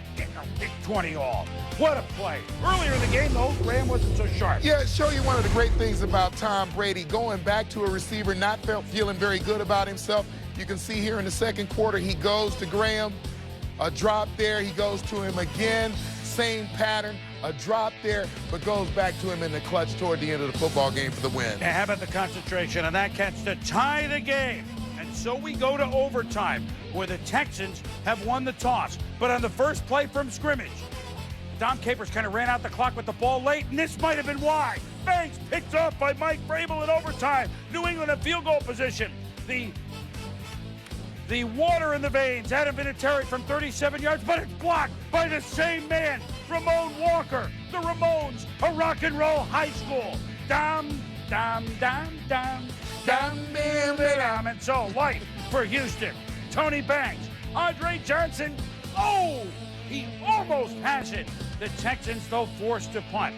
Speaker 11: get 20 all. What a play. Earlier in the game, though, Graham wasn't so sharp.
Speaker 12: Yeah, show you one of the great things about Tom Brady, going back to a receiver, not feeling very good about himself. You can see here in the second quarter, he goes to Graham, a drop there, he goes to him again, same pattern, a drop there, but goes back to him in the clutch toward the end of the football game for the win.
Speaker 11: Now, how about the concentration on that catch to tie the game? And so we go to overtime, where the Texans have won the toss. But on the first play from scrimmage, Dom Capers kind of ran out the clock with the ball late, and this might have been why. Banks picked off by Mike Vrabel in overtime. New England in field goal position. The water in the veins, Adam Vinatieri from 37 yards, but it's blocked by the same man, Ramon Walker. The Ramones, a rock and roll high school. Dum, dum, dum, dum, dum, dum, dum. And so, life for Houston. Tony Banks, Andre Johnson. Oh, he almost has it. The Texans, though, forced to punt.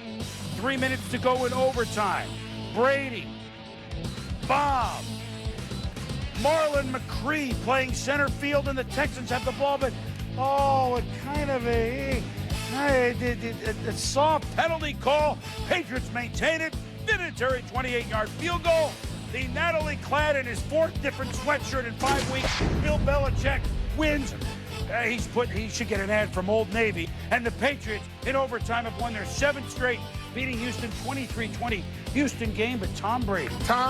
Speaker 11: 3 minutes to go in overtime. Brady, Bob, Marlon McCree playing center field, and the Texans have the ball, but a kind of a soft penalty call. Patriots maintain it. Vinatieri 28-yard field goal. The Natalie clad in his 4th different sweatshirt in 5 weeks. Bill Belichick wins. He should get an ad from Old Navy. And the Patriots in overtime have won their 7th straight, beating Houston 23-20. Houston game, but Tom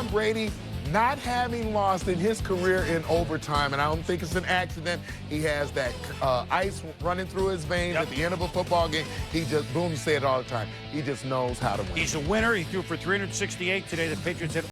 Speaker 11: Brady
Speaker 12: not having lost in his career in overtime, and I don't think it's an accident. He has that ice running through his veins at the end of a football game. He just, boom, you say it all the time, he just knows how to win.
Speaker 11: He's a winner. He threw for 368 today. The Patriots had